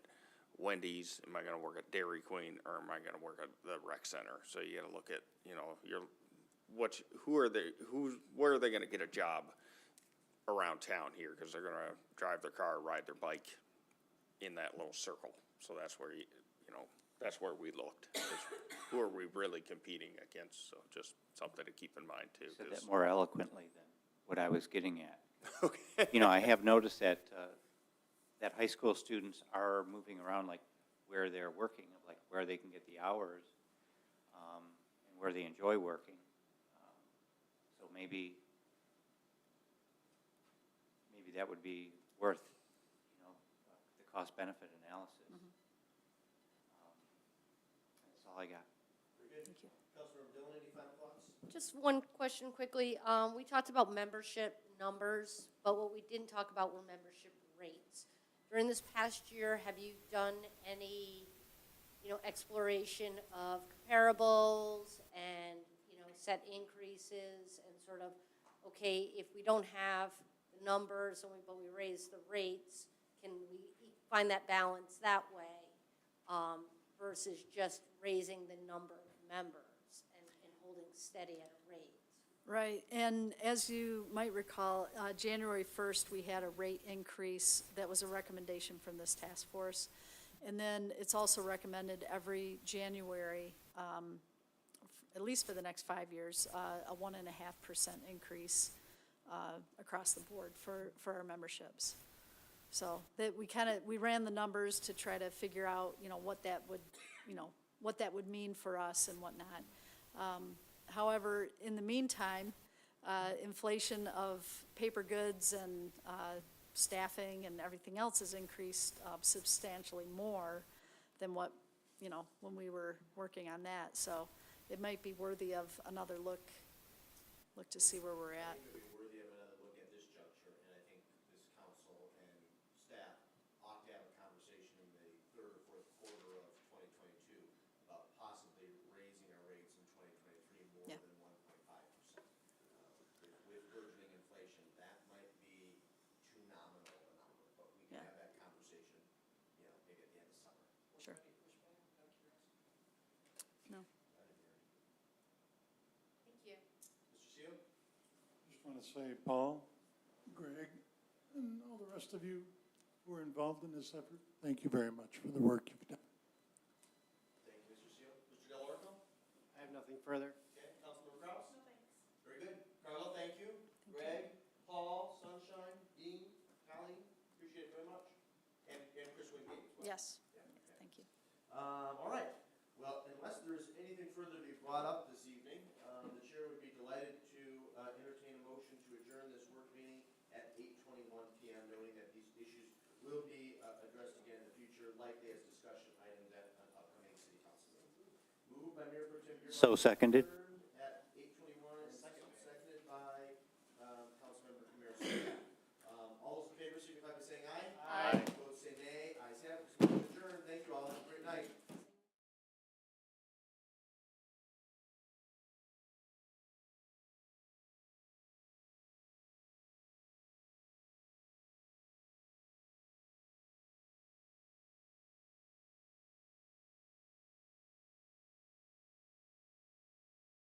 Speaker 15: Wendy's, am I gonna work at Dairy Queen, or am I gonna work at the rec center? So you gotta look at, you know, where are they gonna get a job around town here? Because they're gonna drive their car, ride their bike in that little circle. So that's where you know, that's where we looked. Who are we really competing against? So just something to keep in mind too.
Speaker 12: Said that more eloquently than what I was getting at.
Speaker 15: Okay.
Speaker 12: You know, I have noticed that, that high school students are moving around, like where they're working, like where they can get the hours, and where they enjoy working. So maybe that would be worth, you know, the cost-benefit analysis. That's all I got.
Speaker 1: Very good.
Speaker 16: Thank you.
Speaker 1: Councilmember Dillon, any final thoughts?
Speaker 11: Just one question quickly. We talked about membership numbers, but what we didn't talk about were membership rates. During this past year, have you done any, you know, exploration of comparables and, you know, set increases and sort of, okay, if we don't have the numbers but we raise the rates, can we find that balance that way versus just raising the number of members and holding steady at a rate?
Speaker 16: Right, and as you might recall, January 1st, we had a rate increase that was a recommendation from this task force. And then it's also recommended every January, at least for the next 5 years, a 1.5% increase across the board for our memberships. So that we ran the numbers to try to figure out, you know, what that would mean for us and whatnot. However, in the meantime, inflation of paper goods and staffing and everything else has increased substantially more than what, you know, when we were working on that. So it might be worthy of another look to see where we're at.
Speaker 1: I think it would be worthy of another look at this juncture, and I think this council and staff ought to have a conversation in the third or fourth quarter of 2022 about possibly raising our rates in 2023 more
Speaker 16: Yeah.
Speaker 1: than 1.5%. With burgeoning inflation, that might be too nominal a number, but we can
Speaker 16: Yeah.
Speaker 1: have that conversation, you know, maybe at the end of summer.
Speaker 16: Sure. No.
Speaker 11: Thank you.
Speaker 1: Mr. Seal?
Speaker 10: Just want to say, Paul, Greg, and all the rest of you who are involved in this effort, thank you very much for the work you've done.
Speaker 1: Thank you, Mr. Seal. Mr. Del Orco?
Speaker 9: I have nothing further.
Speaker 1: Okay, Councilmember Kraus? No, thanks. Very good. Carla, thank you. Greg, Paul, Sunshine, Dean, Colleen, appreciate it very much. And Chris Wingate as well.
Speaker 16: Yes.
Speaker 1: Yeah, okay.
Speaker 16: Thank you.
Speaker 1: All right. Well, unless there's anything further to be brought up this evening, the chair would be delighted to entertain a motion to adjourn this work meeting at 8:21 p.m., noting that these issues will be addressed again in the future, likely as discussion items at an upcoming city council meeting. Moved by Mayor Pro Tem Beerbauer.
Speaker 12: So seconded.